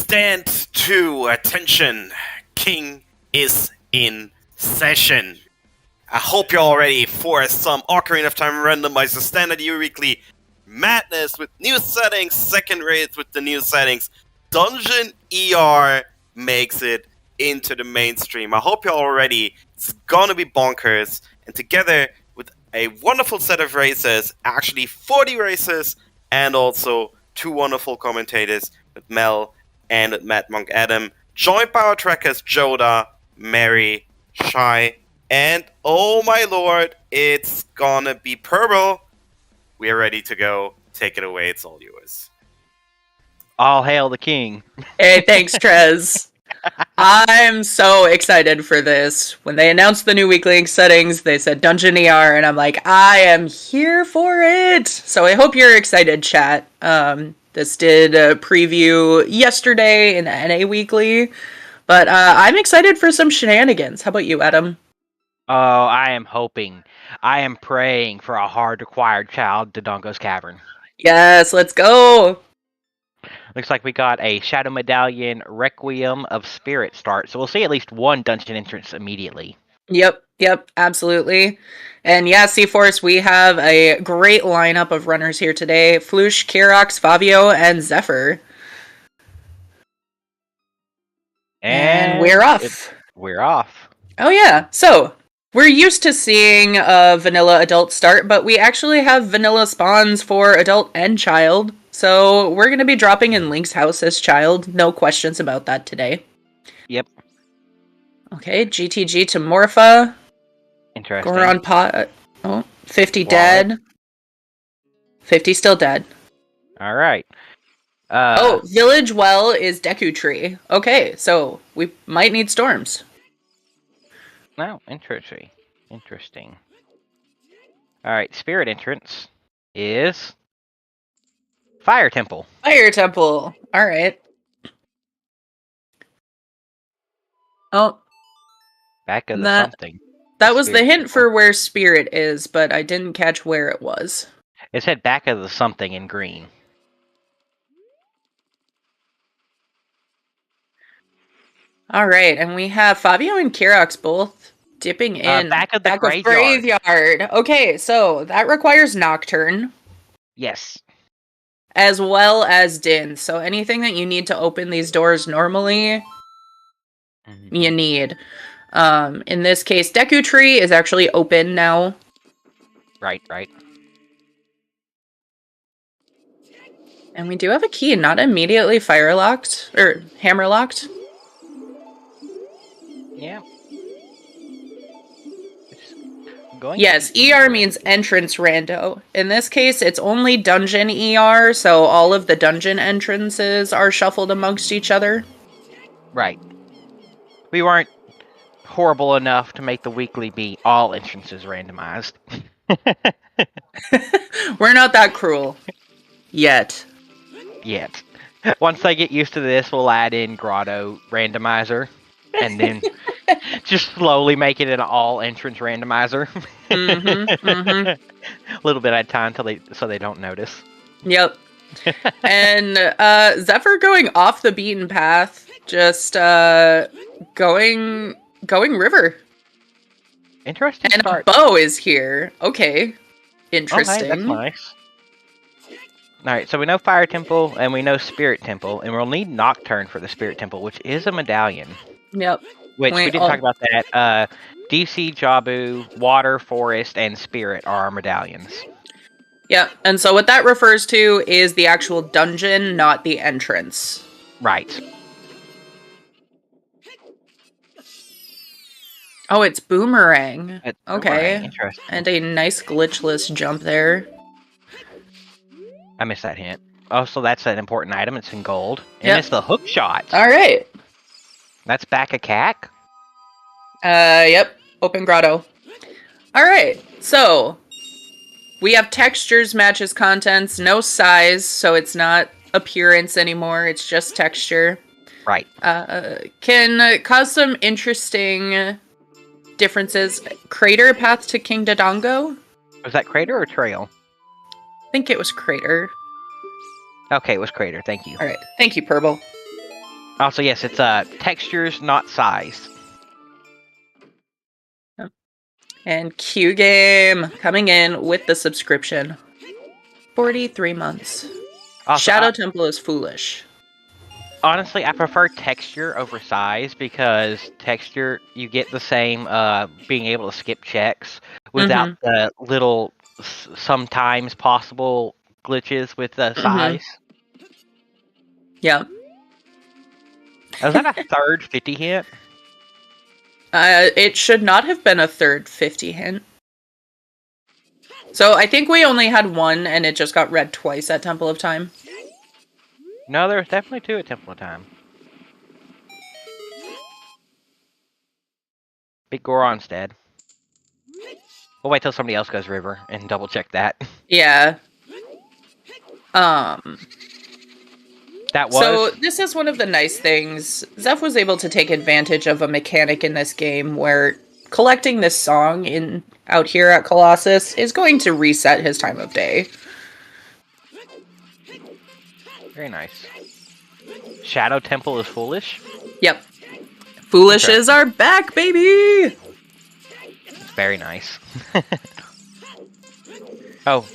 Stand to attention. King is in session. I hope you're all ready for some Ocarina of Time Randomizer Standard Year Weekly madness with new settings, second raids with the new settings. Dungeon ER makes it into the mainstream. I hope you're all ready. It's gonna be bonkers. And together with a wonderful set of races, actually 40 races, and also two wonderful commentators with Mel and with Mad Monk Adam, joined by our trackers Joda, Mary, Shy, and oh my lord, it's gonna be Purple. We are ready to go. Take it away, it's all yours. All hail the king. Hey, thanks, Trez. I'm so excited for this. When they announced the new weekly settings, they said Dungeon ER, and I'm like, I am here for it! So I hope you're excited, chat. This did a preview yesterday in the NA Weekly, but I'm excited for some shenanigans. How about you, Adam? Oh, I am hoping. I am praying for a hard-acquired child to Dongo's Cavern. Yes, let's go! Looks like we got a Shadow Medallion Requiem of Spirit start, so we'll see at least one dungeon entrance immediately. Yep, absolutely. And yeah, C-Force, we have a great lineup of runners here today. Floosh, Kirox, Fabio, and Zephyr. And we're off. We're off. Oh yeah, so we're used to seeing a vanilla adult start, but we actually have vanilla spawns for adult and child. So we're going to be dropping in Link's house as child. No questions about that today. Yep. Okay, GTG to Morpha. Interesting. Goron Pot. Oh, 50 dead. 50 still dead. Alright. Village Well is Deku Tree. Okay, so we might need storms. No, interesting. Alright, spirit entrance is Fire Temple. Fire Temple. Alright. Oh. Back of the something. That was the hint for where Spirit is, but I didn't catch where it was. It said back of the something in green. Alright, and we have Fabio and Kirox both dipping in. Back of the graveyard. Okay, so that requires Nocturne. Yes. As well as Din. So anything that you need to open these doors normally, you need. In this case, Deku Tree is actually open now. Right. And we do have a key, not immediately fire locked, or hammer locked. Yeah. Yes, ER means entrance rando. In this case, it's only dungeon ER, so all of the dungeon entrances are shuffled amongst each other. Right. We weren't horrible enough to make the weekly be all entrances randomized. We're not that cruel. Yet. Once I get used to this, we'll add in Grotto randomizer. And then just slowly make it an all-entrance randomizer. A little bit at a time so they don't notice. Yep. And Zephyr going off the beaten path, just going river. Interesting. And a bow is here. Okay. Interesting. Okay, that's nice. Alright, so we know Fire Temple and we know Spirit Temple, and we'll need Nocturne for the Spirit Temple, which is a medallion. Yep. Which, we didn't talk about that. DC, Jabu, Water, Forest, and Spirit are our medallions. Yep, and so what that refers to is the actual dungeon, not the entrance. Right. Oh, it's Boomerang. Okay. Interesting. And a nice glitchless jump there. I missed that hint. Oh, so that's an important item. It's in gold. And it's the hook shot. Alright. That's back a cack? Yep. Open grotto. Alright, so we have textures matches contents, no size, so it's not appearance anymore, it's just texture. Right. Can cause some interesting differences. Crater path to King Dodongo? Was that crater or trail? I think it was Crater. Okay, it was crater. Thank you. Alright, thank you, Purple. Also, yes, it's textures, not size. And Q Game coming in with the subscription. 43 months. Also, Shadow Temple is foolish. honestly, I prefer texture over size because texture, you get the same being able to skip checks without the little sometimes possible glitches with the size. Yeah. Was that a third 50 hit? It should not have been a third 50 hint. So I think we only had one, and it just got read twice at Temple of Time. No, there was definitely 2 at Temple of Time. Big Goron's dead. We'll wait till somebody else goes river and double check that. Yeah. That was. So this is one of the nice things. Zeph was able to take advantage of a mechanic in this game where collecting this song out here at Colossus is going to reset his time of day. Very nice. Shadow Temple is foolish? Yep. Foolishes are back, baby! It's very nice. Oh.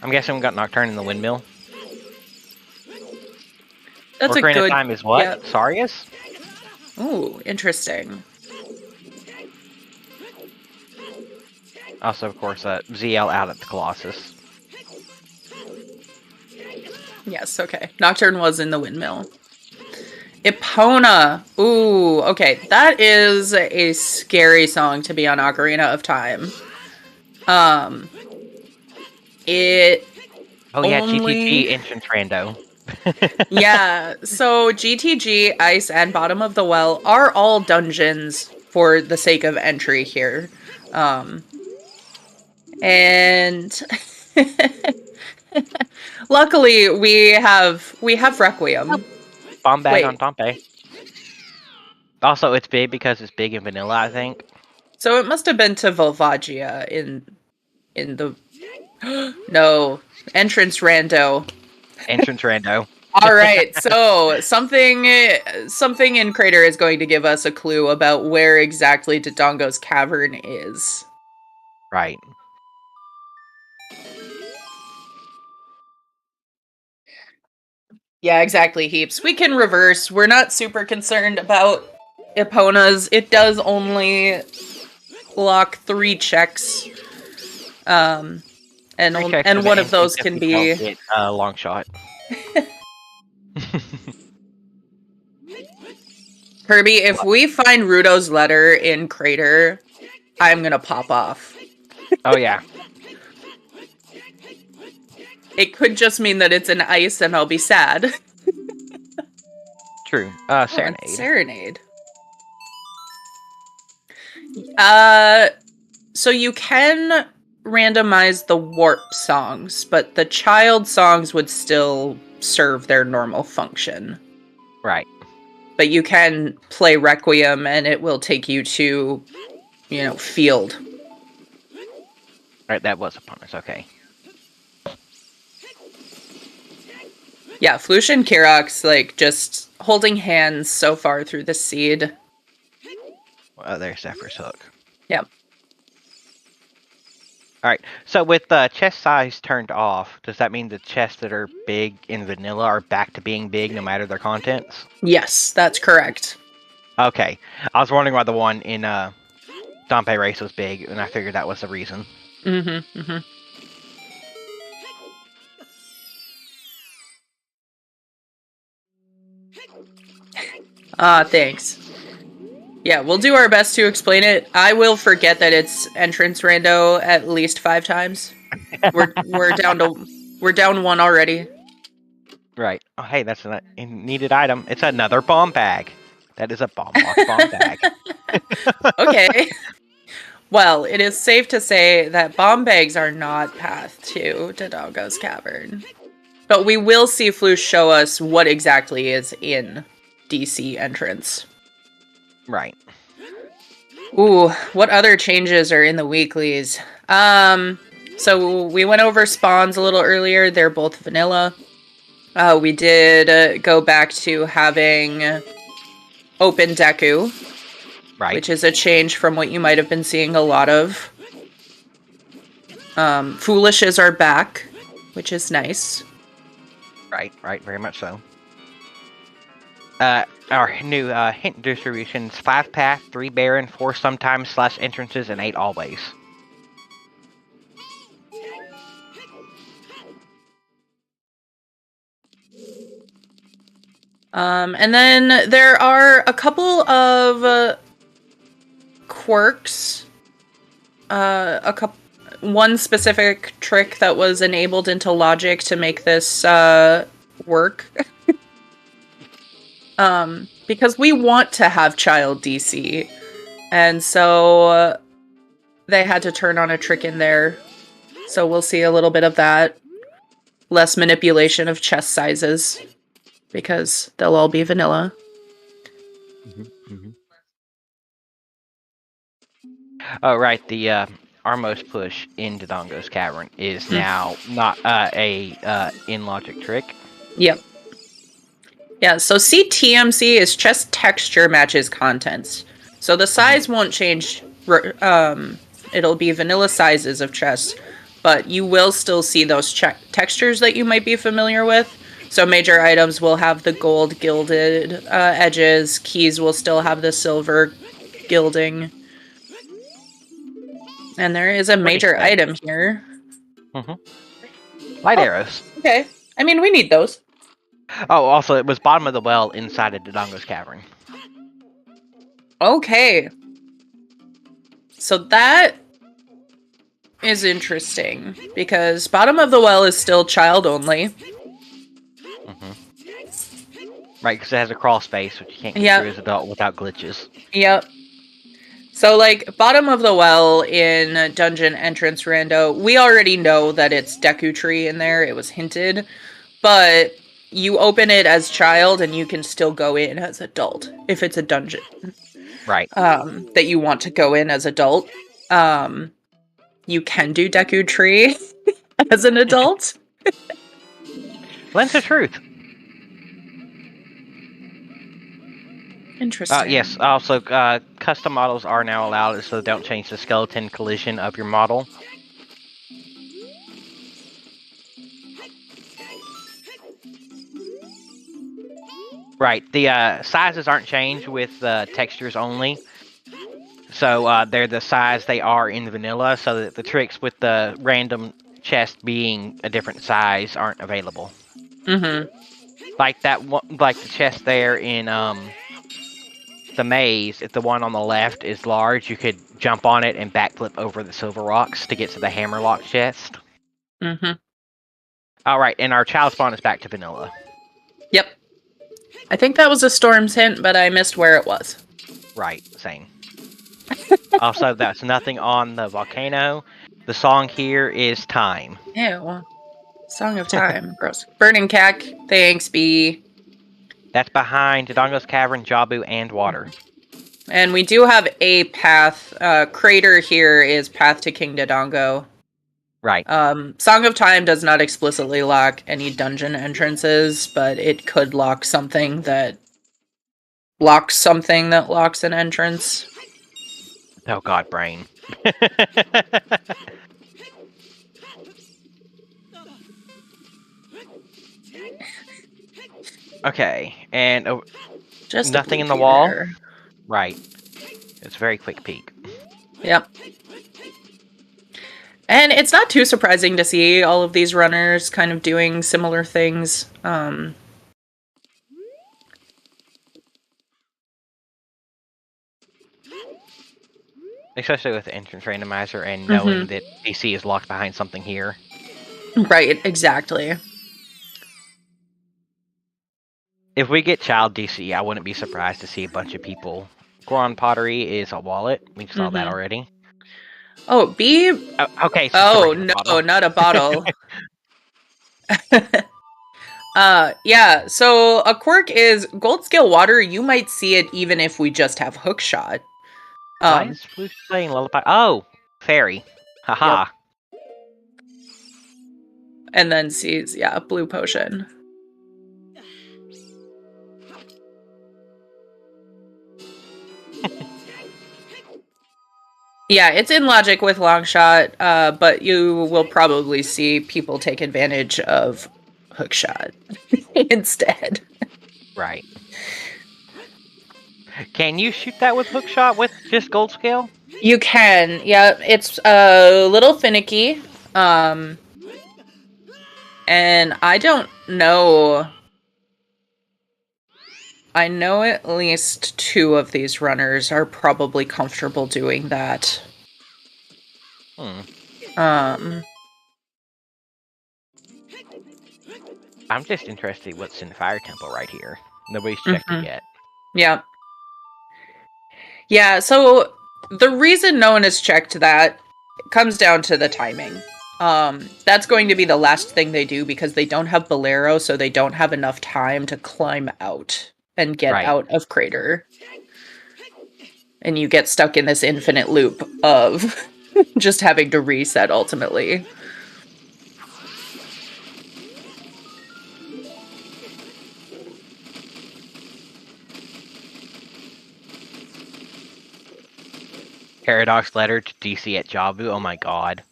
I'm guessing we got Nocturne in the windmill. That's Ocarina a good... of Time is what? Yep. Sarius? Ooh, interesting. Also, of course, ZL out at the Colossus. Yes, okay. Nocturne was in the windmill. Epona. Ooh, okay. That is a scary song to be on Ocarina of Time. It Oh yeah, only... GTG entrance rando. Yeah, so GTG, Ice, and Bottom of the Well are all dungeons for the sake of entry here. And luckily we have Requiem. Bomb bag Wait. on Tompe. Also, it's big because it's big in vanilla, I think. So it must have been to Volvagia in the no, entrance rando. Entrance rando. All right, so something in Crater is going to give us a clue about where exactly Dodongo's cavern is. Right. Yeah, exactly, Heaps. We can reverse. We're not super concerned about Epona's. It does only lock 3 checks. And one of those can be a long shot. Kirby, if we find Rudo's letter in Crater, I'm gonna pop off. Oh yeah. It could just mean that it's an ice and I'll be sad. True. Serenade. Serenade. So you can randomize the warp songs, but the child songs would still serve their normal function. Right. But you can play Requiem and it will take you to, field. Right, that was upon us, okay. Yeah, Flush and Kirox, just holding hands so far through the seed. Oh, there's Zephyr's Hook. Yep. Alright, so with the chest size turned off, does that mean the chests that are big in vanilla are back to being big no matter their contents? Yes, that's correct. Okay. I was wondering why the one in Dompe Race was big, and I figured that was the reason. Mm-hmm, mm-hmm. Thanks. Yeah, we'll do our best to explain it. I will forget that it's entrance rando at least 5 times. We're down 1 already. Right. Oh, hey, that's a needed item. It's another bomb bag. That is a bomb bag. Okay. Well, it is safe to say that bomb bags are not path to Dodongo's cavern. But we will see Flush show us what exactly is in DC entrance. Right. Ooh, what other changes are in the weeklies? So we went over spawns a little earlier. They're both vanilla. We did go back to having open Deku, Right. which is a change from what you might have been seeing a lot of. Foolishes are back, which is nice. Right, very much so. Our new hint distributions: 5 path, 3 Baron, 4 sometimes / entrances, and 8 always. And then there are a couple of quirks. One specific trick that was enabled into logic to make this work. Because we want to have child DC, and so they had to turn on a trick in there. So we'll see a little bit of that. Less manipulation of chest sizes, because they'll all be vanilla. Oh, right, the Armos push into Dongo's Cavern is now not a in-logic trick. Yep. Yeah, so CTMC is chest texture matches contents. So the size won't change. It'll be vanilla sizes of chest, but you will still see those textures that you might be familiar with. So major items will have the gold gilded edges. Keys will still have the silver gilding. And there is a major item here. Light arrows. Okay. I mean, we need those. Oh, also, it was bottom of the well inside of Dodongo's Cavern. Okay. So that is interesting, because bottom of the well is still child only. Right, because it has a crawl space, which you can't get through as adult without glitches. Yep. So, like, bottom of the well in Dungeon Entrance Rando, we already know that it's Deku Tree in there. It was hinted. But you open it as child, and you can still go in as adult, if it's a dungeon. Right. That you want to go in as adult. You can do Deku Tree as an adult. Lens of truth. Interesting. Yes, also, custom models are now allowed, so don't change the skeleton collision of your model. Right, the sizes aren't changed with textures only. So they're the size they are in vanilla, so that the tricks with the random chest being a different size aren't available. Like that one, like the chest there in the maze. If the one on the left is large, you could jump on it and backflip over the silver rocks to get to the hammerlock chest. All right, and our child spawn is back to vanilla. Yep. I think that was a Storm's hint, but I missed where it was. Right, same. Also, that's nothing on the volcano. The song here is Time. Ew. Song of Time. Gross. Burning Cack. Thanks, B. That's behind Dodongo's Cavern, Jabu, and water. And we do have a path. Crater here is path to King Dodongo. Right. Song of Time does not explicitly lock any dungeon entrances, but it could lock something that locks an entrance. Oh god, brain. Okay, and Just nothing in the wall? Right. It's a very quick peek. Yep. And it's not too surprising to see all of these runners kind of doing similar things. Especially with the entrance randomizer and knowing that DC is locked behind something here. Right, exactly. If we get child DC, I wouldn't be surprised to see a bunch of people. Goron Pottery is a wallet. We saw that already. Oh, B? Okay. So no, bottle. Not a bottle. Yeah, so a quirk is gold scale water. You might see it even if we just have hookshot. Why is Flute playing Lullaby? Oh, fairy. Haha. Yep. And then sees, blue potion. Yeah, it's in logic with Longshot, but you will probably see people take advantage of Hookshot instead. Right. Can you shoot that with hookshot with just gold scale? You can, yeah. It's a little finicky, and I don't know. I know at least 2 of these runners are probably comfortable doing that. I'm just interested what's in the fire temple right here. Nobody's checked it yet. Yeah. Yeah, so the reason no one has checked that comes down to the timing. That's going to be the last thing they do because they don't have Bolero, so they don't have enough time to climb out and get out of Crater. And you get stuck in this infinite loop of just having to reset ultimately. Paradox letter to DC at Jabu. Oh my god.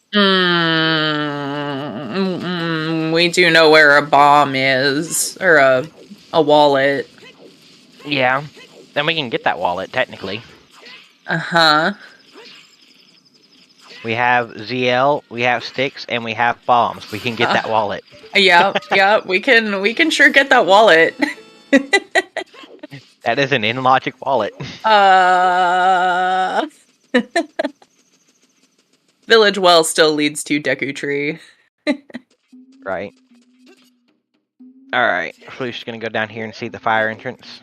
We do know where a bomb is, or a wallet. Yeah. Then we can get that wallet, technically. Uh-huh. We have ZL, we have sticks, and we have bombs. We can get that wallet. Yeah, we can sure get that wallet. That is an in-logic wallet. Village Well still leads to Deku Tree. Right. Alright, we're just gonna go down here and see the fire entrance.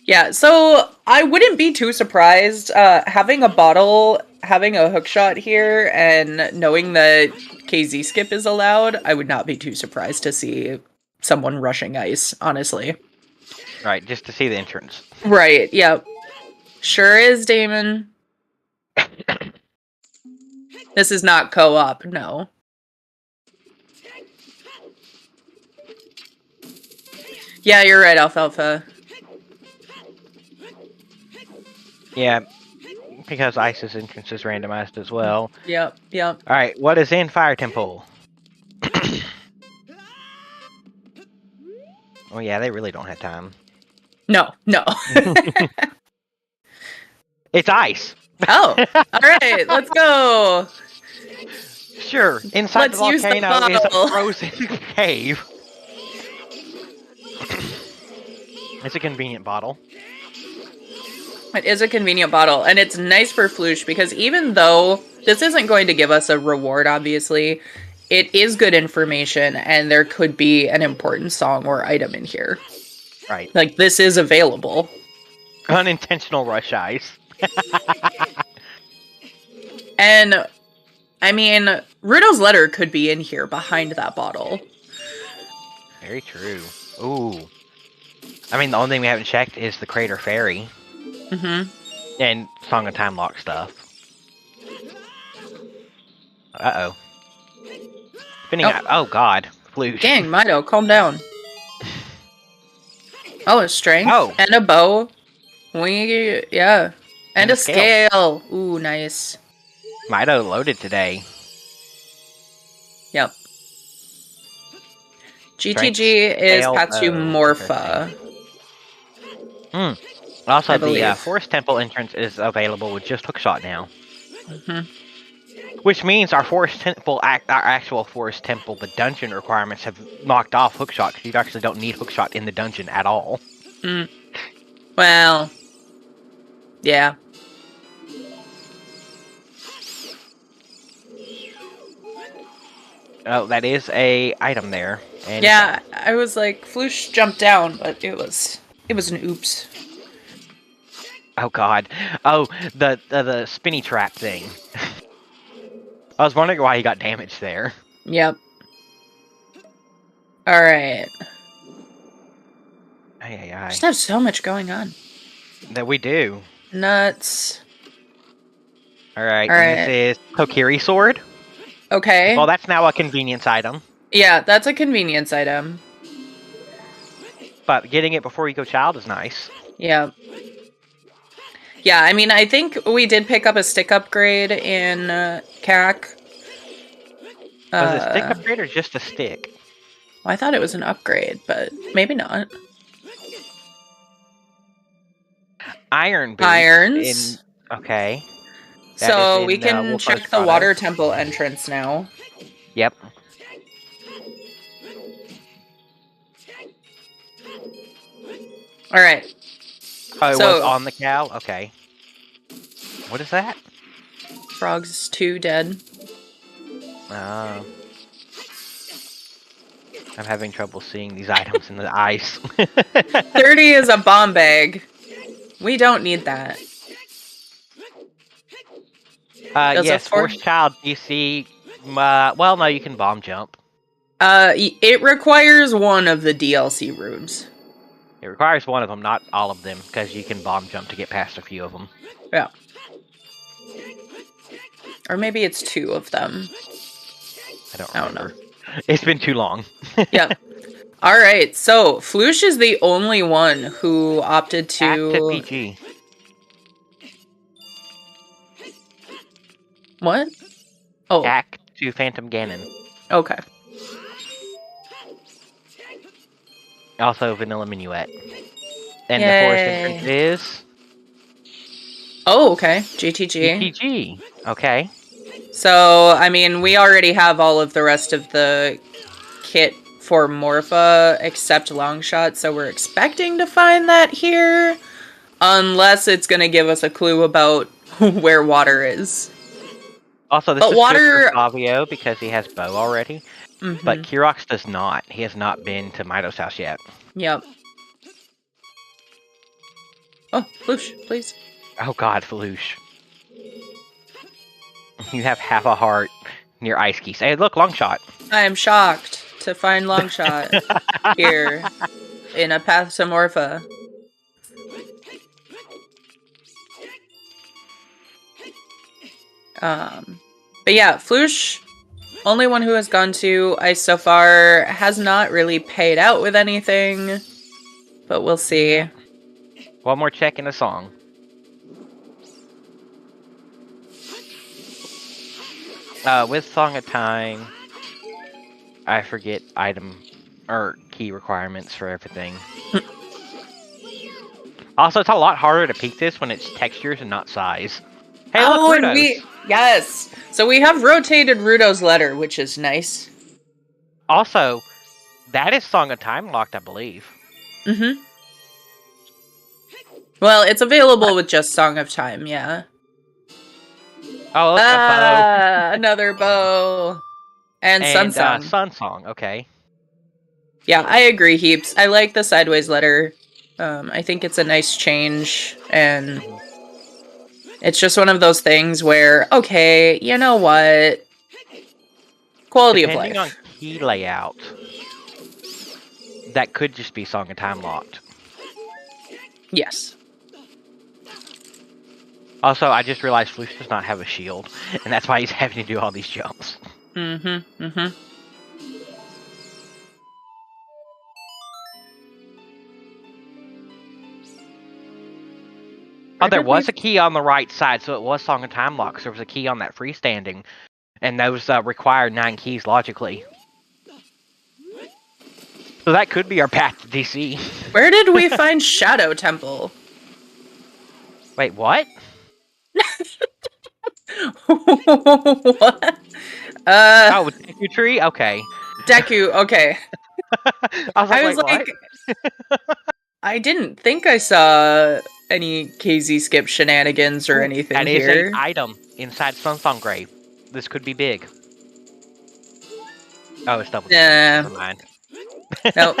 Yeah, so I wouldn't be too surprised having a bottle, having a hookshot here, and knowing that KZ skip is allowed. I would not be too surprised to see someone rushing ice, honestly. Right, just to see the entrance. Right, yep. Sure is, Damon. This is not co-op, no. Yeah, you're right, Alfalfa. Yeah, because Ice's entrance is randomized as well. Yep. Alright, what is in Fire Temple? Oh yeah, they really don't have time. No. It's ice! Oh, alright, let's go! Sure, inside Let's the use the volcano is bottle. a frozen cave. It's a convenient bottle. It is a convenient bottle, and it's nice for Floosh, because even though this isn't going to give us a reward, obviously, it is good information, and there could be an important song or item in here. Right. Like, this is available. Unintentional rush ice. And, I mean, Rudo's letter could be in here behind that bottle. Very true. Ooh. I mean, the only thing we haven't checked is the Crater Fairy. And Song of Time Lock stuff. Uh-oh. Oh god. Floosh. Dang, Mido, calm down. Oh, a strength. Oh. And a bow. Yeah. And a scale. Ooh, nice. Mido loaded today. Yep. GTG is Patsumorpha. Also, the Forest Temple entrance is available with just Hookshot now. Which means our Forest Temple, our actual Forest Temple, the dungeon requirements have knocked off Hookshot, because you actually don't need Hookshot in the dungeon at all. Well, yeah. Oh, that is a item there. And yeah, I was like, Floosh jumped down, but it was an oops. Oh god. Oh, the spinny trap thing. I was wondering why he got damaged there. Yep. Alright. Just have so much going on. That we do. Nuts. Alright, and this is Kokiri Sword. Okay. Well, that's now a convenience item. Yeah, that's a convenience item. But getting it before you go child is nice. Yeah. Yeah, I mean, I think we did pick up a stick upgrade in CAC. Was it stick upgrade or just a stick? Well, I thought it was an upgrade, but maybe not. Iron boots. Irons. Okay. So we can Wolf check Coast the Grotto. water temple entrance now. Yep. All right. Oh, it So- was on the cow? Okay. What is that? Frogs 2 dead. Oh. I'm having trouble seeing these items in the ice. 30 is a bomb bag. We don't need that. Does a yes, four- Force Child DC. Well, no, you can bomb jump. It requires one of the DLC rooms. It requires one of them, not all of them, because you can bomb jump to get past a few of them. Yeah. Or maybe it's 2 of them. I don't I remember. don't know. It's been too long. Yeah. All right. So Floosh is the only one who opted to. Active PG. What? Oh. Act to Phantom Ganon. Okay. Also Vanilla Minuet. And Yay. the forest entrance is Oh, okay. GTG. PG. Okay. So, I mean, we already have all of the rest of the kit for Morpha except Longshot, so we're expecting to find that here. Unless it's going to give us a clue about where water is. Also, this But is water- good for Fabio because he has bow already. Mhm. But Kirox does not. He has not been to Mido's house yet. Yep. Oh, Floosh, please. Oh god, Falouche. You have half a heart near Ice Keys. Hey, look, Longshot. I am shocked to find Longshot here in a path to Morpha. But yeah, Floosh, only one who has gone to ice so far, has not really paid out with anything, but we'll see. One more check in a song. With Song of Time, I forget item or key requirements for everything. Also, it's a lot harder to peek this when it's textures and not size. Hey, look, Oh, and Rudos. yes! So we have rotated Rudo's letter, which is nice. Also, that is Song of Time locked, I believe. Mm-hmm. Well, it's available with just Song of Time, yeah. Oh, look, a bow. Another bow. And Sun Song. Sun Song, okay. Yeah, I agree, Heaps. I like the sideways letter. I think it's a nice change, and it's just one of those things where, okay, you know what? Quality of Depending life. on key layout, that could just be Song of Time locked. Yes. Also, I just realized Floosh does not have a shield, and that's why he's having to do all these jumps. Mm-hmm, mm-hmm. Oh, there was a key on the right side, so it was Song of Time locked. So there was a key on that freestanding, and those require 9 keys logically. So that could be our path to DC. Where did we find Shadow Temple? Wait, what? What? Oh, Deku Tree? Okay. Deku, okay. I was like, wait, what? I didn't think I saw any KZ skip shenanigans or anything That is here. an item inside Sunsong Grave. This could be big. Oh, it's double. Nah. Never mind. Nope.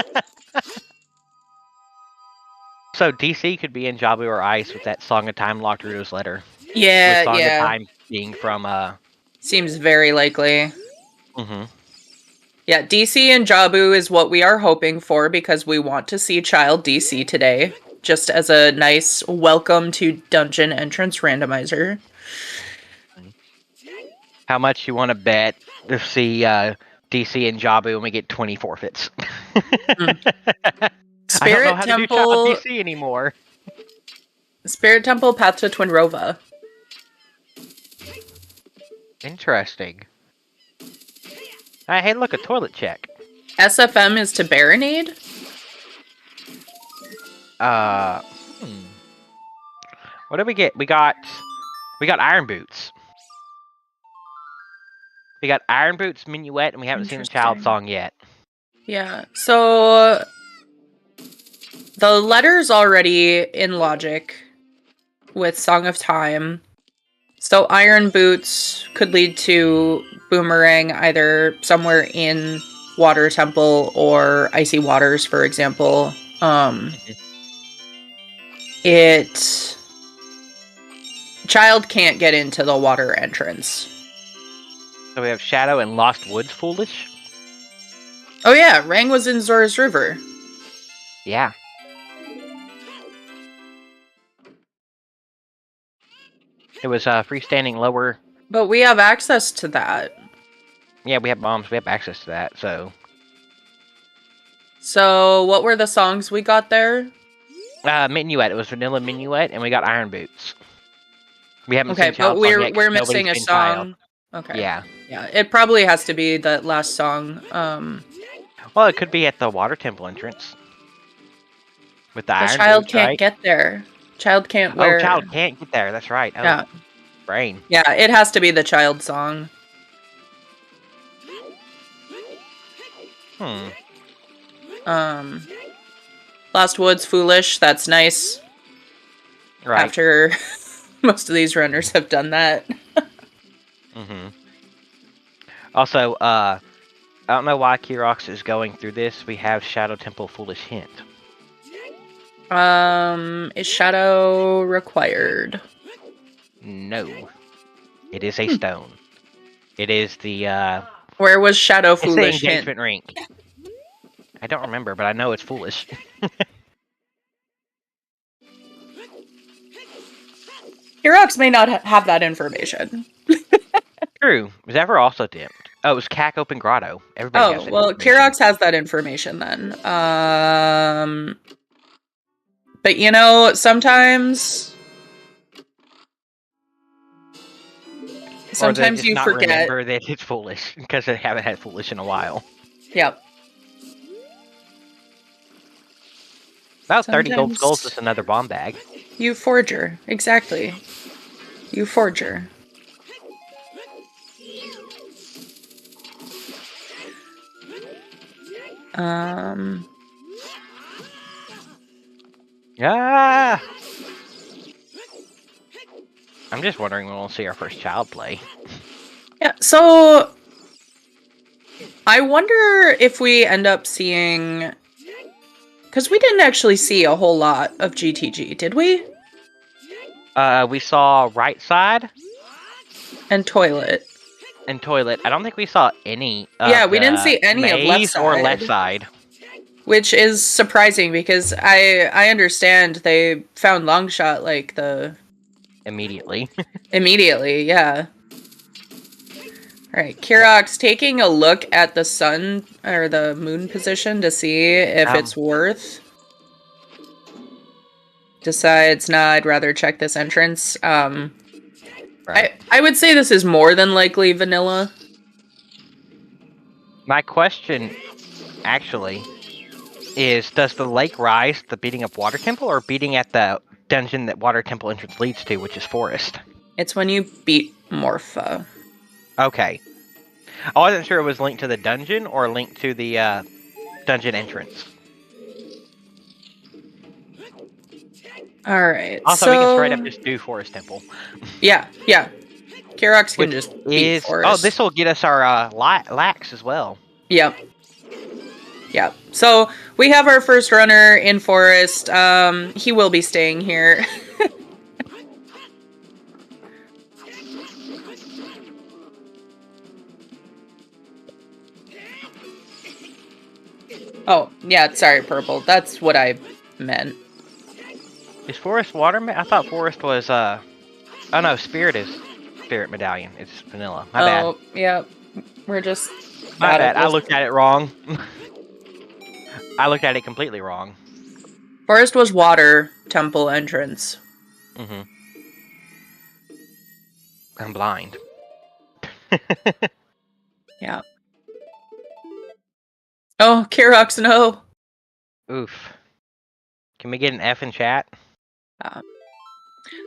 So DC could be in Jabu or Ice with that Song of Time locked Rudo's letter. Yeah, With Song yeah. of Time being from Seems very likely. Mm-hmm. Yeah, DC and Jabu is what we are hoping for because we want to see Child DC today. Just as a nice welcome to Dungeon Entrance Randomizer. How much you want to bet to see DC and Jabu when we get 20 forfeits? I don't know Spirit how Temple. to do Child DC anymore. Spirit Temple, Path to Twinrova. Interesting. Hey, look, a toilet check. SFM is to Baronade? What did we get? We got Iron Boots. We got Iron Boots, Minuet, and we haven't seen the child song yet. Yeah, so the letter's already in Logic with Song of Time. So Iron Boots could lead to Boomerang either somewhere in Water Temple or Icy Waters, for example. Child can't get into the water entrance. So we have Shadow and Lost Woods Foolish. Oh yeah, Rang was in Zora's River. Yeah. It was freestanding lower. But we have access to that. Yeah, we have bombs. We have access to that, so... So, what were the songs we got there? Minuet. It was Vanilla Minuet, and we got Iron Boots. We haven't seen Okay, Child but song yet, 'cause we're nobody's missing a been song. Child. Okay. Yeah. Yeah, it probably has to be that last song. Well, it could be at the Water Temple entrance. With the Iron Child Boots, can't right? get there. Child can't wear... Oh, Child can't get there. That's right. Oh, Yeah. brain. Yeah, it has to be the Child song. Lost Woods, Foolish, that's nice. Right. After most of these runners have done that. Also, I don't know why Kirox is going through this. We have Shadow Temple Foolish Hint. Is Shadow required? No. It is a stone. It is the, Where was Shadow it's the Foolish hint? engagement rink. I don't remember, but I know it's foolish. Kirox may not have that information. True. Zephyr also dimmed. Oh, it was Cack Open Grotto. Everybody has that Well, information. Kirox has that information then. But you know, sometimes Or they just you not forget. remember that it's foolish, because they haven't had foolish in a while. Yep. About 30 gold Sometimes- skulls is another bomb bag. You forger. Exactly. You forger. Ah! I'm just wondering when we'll see our first child play. Yeah, so I wonder if we end up seeing... Because we didn't actually see a whole lot of GTG, did we? We saw right side And toilet. and toilet. I don't think we saw any. Yeah, we didn't see any of left maze or side. left side. Which is surprising because I understand they found Longshot like the... Immediately. Immediately, yeah. Alright, Kirox taking a look at the sun or the moon position to see if it's worth. Decides, nah, I'd rather check this entrance. Right. I would say this is more than likely vanilla. My question, actually, is does the lake rise the beating up Water Temple or beating at the dungeon that Water Temple entrance leads to, which is Forest? It's when you beat Morpha. Okay. I wasn't sure it was linked to the dungeon or linked to the dungeon entrance. Alright, Also, we can straight up just do Forest Temple. Yeah. Kirox can Which just beat Forest. Oh, this will get us our lax as well. Yep. So, we have our first runner in Forest. He will be staying here. Oh, yeah, sorry, Purple. That's what I meant. Is Forest water? I thought Forest was, Oh no, Spirit is Spirit Medallion. It's vanilla. My bad. Oh, yeah. We're just... My bad at bad. I this. looked at it wrong. I looked at it completely wrong. Forest was water temple entrance. Mm-hmm. I'm blind. Yeah. Oh, Kirox, no. Oof. Can we get an F in chat?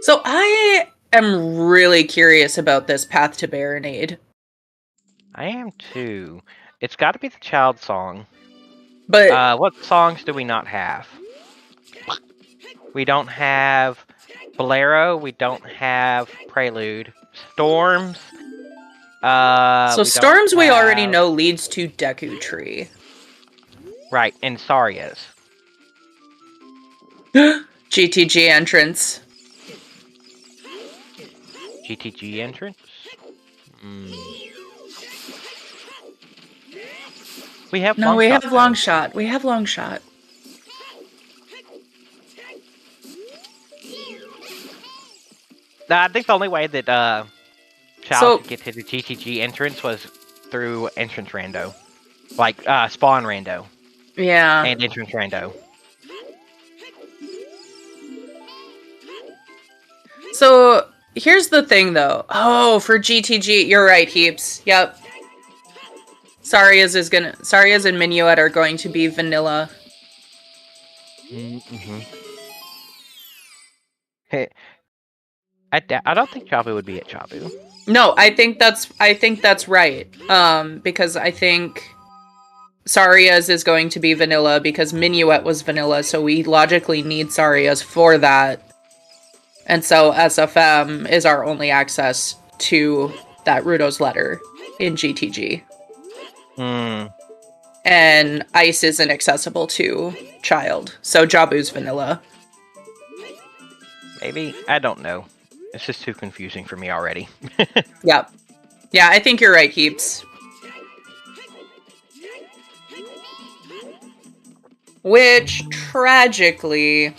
So I am really curious about this Path to Baronade. I am too. It's got to be the child song. But What songs do we not have? We don't have Bolero. We don't have Prelude. Storms. so We don't Storms we already have- know leads to Deku Tree. Right, and Sarias. GTG entrance. GTG entrance. We have No, long we shot, have though. long shot. We have long shot. I think the only way that Child So- could get to the GTG entrance was through entrance rando, like spawn rando Yeah. and entrance rando. So here's the thing, though. Oh, for GTG, you're right, Heaps. Yep. Sarias and Minuet are going to be vanilla. Mm-hmm. Hey, I don't think Chabu would be at Chabu. No, I think that's right. Because I think Sarias is going to be vanilla because Minuet was vanilla, so we logically need Sarias for that. And so SFM is our only access to that Rudo's letter in GTG. And Ice isn't accessible to Child, so Jabu's vanilla. Maybe, I don't know. It's just too confusing for me already. Yep. Yeah, I think you're right, Heaps. Which, tragically,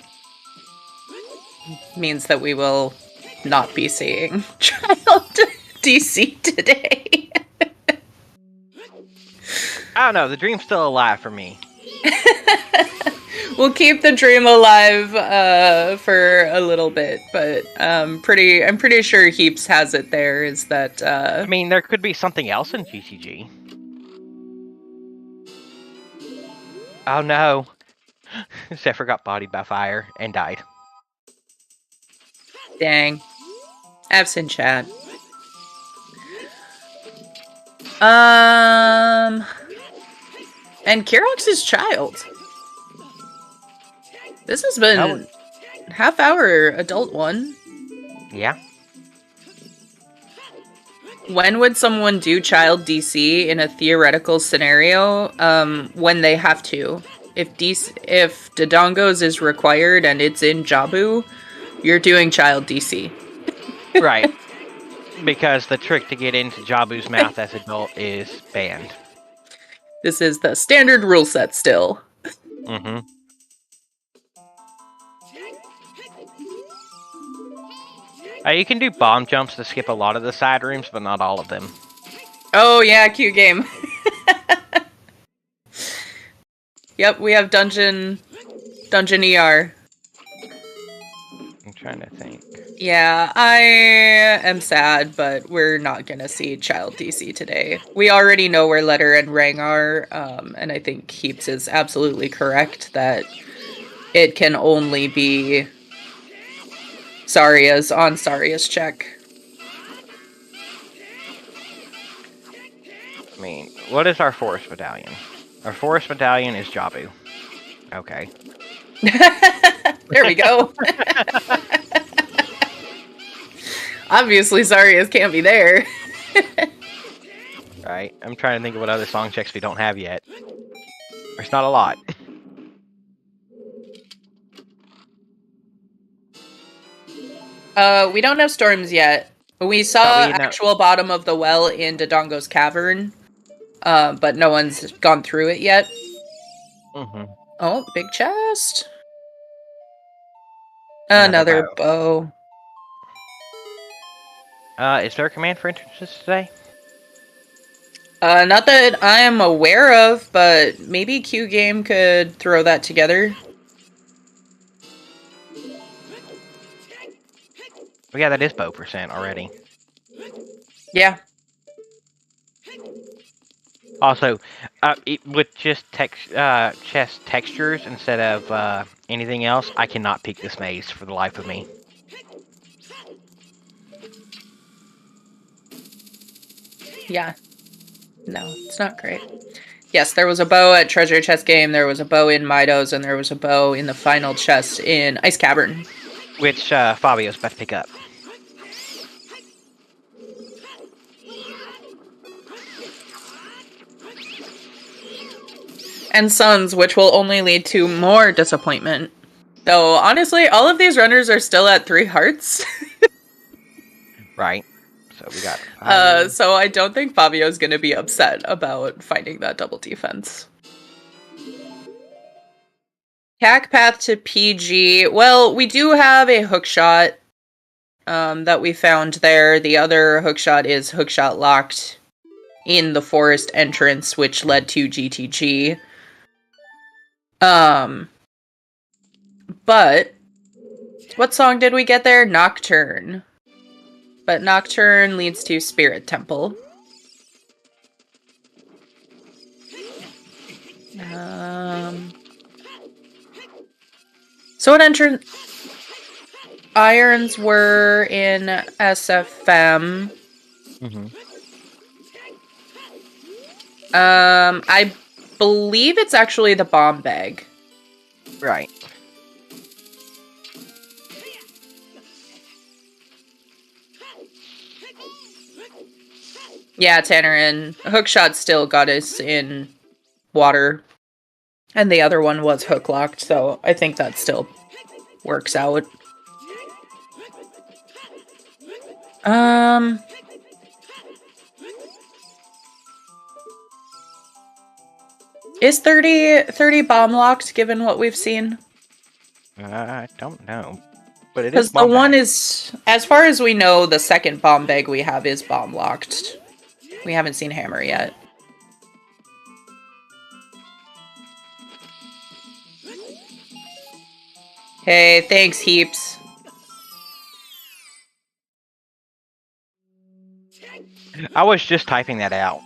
means that we will not be seeing Child DC today. I don't know, the dream's still alive for me. We'll keep the dream alive for a little bit, but I'm pretty sure Heaps has it there, is that I mean, there could be something else in GTG. Oh no. Zephyr got bodied by fire and died. dang. Absent chat. And Kirox's child. This has been half-hour adult one. Yeah. When would someone do child DC in a theoretical scenario? When they have to. If Dodongo's is required and it's in Jabu, you're doing child DC. Right. Because the trick to get into Jabu's mouth as adult is banned. This is the standard rule set still. Mm-hmm. You can do bomb jumps to skip a lot of the side rooms, but not all of them. Oh yeah, cute game. Yep, we have Dungeon ER. I'm trying to think. Yeah, I am sad, but we're not gonna see Child DC today. We already know where Letter and Rang are, and I think Heaps is absolutely correct that it can only be Saria's on Saria's check. I mean, what is our forest battalion? Our forest battalion is Jabu. Okay. There we go. Obviously, Saria's can't be there. Right. I'm trying to think of what other song checks we don't have yet. There's not a lot. We don't have storms yet. We saw actual bottom of the well in Dodongo's cavern, but no one's gone through it yet. Mm-hmm. Oh, big chest. Another bow. Is there a command for entrances today? Not that I am aware of, but maybe Q Game could throw that together. Oh, yeah, that is bow percent already. Yeah. Also, with just chest textures instead of anything else, I cannot pick this maze for the life of me. Yeah. No, it's not great. Yes, there was a bow at Treasure Chest Game, there was a bow in Mido's, and there was a bow in the final chest in Ice Cavern. Which Fabio's about to pick up. And Suns, which will only lead to more disappointment. Though, honestly, all of these runners are still at 3 hearts. Right. So we got... So I don't think Fabio's gonna be upset about finding that double defense. Hack path to PG. Well, we do have a hookshot that we found there. The other hookshot is hookshot locked in the forest entrance, which led to GTG. But what song did we get there? Nocturne. But Nocturne leads to Spirit Temple. So what entrance irons were in SFM? I believe it's actually the bomb bag. Right. Yeah, Tanner, and Hookshot still got us in water. And the other one was hook locked, so I think that still works out. Is 30 bomb locked given what we've seen? I don't know. But it is Because the bomb one bag. is, as far as we know, the second bomb bag we have is bomb locked. We haven't seen Hammer yet. Hey, thanks, Heaps. I was just typing that out.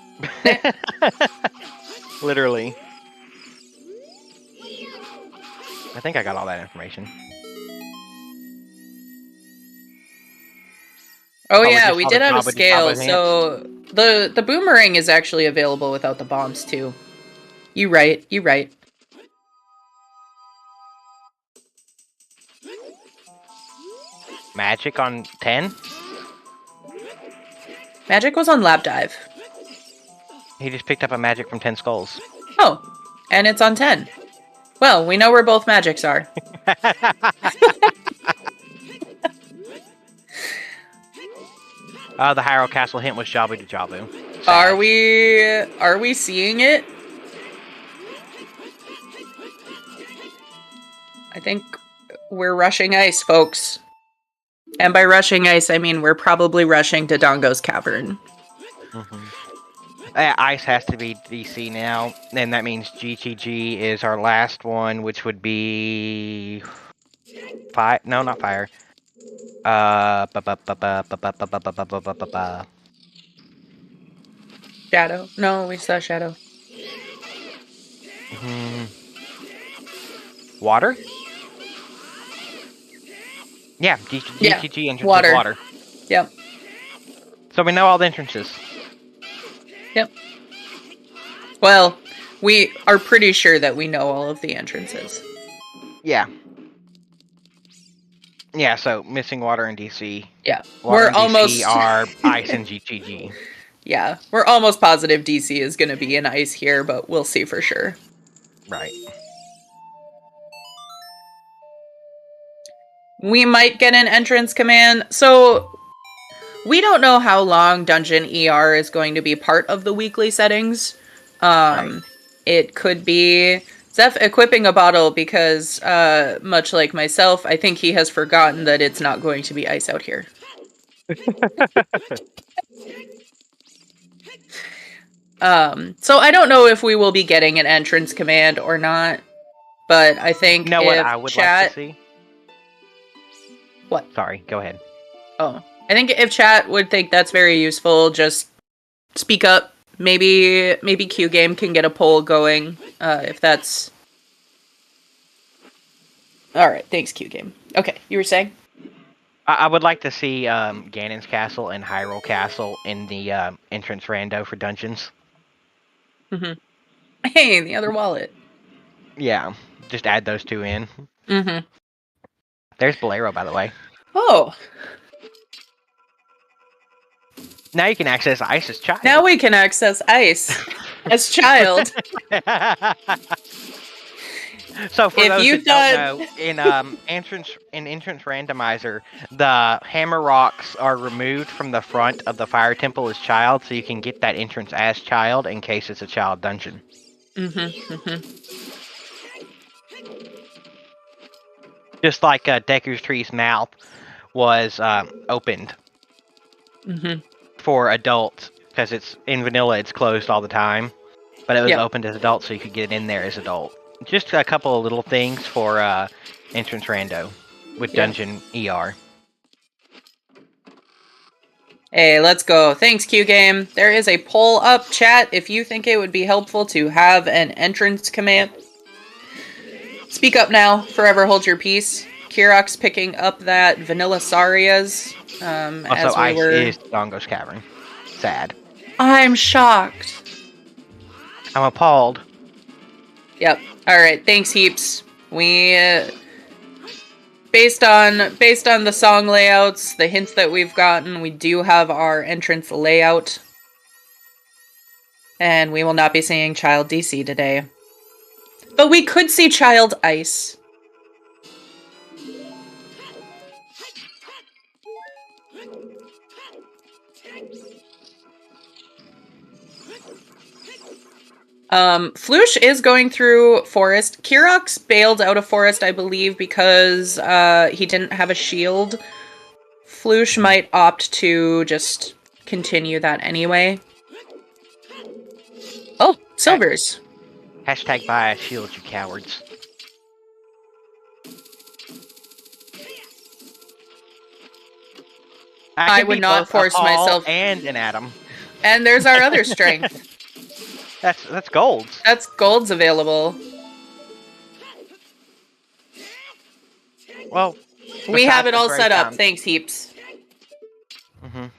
Literally. I think I got all that information. Oh we yeah, just we saw did the have a Jabba scale, Hands. so the boomerang is actually available without the bombs too. You right. Magic on 10? Magic was on Lab Dive. He just picked up a magic from 10 skulls. Oh, and it's on 10. Well, we know where both magics are. The Hyrule Castle hint was Jabu to Jabu. Are we seeing it? I think we're rushing ice, folks. And by rushing ice, I mean we're probably rushing to Dongo's Cavern. Ice has to be DC now, and that means GTG is our last one, which would be... Fire? No, not fire. Shadow? No, we saw Shadow. Water? Yeah, GTG entrance water. is water. Yep. So we know all the entrances. Yep. Well, we are pretty sure that we know all of the entrances. Yeah. Yeah, so missing water and DC. Yeah. Water We're and almost DC are ice and GTG. Yeah, we're almost positive DC is going to be in ice here, but we'll see for sure. Right. We might get an entrance command. So we don't know how long Dungeon ER is going to be part of the weekly settings. Right. It could be Zeph equipping a bottle because, much like myself, I think he has forgotten that it's not going to be ice out here. So I don't know if we will be getting an entrance command or not, but I think You know what I would like to see? What? Sorry, go ahead. Oh, I think if chat would think that's very useful, just speak up. Maybe Q Game can get a poll going. If that's all right. Thanks, Q Game. Okay, you were saying? I would like to see Ganon's Castle and Hyrule Castle in the entrance rando for dungeons. Mm-hmm. Hey, the other wallet. Yeah, just add those two in. Mm-hmm. There's Bolero, by the way. Oh, Now you can access Ice as child. now we can access ice as child. So for If those you that don't know, in entrance randomizer, the hammer rocks are removed from the front of the fire temple as child, so you can get that entrance as child in case it's a child dungeon. Mm-hmm. Mm-hmm. Just like Deku's Tree's mouth was opened Mm-hmm. for adults, because it's in vanilla, it's closed all the time, but it was Yep. opened as adult, so you could get in there as adult. Just a couple of little things for entrance rando with Yep. dungeon ER. Hey, let's go. Thanks, Q Game. There is a poll up, chat, if you think it would be helpful to have an entrance command. Speak up now. Forever hold your peace. Kirok's picking up that Vanilla Sarias. Also, as we Ice were. is Dongo's Cavern. Sad. I'm shocked. I'm appalled. Yep. All right. Thanks, heaps. We based on the song layouts, the hints that we've gotten, we do have our entrance layout, and we will not be seeing Child DC today, but we could see Child Ice. Floosh is going through forest. Kirok's bailed out of forest, I believe, because he didn't have a shield. Floosh might opt to just continue that anyway. Oh, silvers. Hashtag buy a shield, you cowards. I can would be not both a force Hall myself. and an Atom. And there's our other strength. That's golds. That's golds available. Well, We have it besides the all gray set up. sound- Thanks, heaps. Mhm.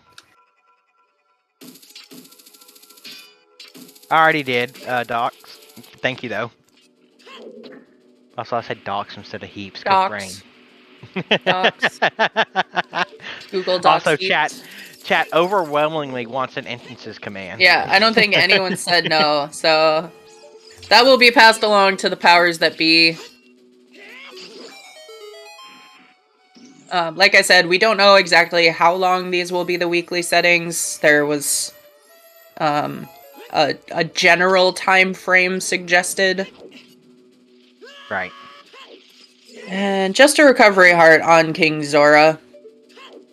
I already did, Docs. Thank you, though. Also, I said Docs instead of heaps. Good brain. Docs. Google Docs. Also, heaps. chat overwhelmingly wants an instances command. Yeah, I don't think anyone said no, so that will be passed along to the powers that be. Like I said, we don't know exactly how long these will be the weekly settings. There was a general time frame suggested. Right. And just a recovery heart on King Zora.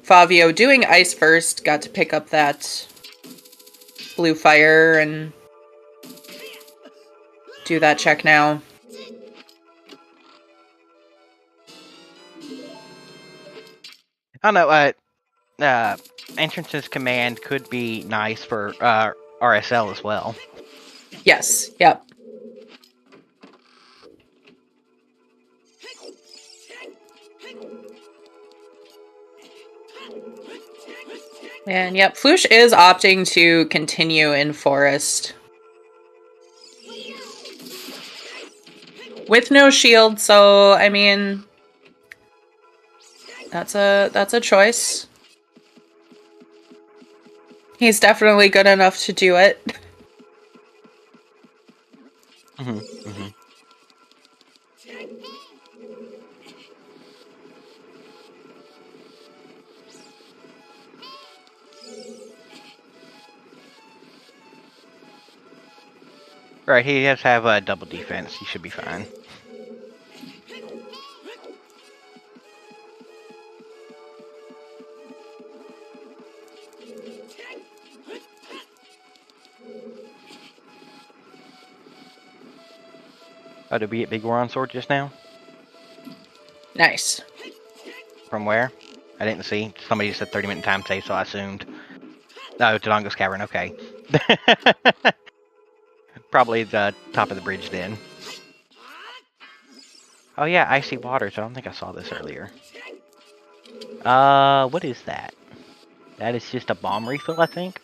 Favio doing ice first, got to pick up that blue fire and do that check now. I don't know, entrances command could be nice for RSL as well. Yes, yep. And yep, Floosh is opting to continue in Forest. With no shield, so I mean that's a choice. He's definitely good enough to do it. Mm-hmm, mm-hmm. Right, he does have a double defense. He should be fine. Oh, did we get Big War on sword just now? Nice. From where? I didn't see. Somebody said 30-minute time save, so I assumed. Oh, Dodongo's Cavern, okay. Probably the top of the bridge then. Oh yeah, icy waters. I don't think I saw this earlier. What is that? That is just a bomb refill, I think.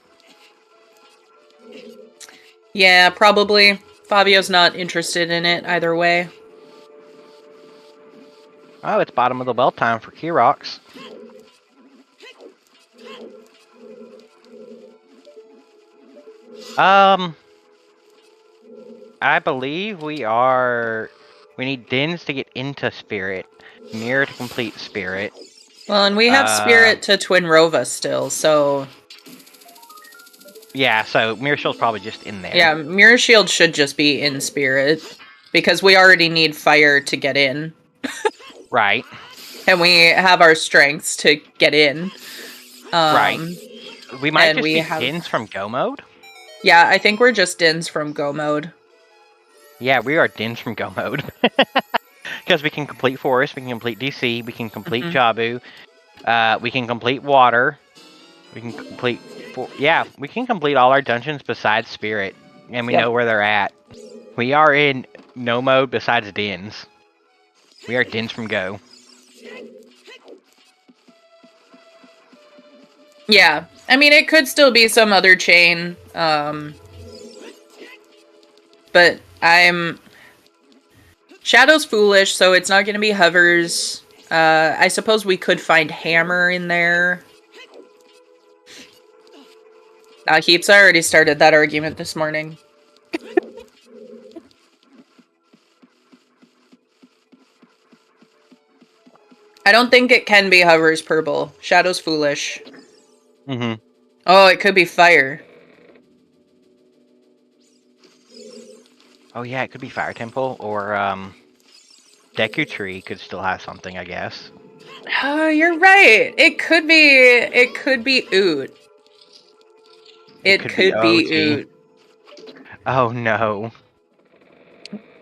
Yeah, probably. Fabio's not interested in it either way. Oh, it's bottom of the well time for Kirox. I believe we need Dins to get into Spirit, Mirror to complete Spirit. Well, and we have Spirit to Twin Rova still, so... Yeah, so Mirror Shield's probably just in there. Yeah, Mirror Shield should just be in Spirit, because we already need Fire to get in. Right. And we have our strengths to get in. Right. We might and just we be have... Dins from Go mode? Yeah, I think we're just Dins from Go mode. Yeah, we are Dins from Go mode. Because we can complete Forest, we can complete DC, we can complete Jabu, we can complete Water, we can complete... Yeah, we can complete all our dungeons besides Spirit, and we know where they're at. We are in no mode besides Dins. We are Dins from Go. Yeah, I mean, it could still be some other chain, but Shadow's foolish, so it's not going to be Hovers. I suppose we could find Hammer in there. Heaps already started that argument this morning. I don't think it can be Hovers purple. Shadow's foolish. Oh, it could be Fire. Oh yeah, it could be Fire Temple, or Deku Tree could still have something, I guess. Oh, you're right. It could be Oot. It could be Oot. Oh no.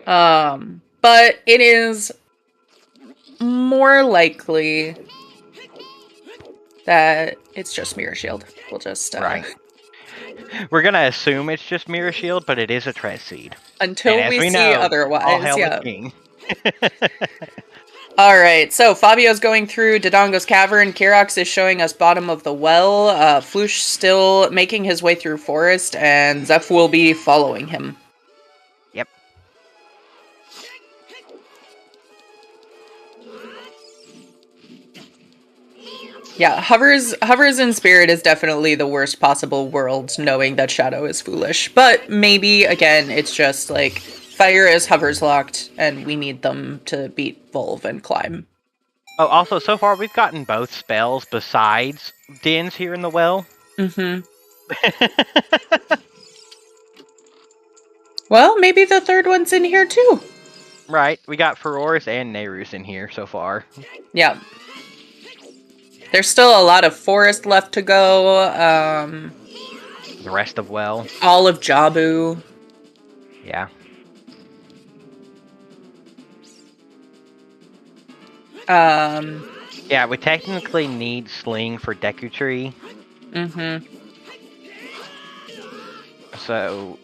But it is more likely that it's just Mirror Shield. We'll just Right. We're gonna assume it's just Mirror Shield, but it is a Tres Seed. Until we see otherwise. All hail the king. Alright, so Fabio's going through Dodongo's Cavern, Kirox is showing us bottom of the well, Floosh still making his way through Forest, and Zeph will be following him. Yep. Yeah, Hovers in Spirit is definitely the worst possible world, knowing that Shadow is foolish. But maybe, again, it's just like, Fire is Hovers locked, and we need them to beat Volve and climb. Oh, also, so far we've gotten both spells besides Dins here in the well. Well, maybe the third one's in here too. Right, we got Feroris and Nerus in here so far. Yeah. There's still a lot of Forest left to go. The rest of well. All of Jabu. Yeah. Yeah, we technically need Sling for Deku Tree. So,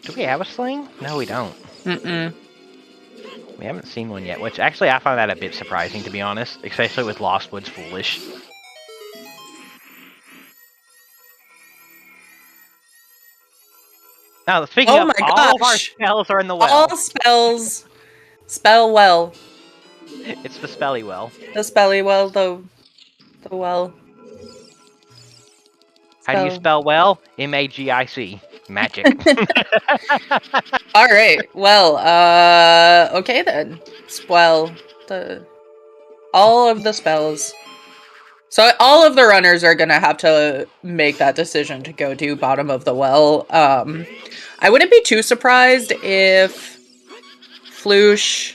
do we have a Sling? No, we don't. We haven't seen one yet, which actually I find that a bit surprising, to be honest, especially with Lostwood's Foolish. Now, speaking of, all of our spells are in the well. All spells spell well. It's the Spelly Well. The Spelly Well, the well. How do you spell well? M-A-G-I-C. Magic. Alright, well, okay then. Spell. All of the spells. So all of the runners are gonna have to make that decision to go to bottom of the well. I wouldn't be too surprised if Floosh,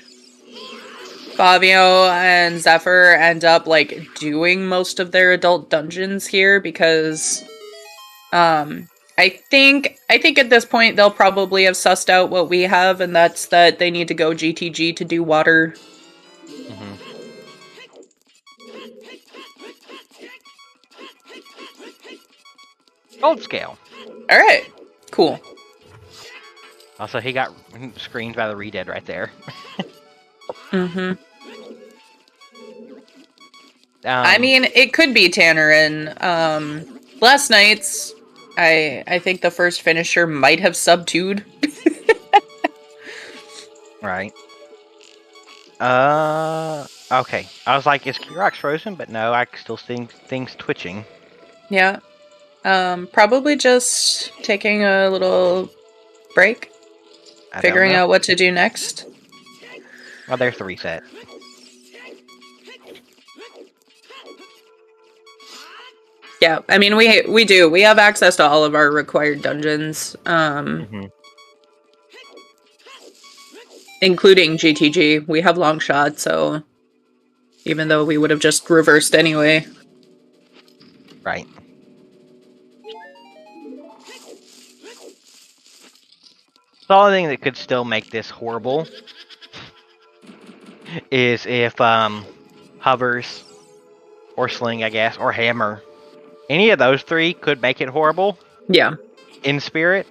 Fabio, and Zephyr end up, like, doing most of their adult dungeons here, because, I think at this point they'll probably have sussed out what we have, and that's that they need to go GTG to do water. Gold scale. All right. Cool. Also, he got screened by the Redead right there. Mm-hmm. I mean, it could be Tannerin. Last night's, I think the first finisher might have sub-2'd. Right. Okay. I was like, is Kirox frozen? But no, I still see things twitching. Yeah. Probably just taking a little break, figuring out what to do next. Well, there's the reset. Yeah, I mean, we do. We have access to all of our required dungeons, including GTG. We have long shot, so even though we would have just reversed anyway. Right. The only thing that could still make this horrible is if hovers or sling, I guess, or hammer. Any of those three could make it horrible. Yeah. In spirit.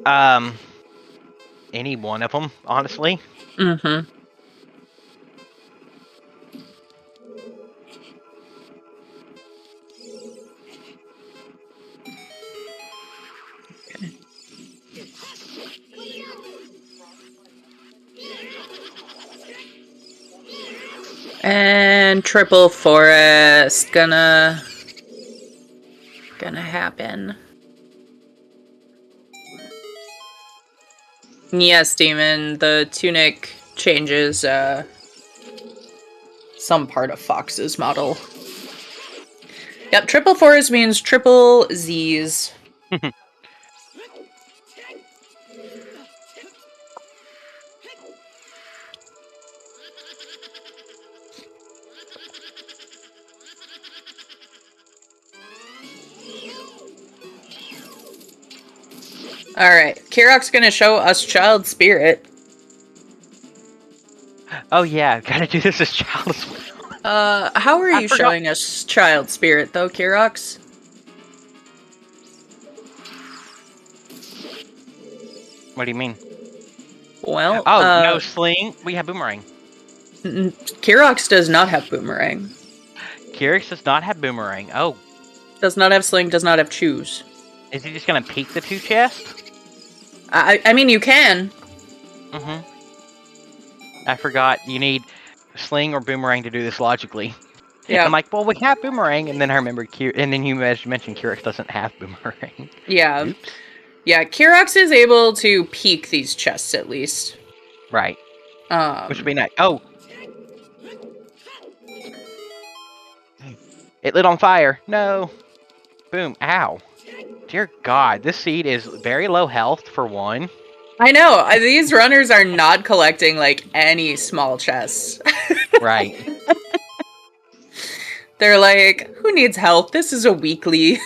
Any one of them, honestly. Mm-hmm. And triple forest gonna happen. Yes, Demon, the tunic changes some part of Fox's model. Yep, triple forest means triple Z's. Alright, Kirok's gonna show us Child Spirit. Oh yeah, gotta do this as Child as well. How are you showing us Child Spirit, though, Kirox? What do you mean? Well, no sling. We have boomerang. Kirox does not have boomerang. Kirox does not have boomerang. Oh. Does not have sling, does not have choose. Is he just gonna peek the 2 chest? I mean, you can. I forgot you need sling or boomerang to do this logically. Yeah. I'm like, well, we have boomerang, and then I remember and then you mentioned Kirox doesn't have boomerang. Yeah. Oops. Yeah, Kirox is able to peek these chests at least. Right. Which would be nice. Oh! It lit on fire. No. Boom. Ow. Dear God, this seed is very low health for one. I know. These runners are not collecting, like, any small chests. Right. They're like, who needs health? This is a weekly.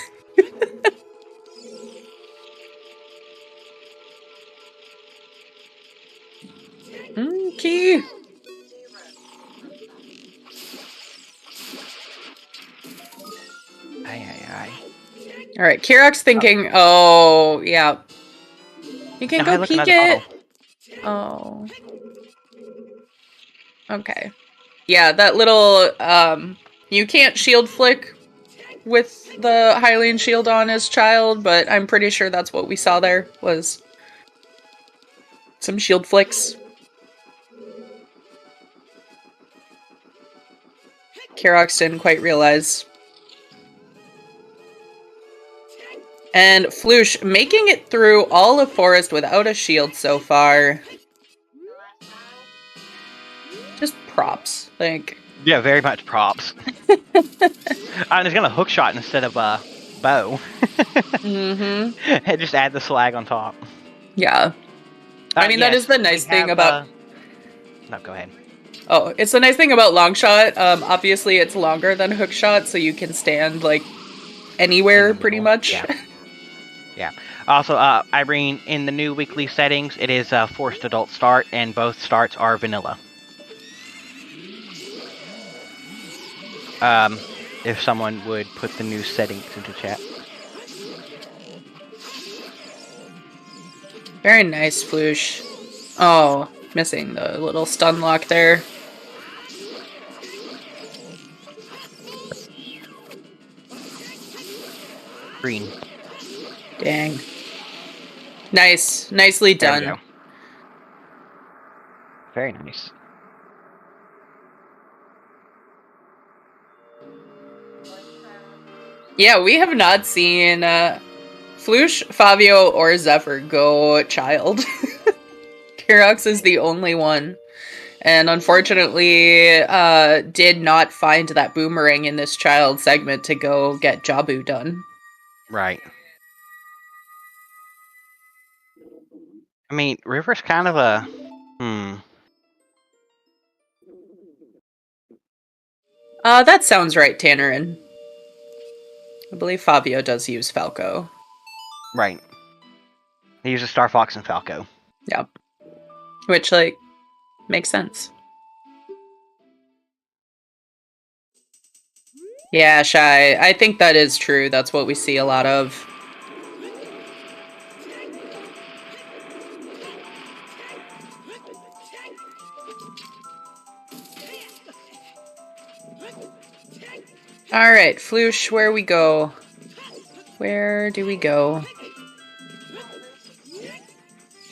Key. Aye. Alright, Kirox thinking, oh, yeah. You can go peek it. Oh. Okay. Yeah, that little, you can't shield flick with the Hylian shield on as child, but I'm pretty sure that's what we saw there, was some shield flicks. Kirox didn't quite realize. And Floosh making it through all of Forest without a shield so far. Just props. Like, yeah, very much props. I'm just gonna hook shot instead of bow. And just add the slag on top. Yeah. I mean, that is the nice thing about... No, go ahead. Oh, it's the nice thing about long shot. Obviously, it's longer than hook shot, so you can stand, like, anywhere, pretty much. Yeah. Yeah. Also, Irene, in the new weekly settings, it is forced adult start, and both starts are vanilla. if someone would put the new settings into chat. Very nice, Floosh. Oh, missing the little stun lock there. Green. Dang. Nice. Nicely There we done. go. Very nice. Yeah, we have not seen Floosh, Fabio, or Zephyr go child. Kirox is the only one. And unfortunately, did not find that boomerang in this child segment to go get Jabu done. Right. I mean, River's kind of a... That sounds right, Tannerin. I believe Fabio does use Falco. Right. He uses Star Fox and Falco. Yep. Which, like, makes sense. Yeah, Shy. I think that is true. That's what we see a lot of. Alright, Floosh, where we go? Where do we go?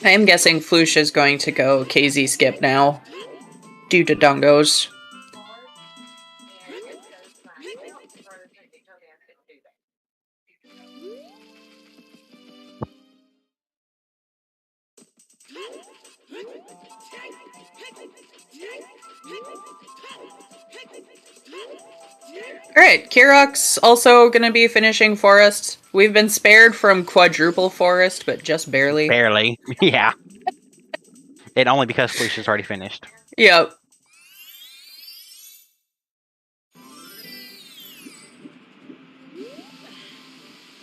I am guessing Floosh is going to go KZ skip now. Due to Dungos. Alright, Kirox also gonna be finishing Forest. We've been spared from quadruple Forest, but just barely. Barely. Yeah. And only because Felicia is already finished. Yep.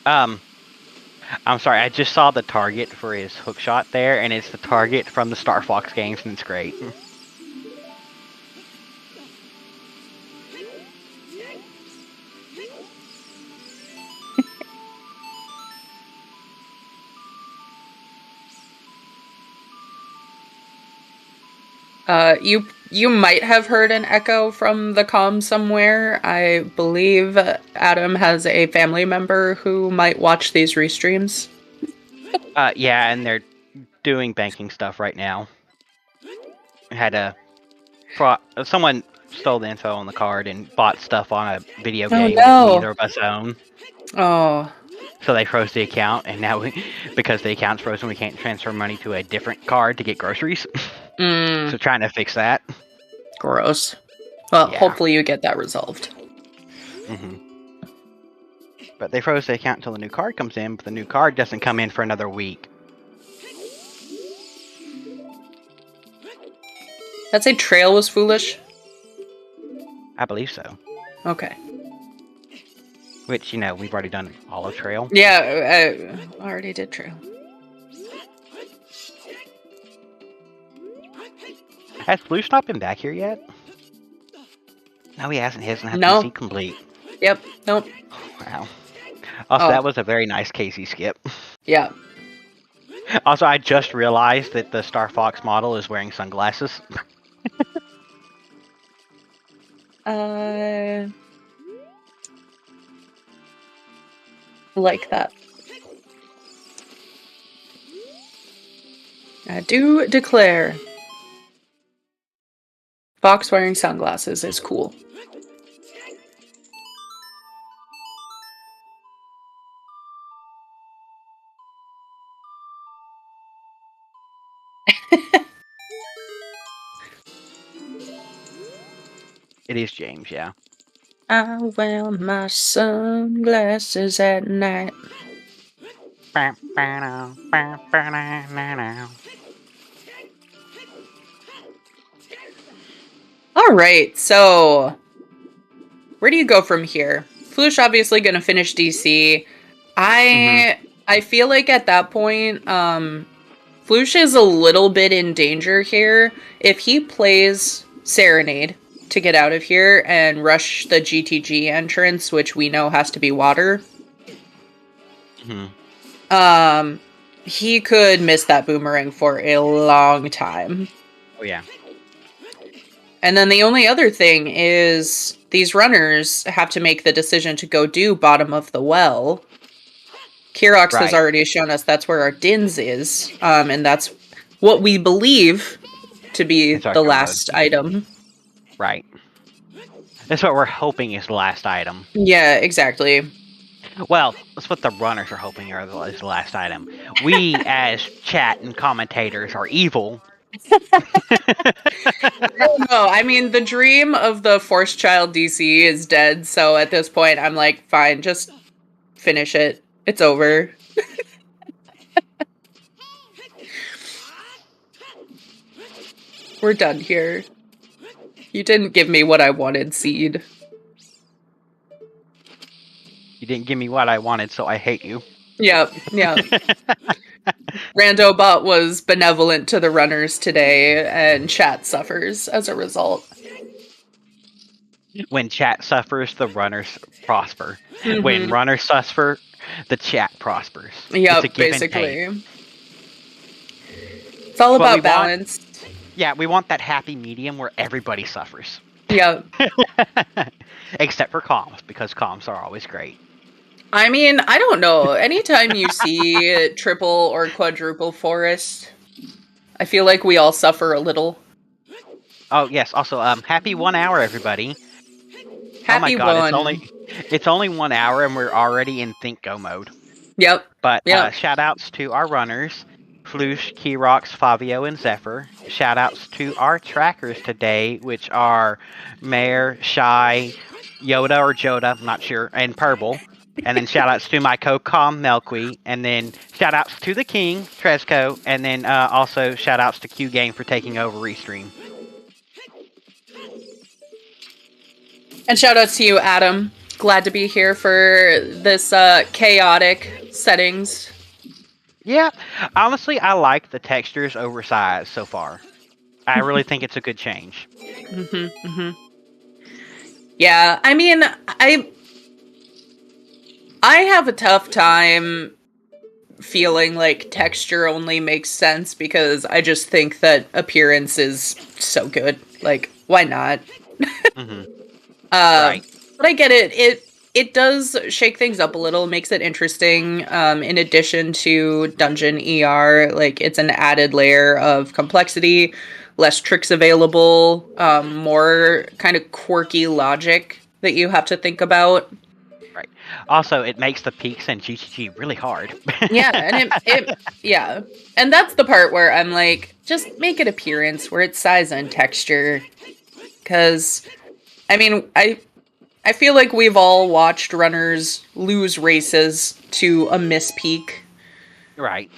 I'm sorry, I just saw the target for his hookshot there, and it's the target from the Star Fox games, and it's great. You might have heard an echo from the comm somewhere. I believe Adam has a family member who might watch these restreams. Yeah, and they're doing banking stuff right now. Someone stole the info on the card and bought stuff on a video game that neither of us own. Oh. So they froze the account, and now because the account's frozen, we can't transfer money to a different card to get groceries. So trying to fix that. Gross. Well, Yeah. hopefully you get that resolved. But they froze the account until the new card comes in, but the new card doesn't come in for another week. That say Trail was foolish? I believe so. Okay. Which, we've already done Olive Trail. Yeah, I already did Trail. Has Flush not been back here yet? No, he hasn't. He doesn't have No. PC complete. Yep, nope. Wow. Also, that was a very nice Casey skip. Yeah. Also, I just realized that the Star Fox model is wearing sunglasses. Like that. I do declare Fox wearing sunglasses is cool. It is James, yeah. I wear my sunglasses at night. Alright, so where do you go from here? Flush obviously gonna finish DC. I feel like at that point, Flush is a little bit in danger here. If he plays Serenade to get out of here and rush the GTG entrance, which we know has to be water, he could miss that boomerang for a long time. Oh, yeah. And then the only other thing is these runners have to make the decision to go do bottom of the well. Kirox has already shown us that's where our Dins is, and that's what we believe to be the last item. Right. That's what we're hoping is the last item. Yeah, exactly. Well, that's what the runners are hoping is the last item. We, as chat and commentators, are evil. No, I mean, the dream of the Force Child DC is dead, so at this point, I'm like, fine, just finish it. It's over. We're done here. You didn't give me what I wanted, Seed. You didn't give me what I wanted, so I hate you. Yep. Randobot was benevolent to the runners today, and chat suffers as a result. When chat suffers, the runners prosper. When runners suffer, the chat prospers. Yep, basically. It's all about balance. Yeah, we want that happy medium where everybody suffers. Yep. Except for comms, because comms are always great. I mean, I don't know. Anytime you see triple or quadruple forest, I feel like we all suffer a little. Oh, yes. Also, happy 1 hour, everybody. Happy oh my god, it's only 1 hour and we're already in Think Go mode. Yep. But shout outs to our runners, Flush, Kirox, Fabio, and Zephyr. Shout outs to our trackers today, which are Mare, Shy, Yoda or Joda, I'm not sure, and Purple. And then shout outs to my co-com Melqui, and then shout outs to the King, Tresco, and then also shout outs to Q Game for taking over Restream. And shout outs to you, Adam. Glad to be here for this chaotic settings. Yeah, honestly, I like the textures oversized so far. I really think it's a good change. Yeah, I mean, I have a tough time feeling like texture only makes sense because I just think that appearance is so good. Like, why not? Right. But I get it. It does shake things up a little, makes it interesting. In addition to Dungeon ER, like it's an added layer of complexity, less tricks available, more kind of quirky logic that you have to think about. Right. Also, it makes the peaks in GTG really hard. Yeah, and yeah. And that's the part where I'm like, just make it appearance where it's size and texture. Because, I mean, I feel like we've all watched runners lose races to a mispeak. Right.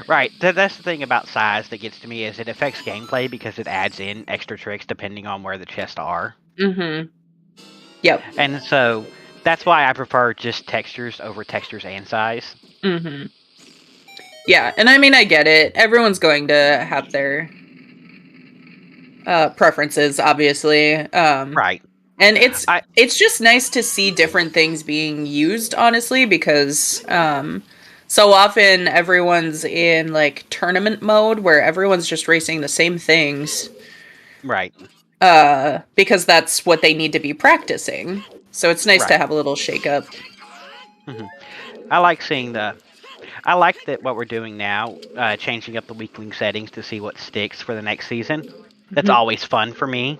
Right. That's the thing about size that gets to me is it affects gameplay because it adds in extra tricks depending on where the chests are. Yep. And so that's why I prefer just textures over textures and size. Yeah, and I mean, I get it. Everyone's going to have their preferences, obviously. Right. And it's just nice to see different things being used, honestly, because so often everyone's in like tournament mode where everyone's just racing the same things. Right. Because that's what they need to be practicing. So it's nice to have a little shake up. I like seeing I like that what we're doing now, changing up the weakling settings to see what sticks for the next season. That's always fun for me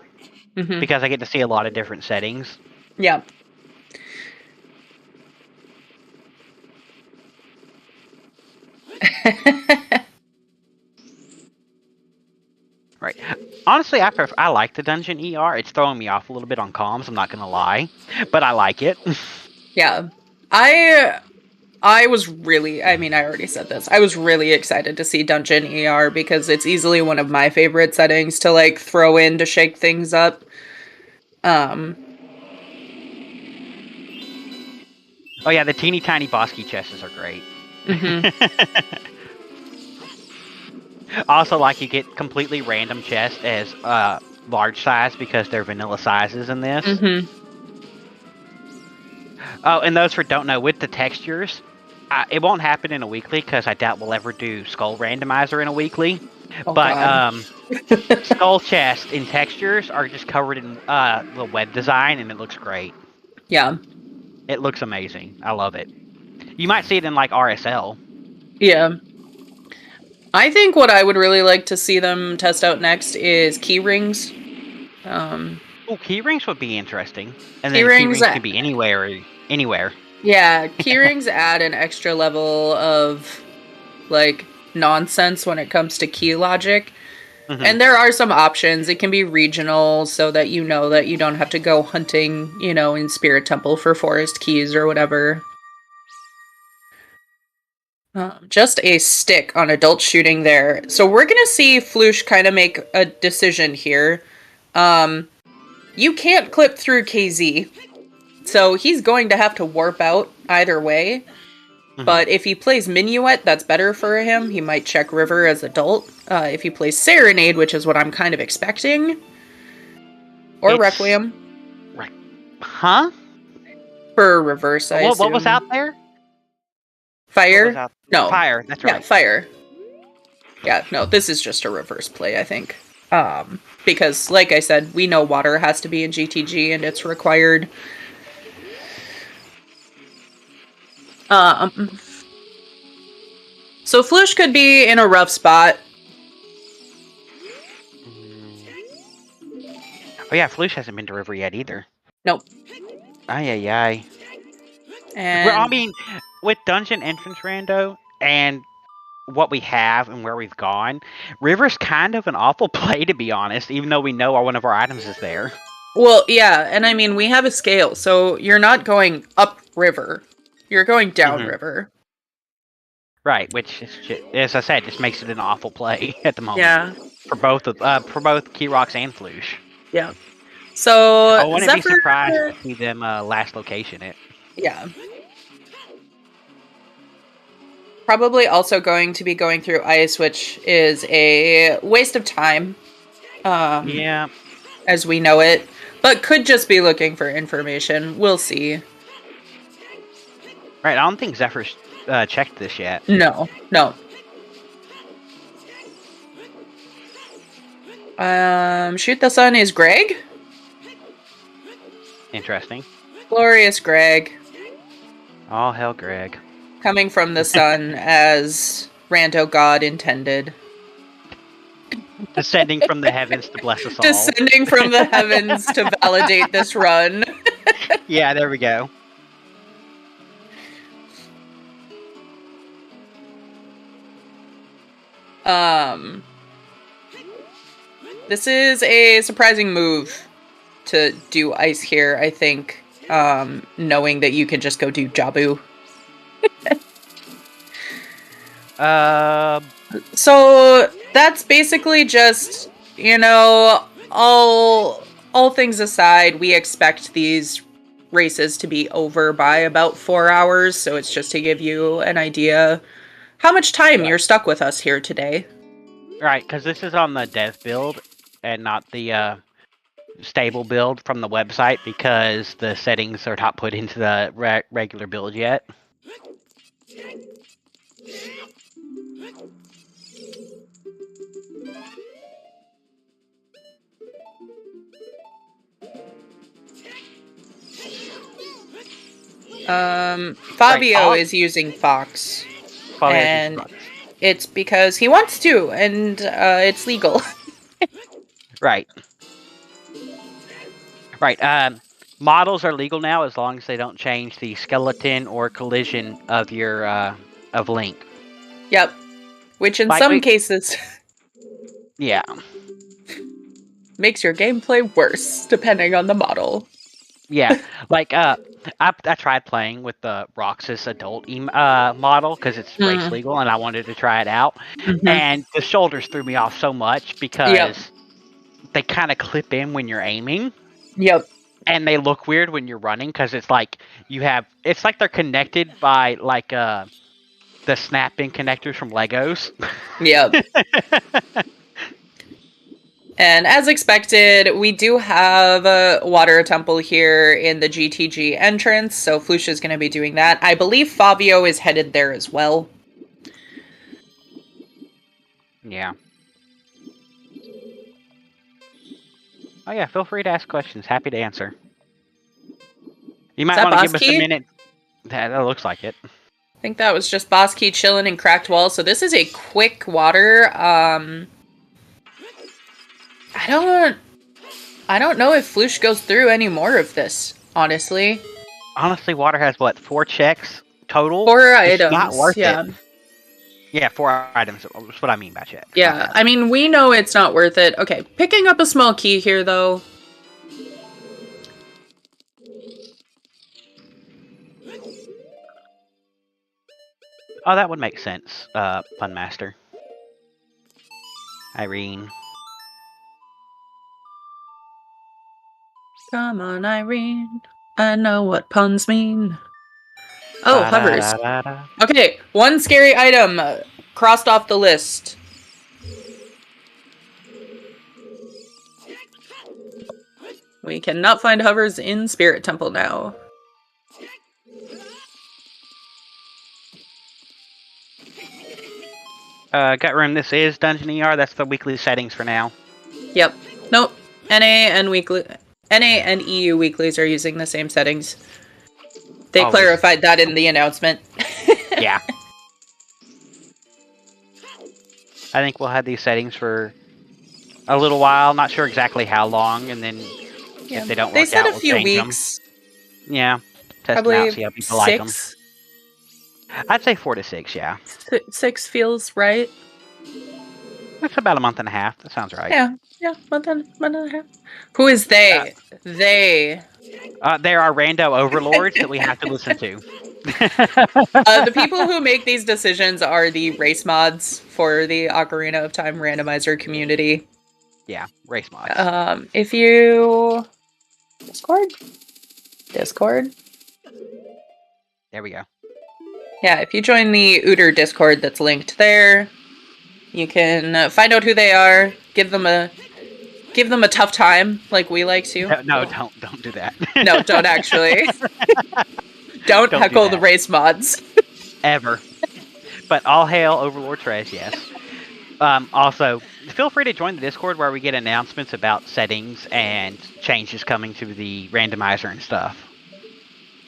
because I get to see a lot of different settings. Yeah. Right. Honestly, I like the Dungeon ER. It's throwing me off a little bit on comms, I'm not going to lie. But I like it. Yeah. I was really, I mean, I already said this. I was really excited to see Dungeon ER because it's easily one of my favorite settings to like throw in to shake things up. Oh yeah, the teeny tiny boss key chests are great. Also, like you get completely random chests as large size because they're vanilla sizes in this. Mm-hmm. Oh, and those who don't know, with the textures, it won't happen in a weekly because I doubt we'll ever do Skull Randomizer in a weekly. Oh, But God. Skull Chest in textures are just covered in the web design, and it looks great. Yeah. It looks amazing. I love it. You might see it in like RSL. Yeah. I think what I would really like to see them test out next is key rings. Oh, key rings would be interesting. And then Key key rings rings could be anywhere. Yeah, key rings add an extra level of, like, nonsense when it comes to key logic. Mm-hmm. And there are some options. It can be regional so that you know that you don't have to go hunting, in Spirit Temple for forest keys or whatever. Just a stick on adult shooting there. So we're going to see Floosh kind of make a decision here. You can't clip through KZ. So he's going to have to warp out either way. Mm-hmm. But if he plays Minuet, that's better for him. He might check River as adult. If he plays Serenade, which is what I'm kind of expecting. Or Requiem. Huh? For reverse, I assume. What was out there? Fire? No. Fire, that's right. Yeah, Fire. Yeah, no, this is just a reverse play, I think. Because, like I said, we know water has to be in GTG, and it's required. So Floosh could be in a rough spot. Oh yeah, Floosh hasn't been to River yet either. Nope. Ay. And I mean, with Dungeon Entrance Rando and what we have and where we've gone, River's kind of an awful play, to be honest, even though we know one of our items is there. Well, yeah, and I mean, we have a scale, so you're not going up River. You're going down River. Right, which, as I said, just makes it an awful play at the moment. Yeah. For both Key Rocks and Floosh. Yeah. So I wouldn't be surprised to see them last location it. Yeah. Probably also going to be going through ice, which is a waste of time. Yeah. As we know it. But could just be looking for information. We'll see. Right, I don't think Zephyr's checked this yet. No. Shoot the Sun is Greg? Interesting. Glorious Greg. All hell Greg. Coming from the sun as Rando God intended. Descending from the heavens to bless us all. Descending from the heavens to validate this run. Yeah, there we go. This is a surprising move to do ice here, I think, knowing that you can just go do Jabu. So that's basically just, all things aside, we expect these races to be over by about 4 hours, so it's just to give you an idea how much time you're stuck with us here today. Right, because this is on the dev build and not the stable build from the website because the settings are not put into the regular build yet. Fabio is using Fox. And it's because he wants to, and it's legal. Right. Models are legal now as long as they don't change the skeleton or collision of your of Link. Yep. Which in some cases yeah, makes your gameplay worse depending on the model. Yeah, I tried playing with the Roxas adult model because it's race legal, and I wanted to try it out. And the shoulders threw me off so much because they kind of clip in when you're aiming. Yep. And they look weird when you're running because it's like it's like they're connected by the snap-in connectors from Legos. Yep. And as expected, we do have a water temple here in the GTG entrance, so Flush is going to be doing that. I believe Fabio is headed there as well. Yeah. Oh yeah, feel free to ask questions. Happy to answer. You might that want to give us a Bosky? minute. That looks like it. I think that was just Bosky chilling in Cracked Wall. So this is a quick water. I don't know if Flush goes through any more of this, honestly. Honestly, water has what, 4 checks total? 4 It's items. not worth yeah. it. Yeah, 4 items. That's what I mean by check. Yeah, I mean, we know it's not worth it. Okay, picking up a small key here, though. Oh, that would make sense, Fun Master. Irene. Come on, Irene. I know what puns mean. Oh, hovers. Ba-da-da-da-da. Okay, one scary item crossed off the list. We cannot find hovers in Spirit Temple now. Gut Room, this is Dungeon ER. That's the weekly settings for now. Yep. Nope. NA and EU weeklies are using the same settings. They Always. clarified that in the announcement. Yeah. I think we'll have these settings for a little while. Not sure exactly how long, and then if they don't work They said out, a we'll few change weeks. them. Yeah. Test them Probably out, see how people like them. 6. I'd say 4 to 6, yeah. 6 feels right. That's about a month and a half. That sounds right. Yeah, month and a half. Who is they? They. There are rando overlords that we have to listen to. The people who make these decisions are the race mods for the Ocarina of Time randomizer community. Yeah, race mods. If you... Discord? There we go. Yeah, if you join the Ooter Discord that's linked there, you can find out who they are, give them a tough time, like we like to. No, don't do that. No, don't actually. Don't heckle the race mods. Ever. But all hail Overlord Trez, yes. Also, feel free to join the Discord where we get announcements about settings and changes coming to the randomizer and stuff.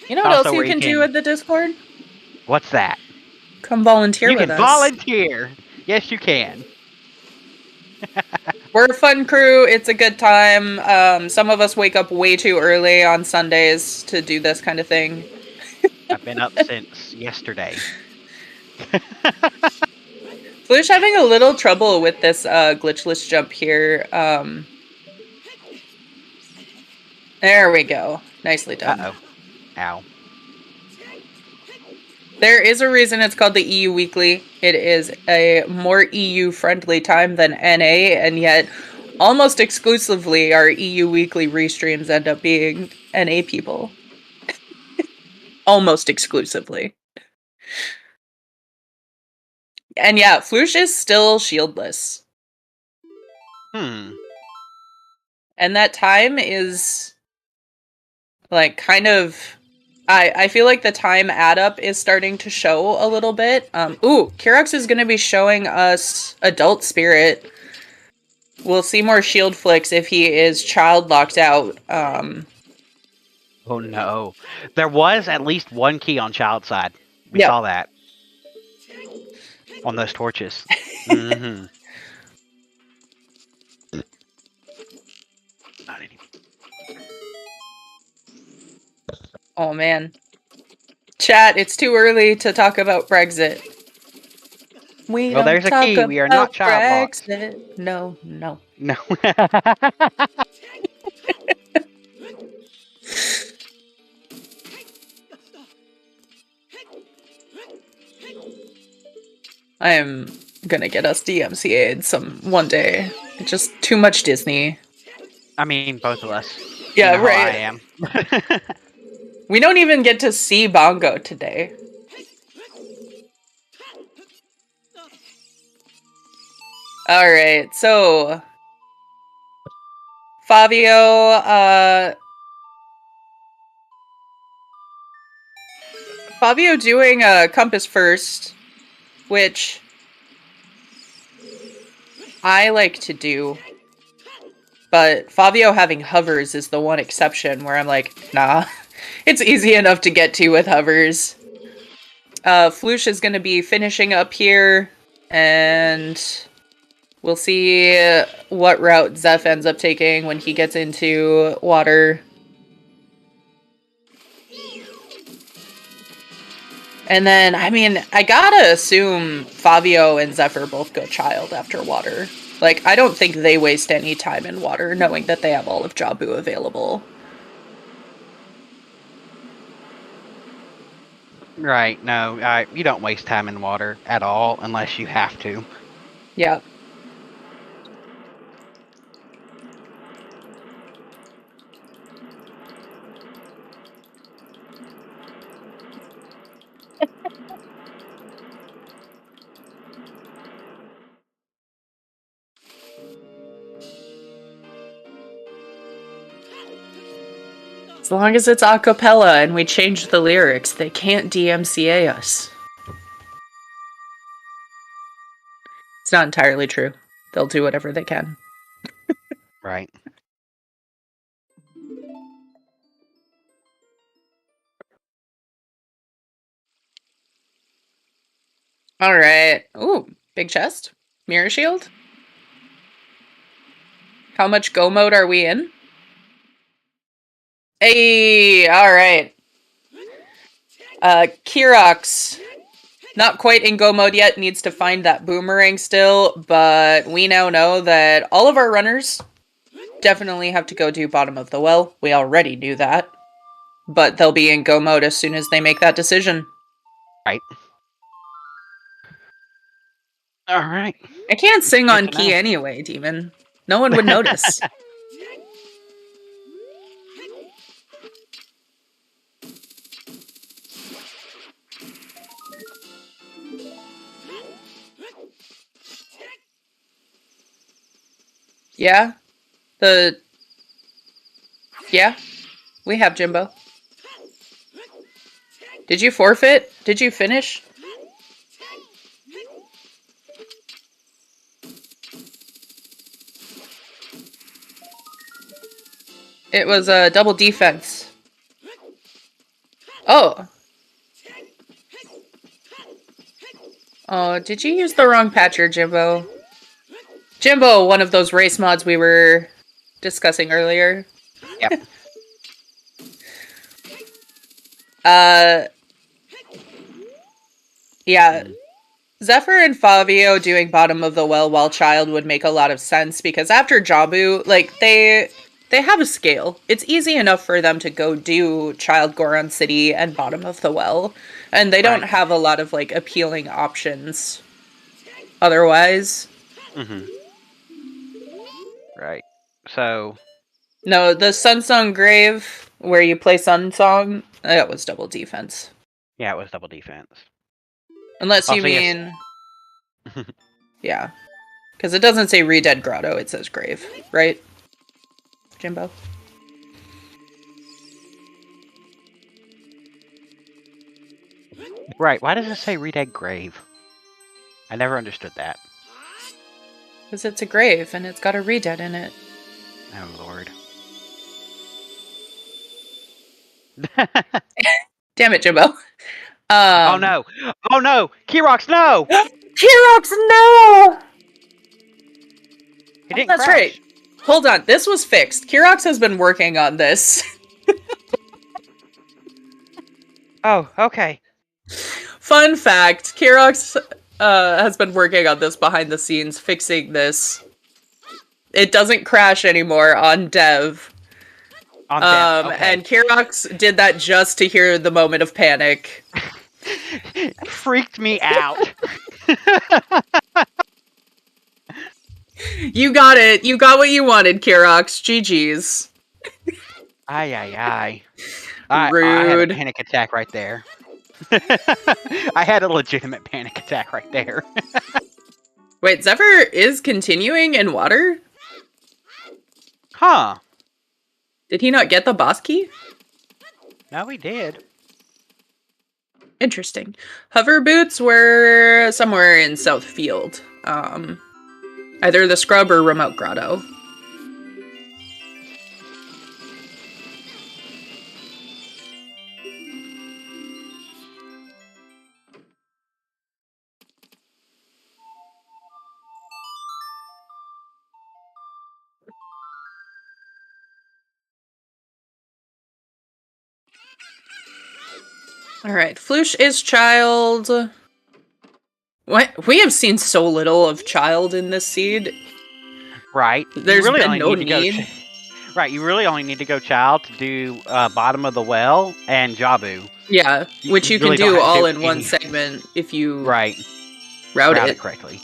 You know what else you can do at the Discord? What's that? Come volunteer with us. You can volunteer! Yes, you can. We're a fun crew. It's a good time. Some of us wake up way too early on Sundays to do this kind of thing. I've been up since yesterday. Flush having a little trouble with this glitchless jump here. There we go. Nicely done. Uh-oh. Ow. There is a reason it's called the EU Weekly. It is a more EU-friendly time than NA, and yet almost exclusively our EU Weekly restreams end up being NA people. Almost exclusively. And yeah, Flush is still shieldless. And that time is like kind of... I feel like the time add-up is starting to show a little bit. Kirox is going to be showing us Adult Spirit. We'll see more shield flicks if he is child locked out. Oh no. There was at least one key on child side. We saw that. On those torches. Mm-hmm. Not any. Oh man. Chat, it's too early to talk about Brexit. Well, there's a key. We are not child locked. No. No. I am gonna get us DMCA'd one day. It's just too much Disney. I mean, both of us. Yeah, you know right. How I am. We don't even get to see Bongo today. Alright, so... Fabio doing Compass first, which I like to do. But Fabio having hovers is the one exception where I'm like, nah, it's easy enough to get to with hovers. Floosh is going to be finishing up here, and we'll see what route Zeph ends up taking when he gets into water. And then, I mean, I gotta assume Fabio and Zephyr both go child after water. Like, I don't think they waste any time in water, knowing that they have all of Jabu available. Right, no, you don't waste time in water at all unless you have to. Yeah. As long as it's a cappella and we change the lyrics, they can't DMCA us. It's not entirely true. They'll do whatever they can. Right. Alright. Ooh, big chest. Mirror shield. How much go mode are we in? Hey, alright. Kirox, not quite in go mode yet, needs to find that boomerang still, but we now know that all of our runners definitely have to go do bottom of the well. We already knew that, but they'll be in go mode as soon as they make that decision. Right. Alright. I can't sing Good on to key know. anyway, Demon. No one would notice. Yeah? Yeah? We have Jimbo. Did you forfeit? Did you finish? It was a double defense. Oh. Oh, did you use the wrong patcher, Jimbo? Jimbo, one of those race mods we were discussing earlier. Yep. Yeah. Zephyr and Fabio doing bottom of the well while child would make a lot of sense because after Jabu, like, they have a scale. It's easy enough for them to go do child Goron City and bottom of the well, and they don't Right. have a lot of, like, appealing options otherwise. Mm-hmm. Right. So, No, the Sunsong Grave, where you play Sunsong, that was double defense. yeah, it was double defense. Unless you Also, yes. mean... Yeah. Because it doesn't say Redead Grotto, it says Grave, right? Jimbo? Right, why does it say Redead Grave? I never understood that. Because it's a grave, and it's got a Redead in it. Oh, Lord. Damn it, Jimbo. Oh, no! Oh, no! Kirox, no! Kirox, no! He didn't That's crash. right. Hold on, this was fixed. Kirox has been working on this. Oh, okay. Fun fact, Kirox has been working on this behind the scenes, fixing this. It doesn't crash anymore on dev. Okay. And Kirox did that just to hear the moment of panic. Freaked me out. You got it. You got what you wanted, Kirox. GG's. Aye. I had a Rude. panic attack right there. I had a legitimate panic attack right there. Wait, Zephyr is continuing in water? Huh. Did he not get the boss key? No, we did. Interesting. Hover boots were somewhere in Southfield. Either the scrub or remote grotto. Alright, Floosh is child. What? We have seen so little of child in this seed. Right. There's really been only no need to need. go. Right. You really only need to go child to do bottom of the well and Jabu. Yeah, which you really can don't do have to all do in one any- segment if you Right. route Route it. it correctly.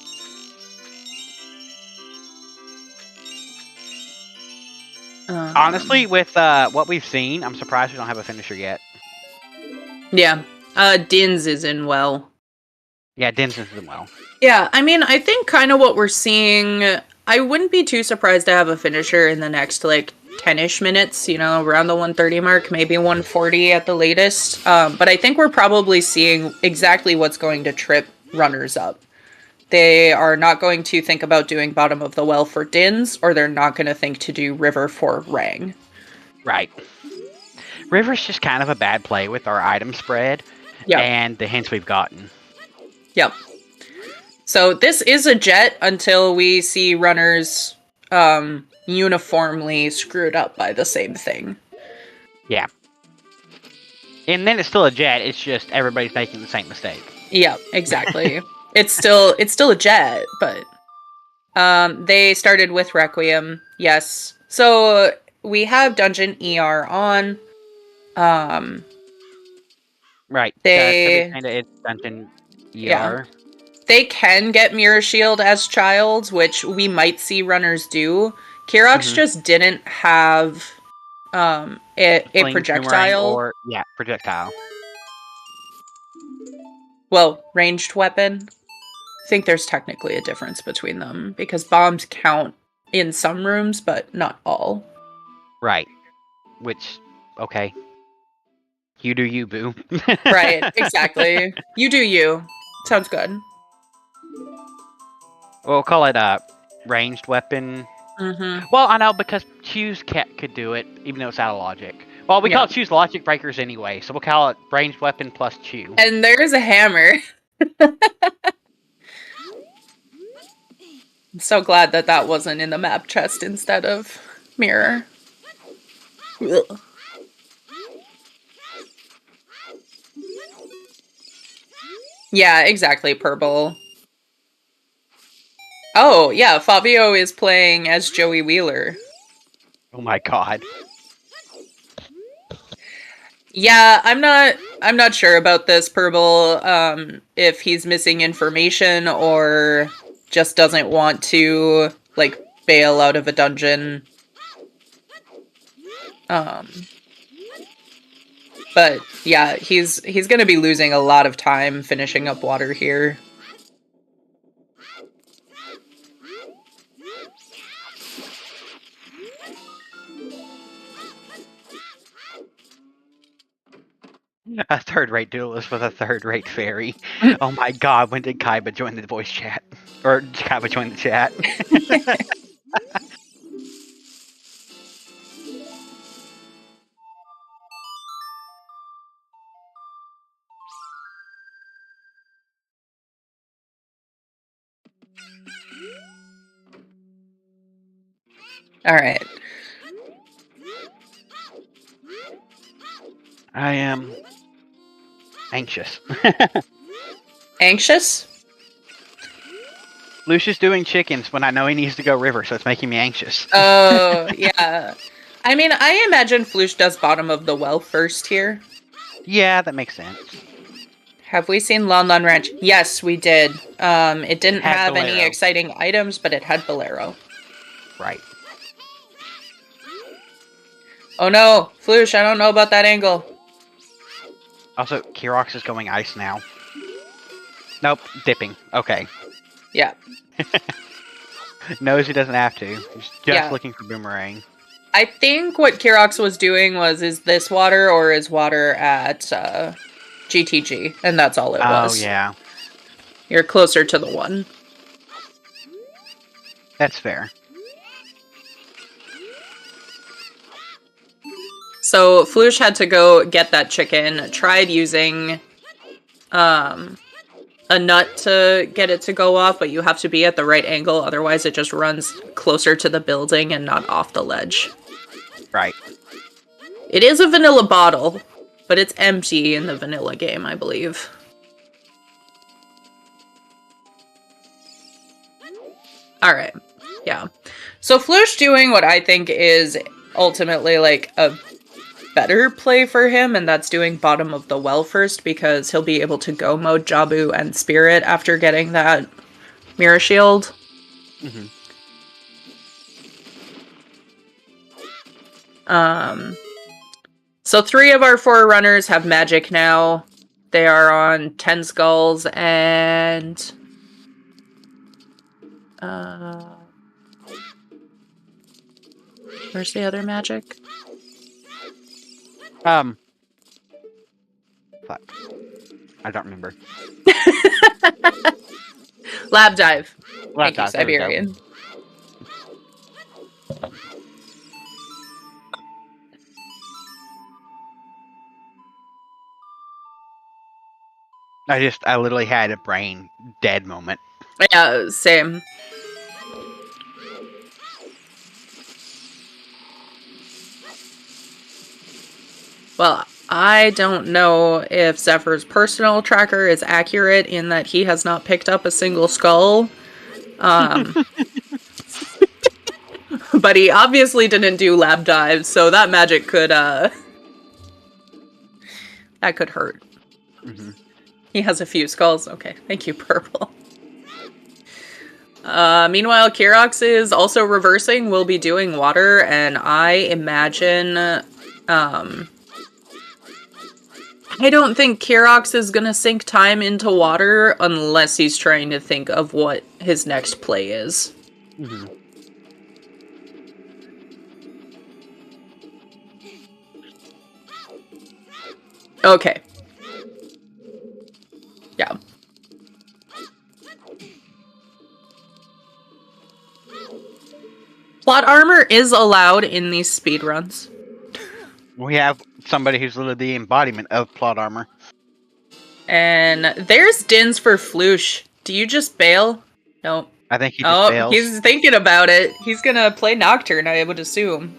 Honestly, with what we've seen, I'm surprised we don't have a finisher yet. Yeah. Dins is in well. Yeah, Denson is well. Yeah, I mean, I think kind of what we're seeing, I wouldn't be too surprised to have a finisher in the next, like, 10-ish minutes, you know, around the 130 mark, maybe 140 at the latest. But I think we're probably seeing exactly what's going to trip runners up. They are not going to think about doing bottom of the well for Dins, or they're not going to think to do river for Rang. Right. River's just kind of a bad play with our item spread and the hints we've gotten. Yep. So this is a jet until we see runners uniformly screwed up by the same thing. Yeah. And then it's still a jet, it's just everybody's making the same mistake. Yeah, exactly. it's still a jet, but they started with Requiem, yes. So we have Dungeon ER on. Right. They It's Dungeon ER. Yeah. They can get Mirror Shield as childs, which we might see runners do. Kirox just didn't have a Fling, projectile. Or projectile. Well, ranged weapon. I think there's technically a difference between them because bombs count in some rooms, but not all. Right. Which, okay. You do you, boo. Right, exactly. You do you. Sounds good. We'll call it a ranged weapon. Well, I know because Choose could do it, even though it's out of logic. Well, we call it Choose logic breakers anyway, so we'll call it ranged weapon plus Chew. And there's a hammer. I'm so glad that wasn't in the map chest instead of mirror. Ugh. Yeah, exactly, Purple. Oh, yeah, Fabio is playing as Joey Wheeler. Oh my god. Yeah, I'm not sure about this, Purple, if he's missing information or just doesn't want to, like, bail out of a dungeon. But yeah, he's gonna be losing a lot of time finishing up water here. A third-rate duelist with a third-rate fairy. Oh my god, when did Kaiba join the voice chat? Or Kaiba join the chat? Alright. I am anxious. Anxious? Lucius doing chickens when I know he needs to go river, so it's making me anxious. Oh, yeah. I mean, I imagine Floosh does bottom of the well first here. Yeah, that makes sense. Have we seen Lon Lon Ranch? Yes, we did. It didn't have any Bolero. exciting items, but it had Bolero. Right. Oh no, Floosh, I don't know about that angle. Also, Kirox is going ice now. Nope, dipping. Okay. Yeah. Knows he doesn't have to. He's just looking for Boomerang. I think what Kirox was doing is this water or is water at GTG, and that's all it was. Oh, yeah. You're closer to the one. That's fair. So Floosh had to go get that chicken, tried using a nut to get it to go off, but you have to be at the right angle, otherwise it just runs closer to the building and not off the ledge. Right. It is a vanilla bottle, but it's empty in the vanilla game, I believe. Alright, yeah. So Floosh doing what I think is ultimately like a better play for him, and that's doing bottom of the well first, because he'll be able to go mode Jabu and Spirit after getting that Mirror Shield. Mm-hmm. So 3 of our 4 runners have magic now. They are on 10 skulls and where's the other magic? Fuck. I don't remember. Lab dive. Lab Thank you, dive, there we go. Siberian. I literally had a brain dead moment. Yeah, same. Well, I don't know if Zephyr's personal tracker is accurate in that he has not picked up a single skull. But he obviously didn't do lab dives, so that magic could, that could hurt. Mm-hmm. He has a few skulls. Okay, thank you, Purple. Meanwhile, Kirox is also reversing. We'll be doing water, and I imagine, I don't think Kirox is gonna sink time into water unless he's trying to think of what his next play is. Mm-hmm. Okay. Yeah. Plot armor is allowed in these speedruns. We have somebody who's literally the embodiment of plot armor. And there's Dins for Floosh. Do you just bail? No. I think he just fails. He's thinking about it. He's gonna play Nocturne, I would assume.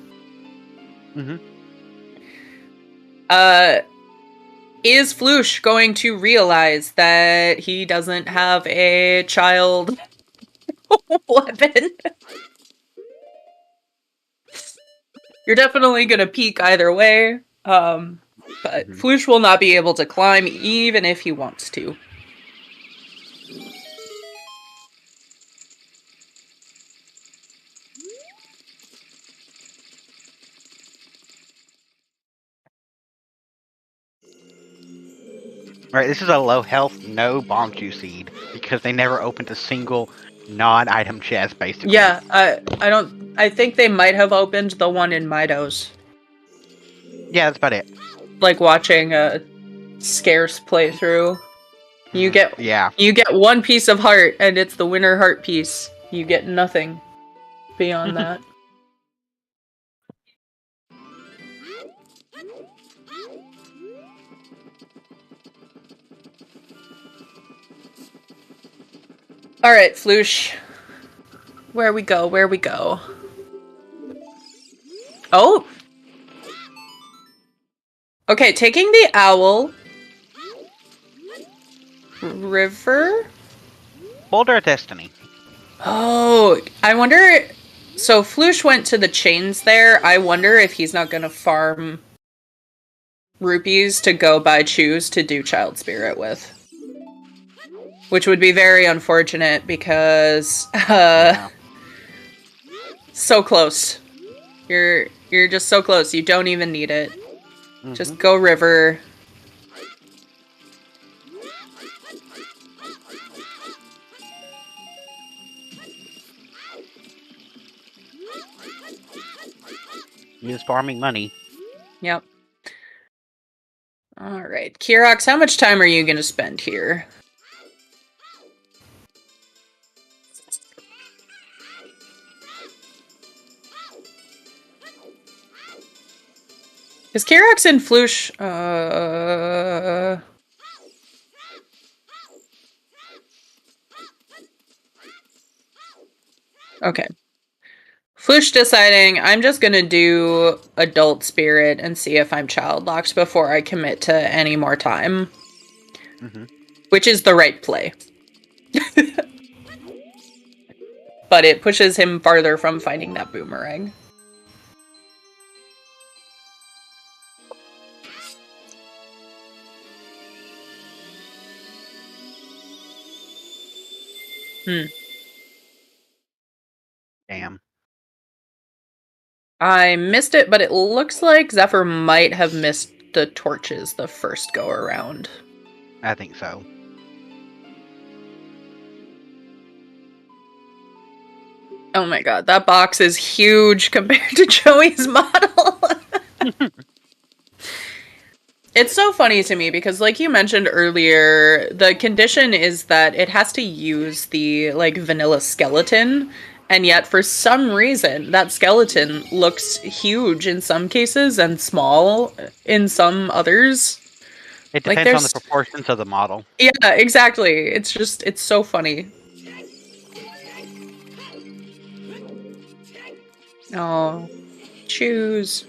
Mm-hmm. Is Floosh going to realize that he doesn't have a child weapon? You're definitely gonna peek either way. But Floosh will not be able to climb even if he wants to. Right, this is a low health, no bomb juice seed because they never opened a single non-item chest, basically. Yeah, I think they might have opened the one in Midos. Yeah, that's about it. Like watching a scarce playthrough. You get one piece of heart, and it's the winner heart piece. You get nothing beyond that. Alright, Floosh. Where we go, where we go. Oh! Okay, taking the owl. River? Boulder of Destiny. Oh, I wonder... So Floosh went to the chains there. I wonder if he's not gonna farm rupees to go buy Choose to do Child Spirit with. Which would be very unfortunate because... So close. You're just so close. You don't even need it. Mm-hmm. Just go river. He was farming money. Yep. Alright. Kirox, how much time are you going to spend here? Is Kirox and Floosh... Okay. Floosh deciding I'm just gonna do Adult Spirit and see if I'm child locked before I commit to any more time. Mm-hmm. Which is the right play. But it pushes him farther from finding that boomerang. Damn. I missed it, but it looks like Zephyr might have missed the torches the first go around. I think so. Oh my god, that box is huge compared to Joey's model. It's so funny to me because, like you mentioned earlier, the condition is that it has to use the, like, vanilla skeleton, and yet for some reason that skeleton looks huge in some cases and small in some others. It Like, depends on the proportions of the model. Yeah, exactly. It's just, it's so funny. Oh, choose.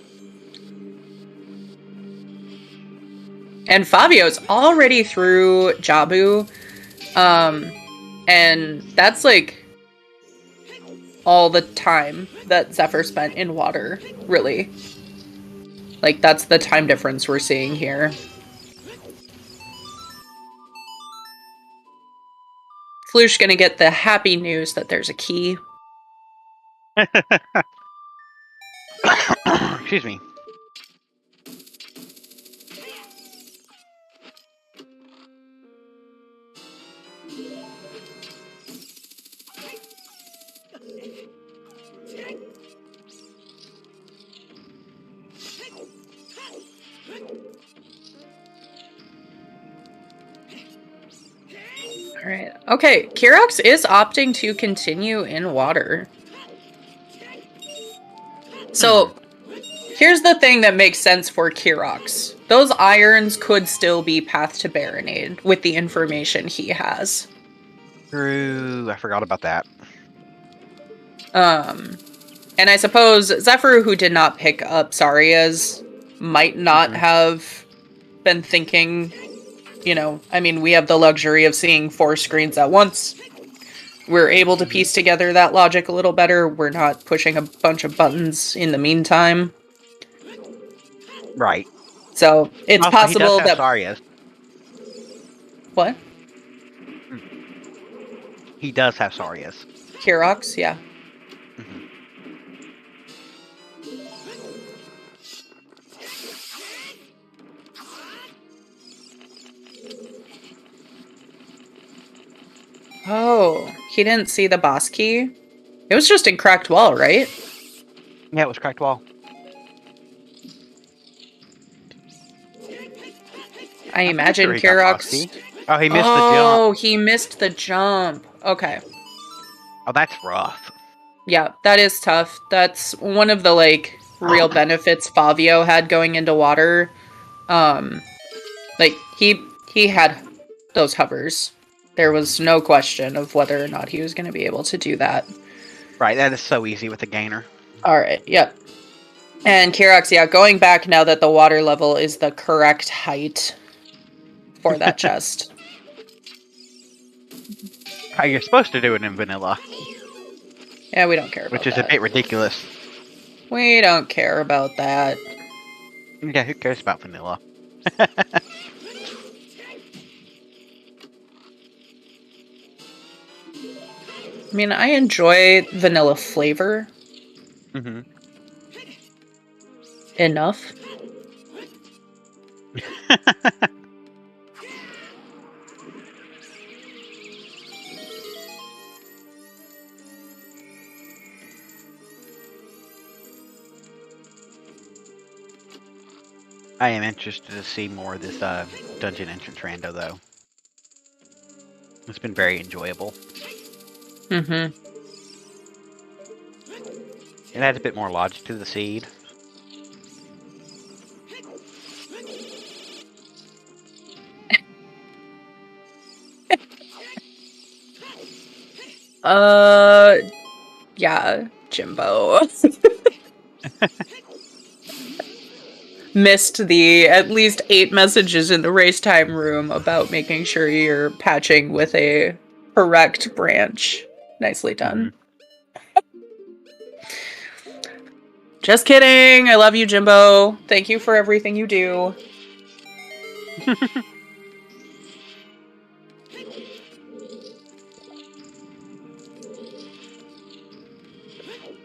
And Fabio's already through Jabu. And that's like all the time that Zephyr spent in water, really. Like, that's the time difference we're seeing here. Floosh gonna get the happy news that there's a key. Excuse me. Alright. Okay, Kirox is opting to continue in water. So, here's the thing that makes sense for Kirox. Those irons could still be path to Baronade with the information he has. True. I forgot about that. And I suppose Zephyr, who did not pick up Saria's, might not have been thinking, you know, I mean, we have the luxury of seeing 4 screens at once. We're able to piece together that logic a little better. We're not pushing a bunch of buttons in the meantime. Right. So, it's Also, possible he does have that... Sarias. What? He does have Sarias. Kirox? Yeah. Oh, he didn't see the boss key? It was just in Cracked Wall, right? Yeah, it was cracked wall. I I'm pretty imagine sure he got boss Kirox... key. Oh, he missed the jump. Oh, he missed the jump. Okay. Oh, that's rough. Yeah, that is tough. That's one of the, like, real benefits Favio had going into water. Like, he had those hovers. There was no question of whether or not he was going to be able to do that. Right, that is so easy with the gainer. Alright, yep. And Kirox, yeah, going back now that the water level is the correct height for that chest. How you're supposed to do it in vanilla. Yeah, we don't care about Which is that. a bit ridiculous. We don't care about that. Yeah, who cares about vanilla? I mean, I enjoy vanilla flavor. Mm-hmm. Enough. I am interested to see more of this dungeon entrance rando, though. It's been very enjoyable. Mm-hmm. It adds a bit more logic to the seed. Yeah, Jimbo. Missed the at least 8 messages in the race time room about making sure you're patching with a correct branch. Nicely done. Just kidding. I love you, Jimbo. Thank you for everything you do.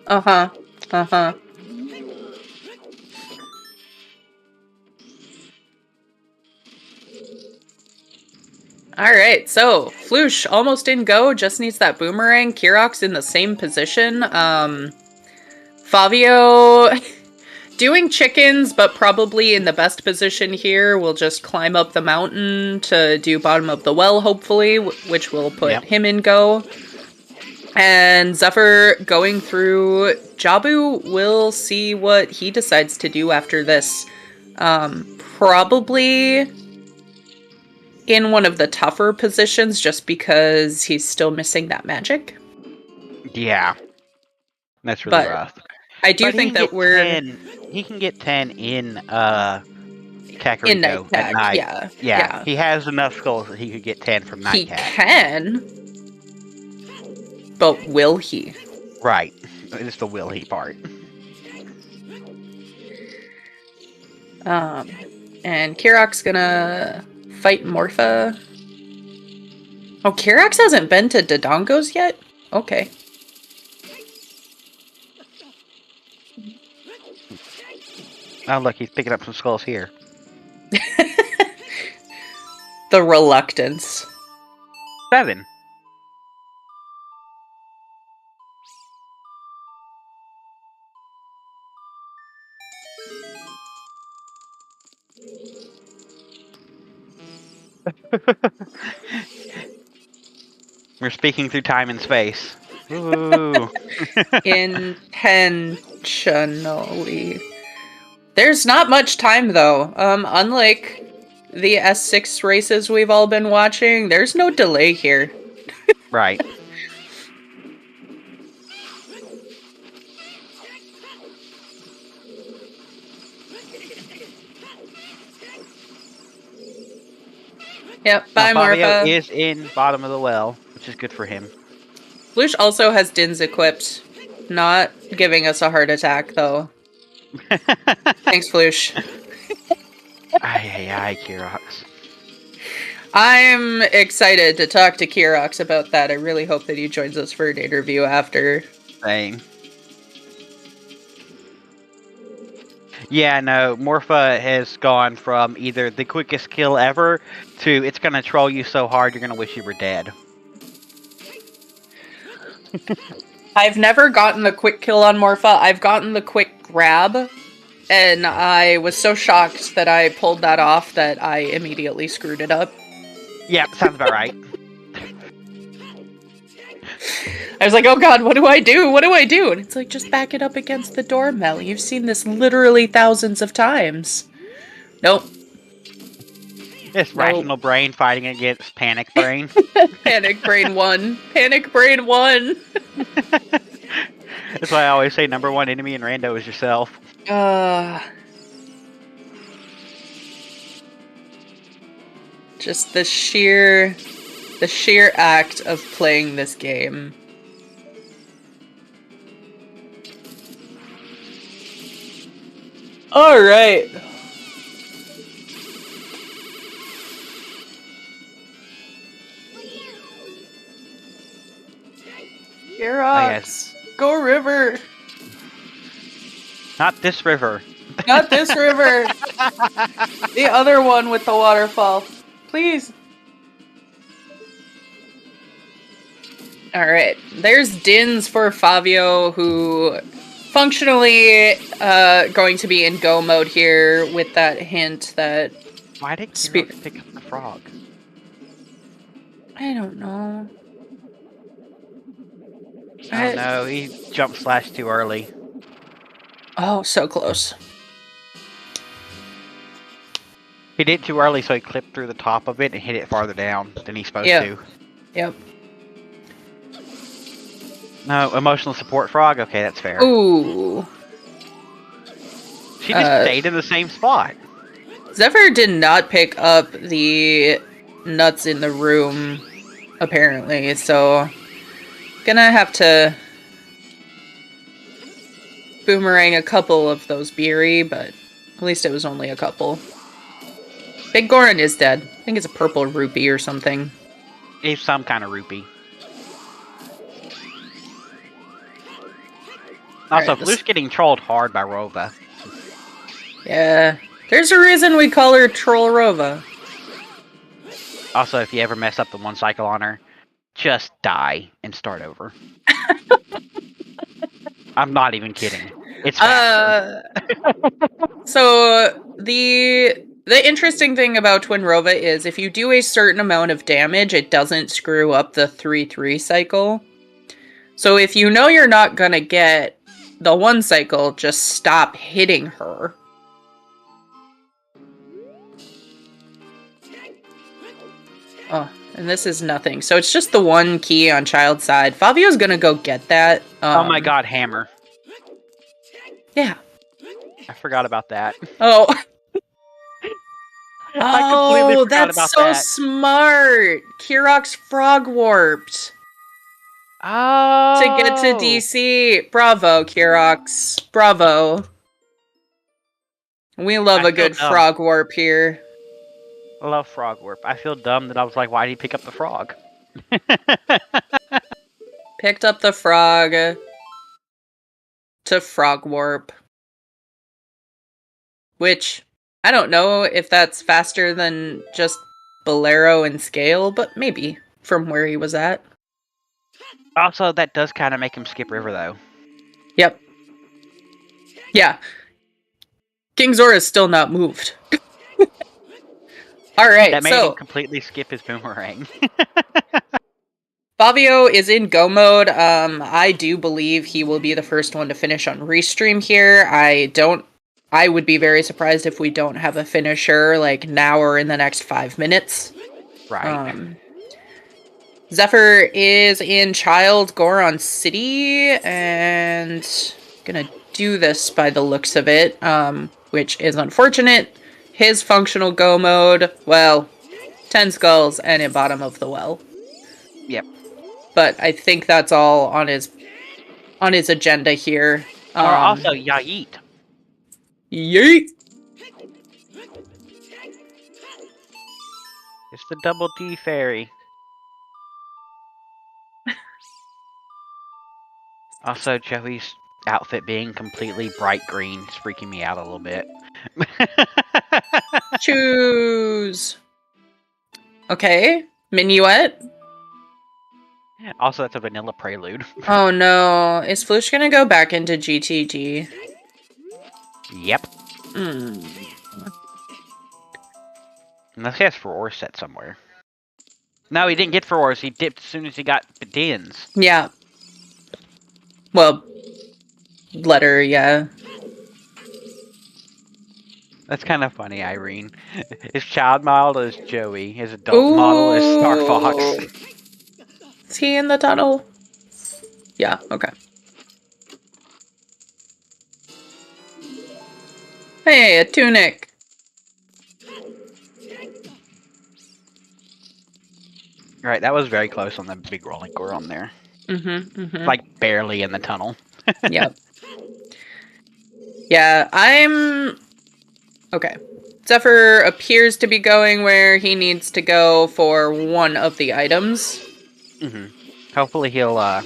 Uh-huh. Uh-huh. Alright, so Floosh almost in go, just needs that boomerang. Kirok's in the same position. Fabio doing chickens, but probably in the best position here. Will just climb up the mountain to do bottom of the well, hopefully, which will put him in go. And Zephyr going through Jabu, will see what he decides to do after this. Probably in one of the tougher positions, just because he's still missing that magic. Yeah. That's really rough. I do think that he can get 10 in Kakariko at night. Yeah. He has enough skulls that he could get 10 from Night Cat. He can, but will he? Right. It's the will he part. And Kirok's gonna fight Morpha. Oh, Kirox hasn't been to Dodongo's yet? Okay. Oh, look, he's picking up some skulls here. The reluctance. 7. We're speaking through time and space. Ooh. Intentionally. There's not much time, though. Unlike the S6 races we've all been watching, there's no delay here. Right. Yep, bye, Morpha. Fabio is in bottom of the well, which is good for him. Lush also has Dins equipped. Not giving us a heart attack, though. Thanks, Floosh. Aye, Kirox. I'm excited to talk to Kirox about that. I really hope that he joins us for an interview after. Dang. Yeah, no, Morpha has gone from either the quickest kill ever to it's gonna troll you so hard you're gonna wish you were dead. I've never gotten the quick kill on Morpha. I've gotten the quick grab, and I was so shocked that I pulled that off that I immediately screwed it up. Yeah, sounds about right. I was like, oh god, what do I do? What do I do? And it's like, just back it up against the door, Mel. You've seen this literally thousands of times. Nope. It's rational brain fighting against panic brain. Panic brain 1. Panic brain 1. That's why I always say number 1 enemy in rando is yourself. Just the sheer act of playing this game. All right. Kirox, go river. Not this river. Not this river. The other one with the waterfall. Please. Alright. There's Dins for Fabio, who functionally going to be in go mode here with that hint that... Why did Kiro pick up the frog? I don't know. Oh no, he jump slashed too early. Oh, so close. He did it too early, so he clipped through the top of it and hit it farther down than he's supposed to. Yep. No, emotional support frog? Okay, that's fair. Ooh. She just stayed in the same spot. Zephyr did not pick up the nuts in the room, apparently, so... Gonna have to... boomerang a couple of those beery, but at least it was only a couple. Big Goron is dead. I think it's a purple rupee or something. He's some kind of rupee. Also, Right, Blue's getting trolled hard by Rova. Yeah. There's a reason we call her Troll Rova. Also, if you ever mess up the one cycle on her, just die and start over. I'm not even kidding. It's faster. So the interesting thing about Twin Rova is if you do a certain amount of damage, it doesn't screw up the 3-3 cycle. So if you know you're not gonna get the one cycle, just stop hitting her. Oh, and this is nothing. So it's just the one key on child's side. Fabio's gonna go get that. Oh my god, hammer. Yeah. I forgot about that. Oh. I completely forgot that's about so that. smart. Kirok's frog warped Oh! to get to DC. Bravo, Kirox. Bravo. We love I a good feel dumb. frog warp here. I love frog warp. I feel dumb that I was like, why did he pick up the frog? Picked up the frog to frog warp. Which, I don't know if that's faster than just Bolero and Scale, but maybe from where he was at. Also, that does kind of make him skip river, though. Yep. Yeah. King Zora's still not moved. Alright, That made so... him completely skip his boomerang. Fabio is in go mode. I do believe he will be the first one to finish on Restream here. I would be very surprised if we don't have a finisher, like, now or in the next 5 minutes. Right. Zephyr is in Child Goron City, and gonna do this by the looks of it, which is unfortunate. His functional go mode, well, 10 skulls and a bottom of the well. Yep. But I think that's all on his agenda here. Or also, Yayeet. Yeet! It's the double D fairy. Also, Joey's outfit being completely bright green is freaking me out a little bit. Choose! Okay, Minuet. Also, that's a vanilla prelude. Oh no, is Floosh gonna go back into GTG? Yep. Hmm. Unless he has Furor set somewhere. No, he didn't get Furors. He dipped as soon as he got Dins. Yeah. Well, letter, yeah. That's kind of funny, Irene. His child model is Joey. His adult model is Star Fox. Is he in the tunnel? Yeah, okay. Hey, a tunic! Right, that was very close on the big rolling Goron there. Mm-hmm. Like, barely in the tunnel. Yep. Yeah, I'm... Okay. Zephyr appears to be going where he needs to go for one of the items. Hopefully he'll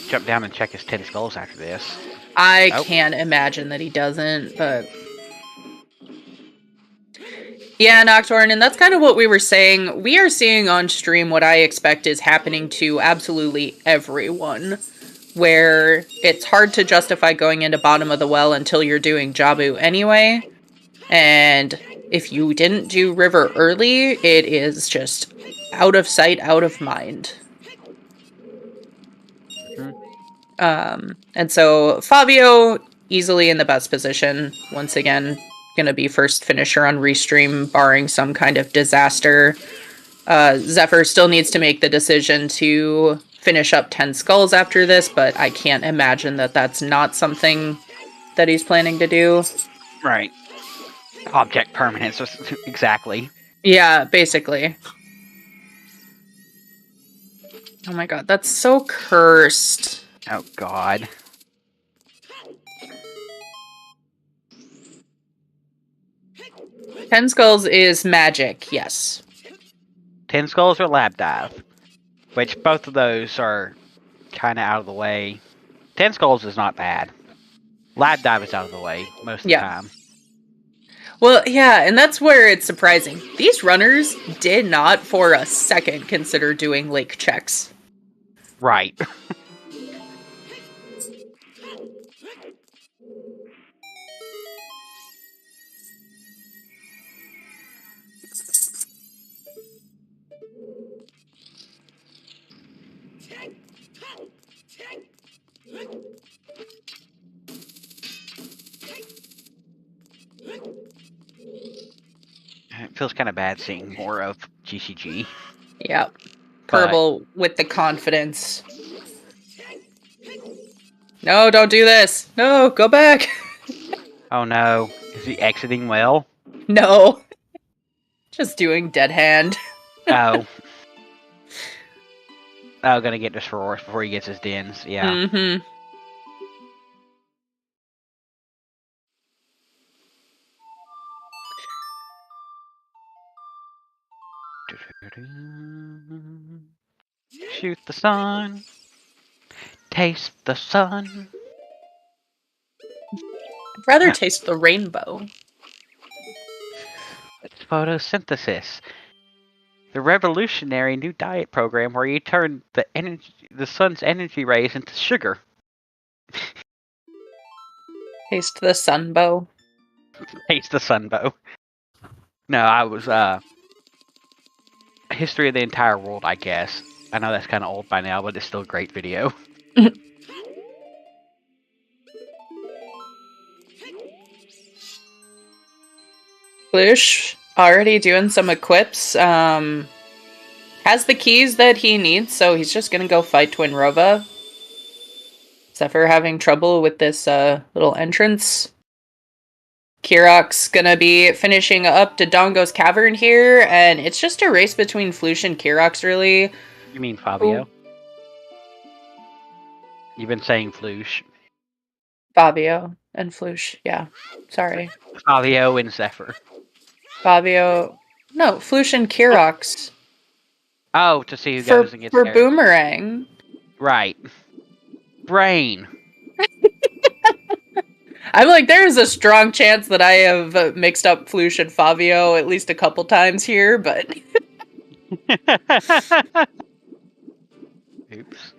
jump down and check his 10 skulls after this. I can't imagine that he doesn't, but... Yeah, Nocturne, and that's kind of what we were saying. We are seeing on stream what I expect is happening to absolutely everyone. where it's hard to justify going into bottom of the well until you're doing Jabu anyway. And if you didn't do river early, it is just out of sight, out of mind. And so Fabio, easily in the best position. Once again, gonna be first finisher on Restream, barring some kind of disaster. Zephyr still needs to make the decision to finish up 10 skulls after this, but I can't imagine that that's not something that he's planning to do. Right. Object permanence, exactly. Yeah, basically. Oh my god, that's so cursed. Oh god. Ten Skulls is magic, yes. 10 skulls or lab dive, which both of those are kind of out of the way. 10 skulls is not bad. Lab dive is out of the way most of the time. Well, yeah, and that's where it's surprising. These runners did not for a second consider doing lake checks. Right. It feels kind of bad seeing more of GCG. Yep. Purple with the confidence. No, don't do this. No, go back. Oh no. Is he exiting well? No. Just doing dead hand. Oh. Oh, gonna get this for before he gets his dens. Yeah. Mm-hmm. Shoot the sun. Taste the sun. I'd rather taste the rainbow. It's photosynthesis. The revolutionary new diet program where you turn the sun's energy rays into sugar. Taste the sunbow. Taste the sunbow. No, I was History of the Entire World, I guess. I know that's kind of old by now, but it's still a great video. Flush, already doing some equips. Has the keys that he needs, so he's just gonna go fight Twinrova. Zephyr having trouble with this little entrance. Kirok's gonna be finishing up to Dongo's Cavern here, and it's just a race between Flush and Kirok's, really. You mean Fabio? Ooh. You've been saying Flush. Fabio and Flush, yeah. Sorry. Fabio and Zephyr. Fabio... No, Flush and Kirok's. Oh, to see who goes and gets For there. Boomerang. Right. Brain. I'm like, there's a strong chance that I have mixed up Flush and Fabio at least a couple times here, but... Oops.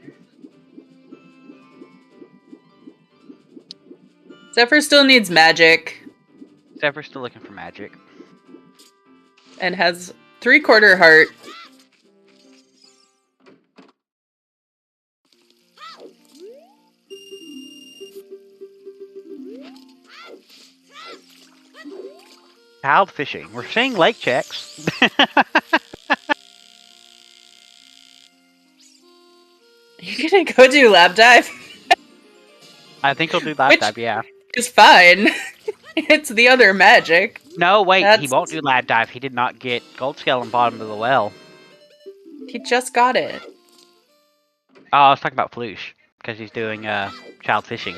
Zephyr still needs magic. Zephyr's still looking for magic. And has 3/4 heart. Child fishing. We're seeing lake checks. You're gonna go do lab dive? I think he'll do lab dive, yeah. It's fine. It's the other magic. No, wait, he won't do lab dive. He did not get gold scale on bottom of the well. He just got it. Oh, I was talking about Flush, because he's doing child fishing.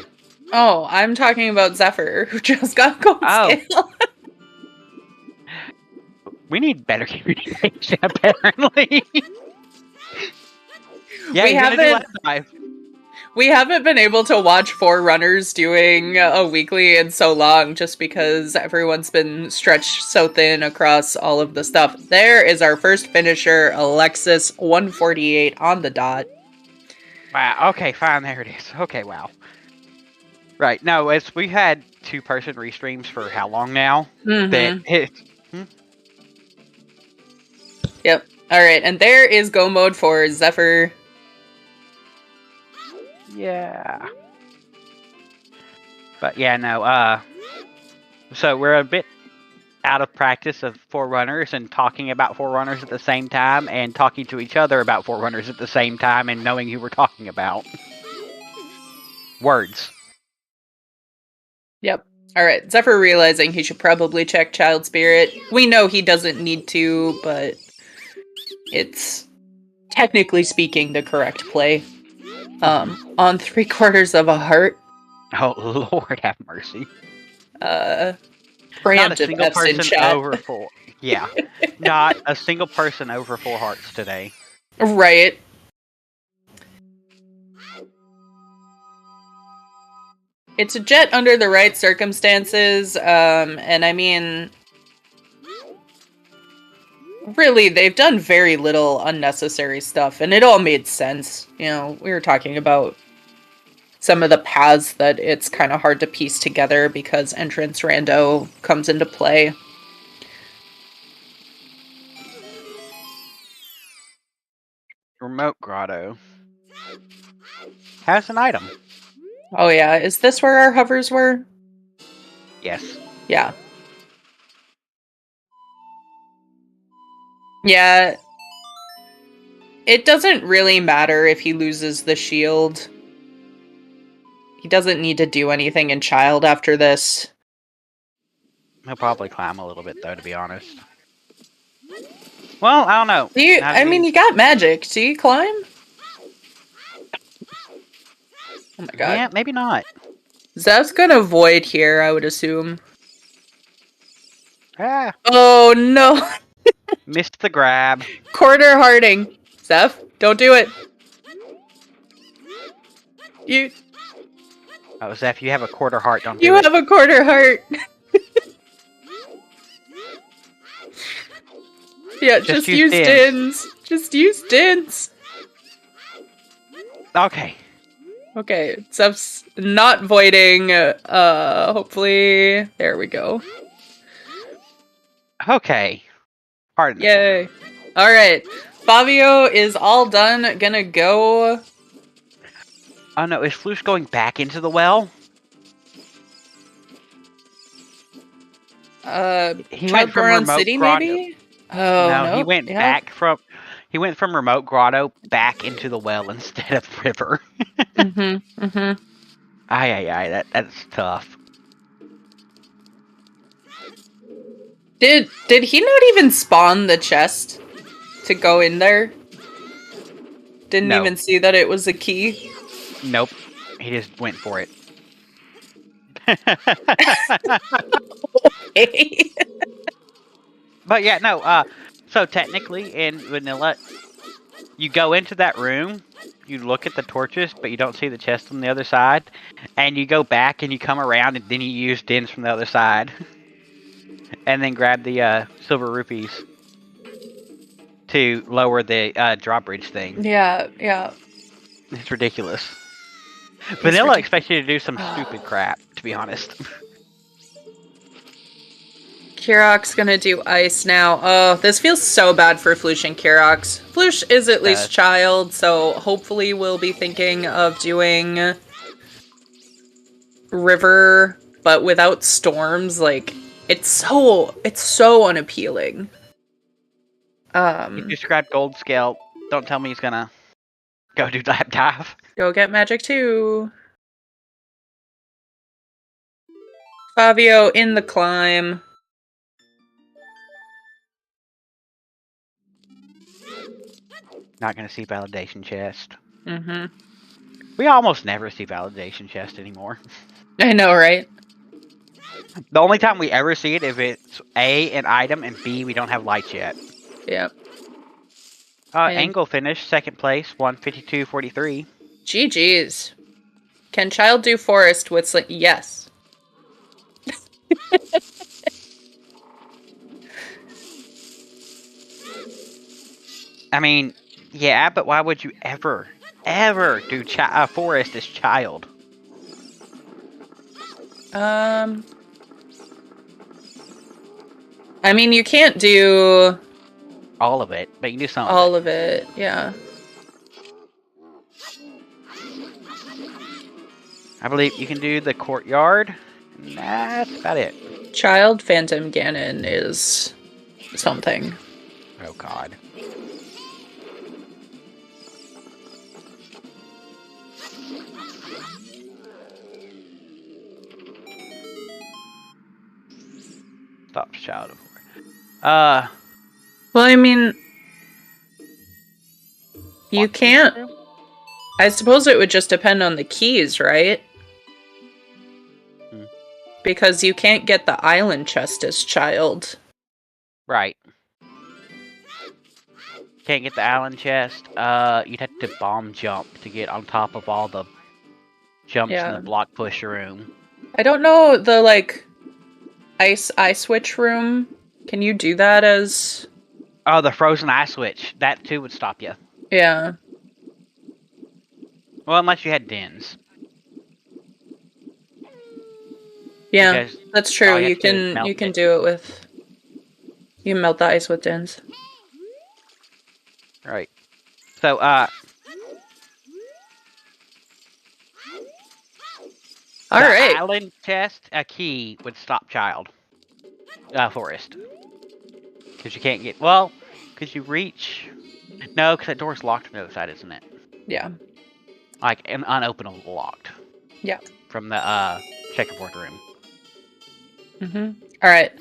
Oh, I'm talking about Zephyr, who just got gold scale. We need better communication, apparently. Yeah, we haven't, do lab dive. We haven't been able to watch 4 runners doing a weekly in so long, just because everyone's been stretched so thin across all of the stuff. There is our first finisher, Alexis, 148 on the dot. Wow. Okay, fine. There it is. Okay, wow. Right. No, it's we had 2-person restreams for how long now? That it. Yep. All right, and there is go mode for Zephyr. Yeah. But yeah, no. So we're a bit out of practice of Forerunners and talking about Forerunners at the same time and talking to each other about Forerunners at the same time and knowing who we're talking about. Words. Yep. All right, Zephyr realizing he should probably check Child Spirit. We know he doesn't need to, but it's technically speaking the correct play. On 3/4 of a heart. Oh, Lord have mercy. Preemptive Not a single F's in person chat. over 4. Yeah. Not a single person over 4 hearts today. Right. It's a jet under the right circumstances, and I mean, really, they've done very little unnecessary stuff, and it all made sense. You know, we were talking about some of the paths that it's kind of hard to piece together because entrance rando comes into play. Remote grotto. Has an item. Oh yeah, is this where our hovers were? Yes. Yeah. Yeah. It doesn't really matter if he loses the shield. He doesn't need to do anything in Child after this. He'll probably climb a little bit, though, to be honest. Well, I don't know. I mean, you got magic. Do you climb? Oh my god. Yeah, maybe not. Zev's gonna void here, I would assume. Ah, Oh no! missed the grab. Quarter hearting. Zev, don't do it. You Oh, Zeph, you have a quarter heart, don't you do it. have a quarter heart. Yeah, just use Dins. Just use Dins. Okay. Okay, Zev's not voiding. Hopefully, there we go. Okay. Pardon. Yay! All right, Fabio is all done. Gonna go. Oh no, is Floosh going back into the well? He went from remote City, grotto. maybe. Oh no, nope. he went back from. He went from remote grotto back into the well instead of river. Aye, that's tough. Did he not even spawn the chest to go in there? Didn't No. even see that it was a key. Nope. He just went for it. Okay. But yeah, no, so technically in vanilla, you go into that room, you look at the torches, but you don't see the chest on the other side, and you go back and you come around and then you use Dins from the other side. And then grab the silver rupees to lower the drawbridge thing. Yeah. It's ridiculous. Vanilla expects you to do some stupid crap, to be honest. Kirok's gonna do ice now. Oh, this feels so bad for Floosh and Kirox. Floosh is at least Child, so hopefully we'll be thinking of doing River, but without storms. Like, it's so unappealing. He just grabbed gold scale. Don't tell me he's gonna go do lap dive. Go get magic too. Fabio in the climb. Not gonna see validation chest. Mm-hmm. We almost never see validation chest anymore. I know, right? The only time we ever see it if it's A, an item, and B, we don't have lights yet. Yep. Angle finished, second place, 152.43. GG's. Can Child do forest with yes. I mean, yeah, but why would you ever ever do forest as child? I mean, you can't do All of it, but you can do some all of it. of it. Yeah. I believe you can do the courtyard, and that's about it. Child Phantom Ganon is something. Oh god. Stops child of Well, I mean, you Lock can't. room? I suppose it would just depend on the keys, right? Hmm. Because you can't get the island chest as child. Right. Can't get the island chest. You'd have to bomb jump to get on top of all the jumps in Yeah. the block push room. I don't know the eye switch room. Can you do that as? Oh, the frozen eye switch. That too would stop you. Yeah. Well, unless you had dens. Yeah, Because that's true. all you You have to do is can melt it. do it with. You can melt the ice with dins. Right. So, All the right. island chest, a key would stop child. Forest. Because you can't get. Well, because you reach. No, because that door's locked on the other side, isn't it? Yeah. Like, an unopenable locked. Yeah. From the, checkerboard room. All right.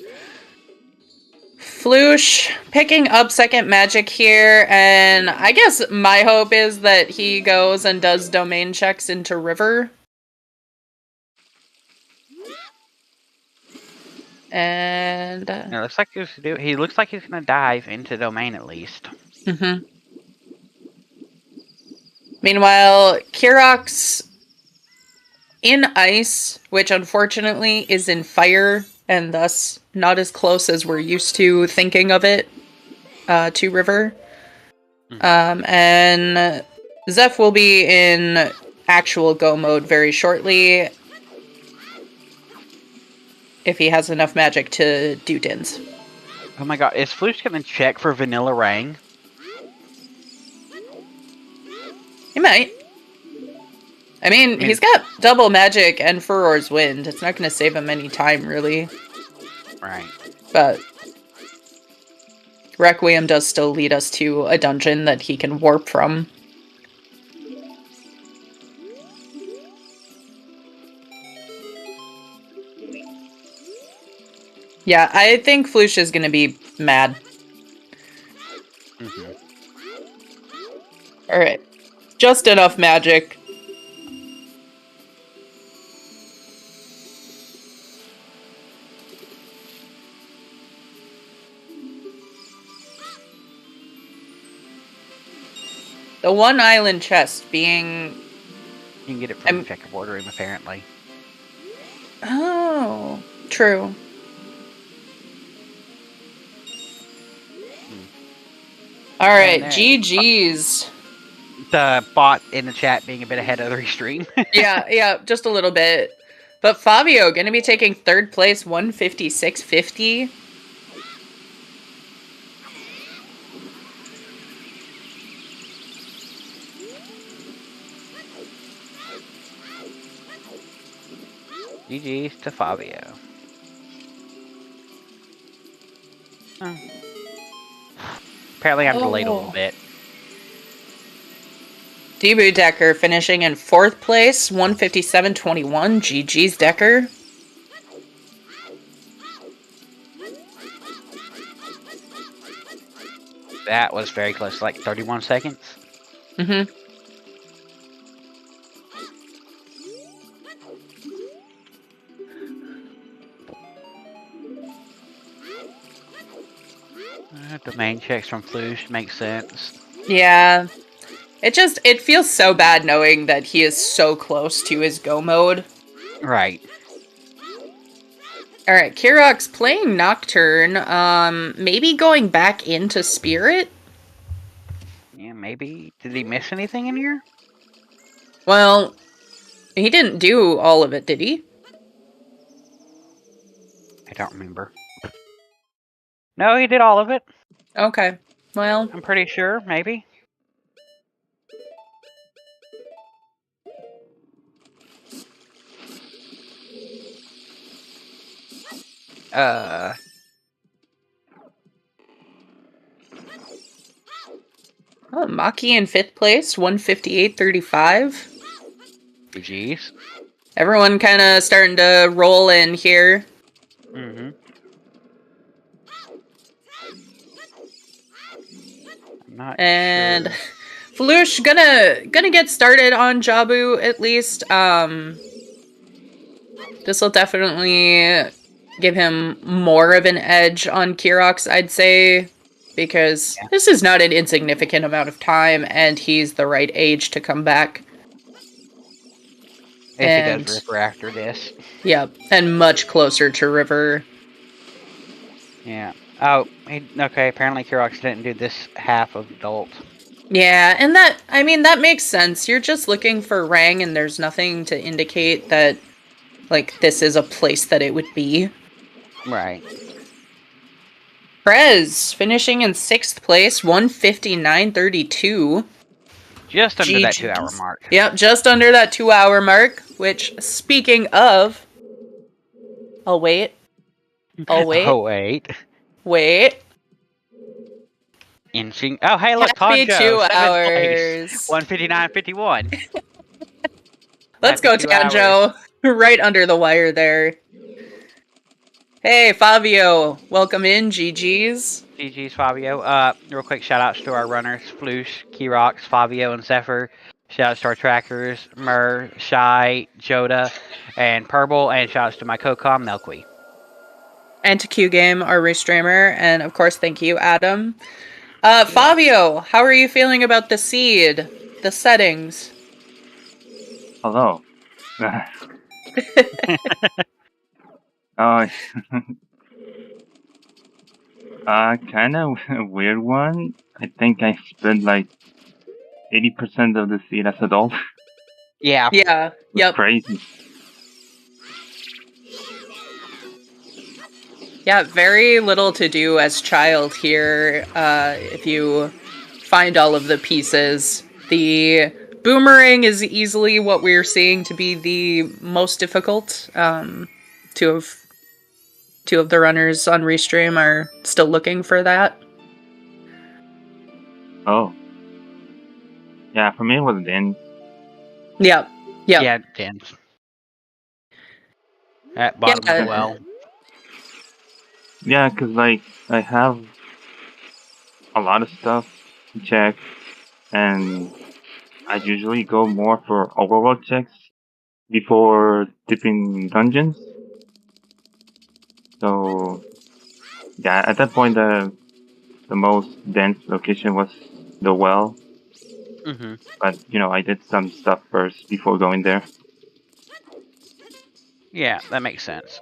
Floosh picking up second magic here, and I guess my hope is that he goes and does domain checks into River. And It looks like he looks like he's gonna dive into domain at least. Meanwhile, Kirok's in ice, which unfortunately is in fire, and thus not as close as we're used to thinking of it to River. And Zeph will be in actual go mode very shortly if he has enough magic to do dins. Oh my god, is Floosh gonna check for Vanilla Rang? He might. I mean, he's got double magic and Furor's Wind. It's not going to save him any time, really. Right. But Requiem does still lead us to a dungeon that he can warp from. Yeah, I think Floosh is going to be mad. Alright. Just enough magic. The one island chest being... You can get it from the checkerboard room, apparently. Oh, true. Alright, GG's. The bot in the chat being a bit ahead of the restream. yeah, just a little bit. But Fabio gonna be taking third place, 156.50. GG's to Fabio. Oh. Apparently I'm delayed a little bit. Debu Decker finishing in fourth place, 157.21. GG's Decker. That was very close, like 31 seconds. Mm-hmm. Domain checks from Floosh makes sense. Yeah. It feels so bad knowing that he is so close to his go mode. Right. Alright, Kirok's playing Nocturne. Maybe going back into Spirit? Yeah, maybe. Did he miss anything in here? Well, he didn't do all of it, did he? I don't remember. No, he did all of it. Okay. Well, I'm pretty sure, maybe. Maki in 5th place, 158.35. GG's. Everyone kind of starting to roll in here. Mm-hmm. I'm not And sure. Falush gonna get started on Jabu at least. This will definitely give him more of an edge on Kirox, I'd say, because this is not an insignificant amount of time, and he's the right age to come back. If he does River after this. Yep, and much closer to River. Yeah. Oh, okay, apparently Kirox didn't do this half of adult. Yeah, and that makes sense. You're just looking for Rang, and there's nothing to indicate that, like, this is a place that it would be. Right. Prez, finishing in 6th place, 159.32. Just under that GG's. 2-hour mark. Yep, just under that 2-hour mark, which, speaking of... I'll wait. Oh, wait. Wait. Inching. Oh, hey, look, Happy Poncho, 2 7th hours. place. 159.51. Let's go, Happy 2 hours. Tanjo. Right under the wire there. Hey, Fabio. Welcome in, GG's. GG's, Fabio. Real quick shout outs to our runners, Floosh, Kirox, Fabio, and Zephyr. Shout outs to our trackers, Mur, Shy, Joda, and Purple, and shout outs to my co-com, Milkweed. And to Q Game, our restreamer, and of course, thank you, Adam. Fabio, how are you feeling about the seed? The settings? Hello. Kind of a weird one. I think I spent like 80% of the seed as adult. Yeah. Yeah, yep. Crazy. Yeah, very little to do as child here, if you find all of the pieces. The boomerang is easily what we're seeing to be the most difficult. Two of the runners on Restream are still looking for that. Oh. Yeah, for me it was Din. Yep. Yeah, Dins. At bottom of the well. Yeah, because like I have a lot of stuff to check, and I usually go more for overworld checks before dipping dungeons. So yeah, at that point the most dense location was the well. Mm-hmm. But you know, I did some stuff first before going there. Yeah, that makes sense.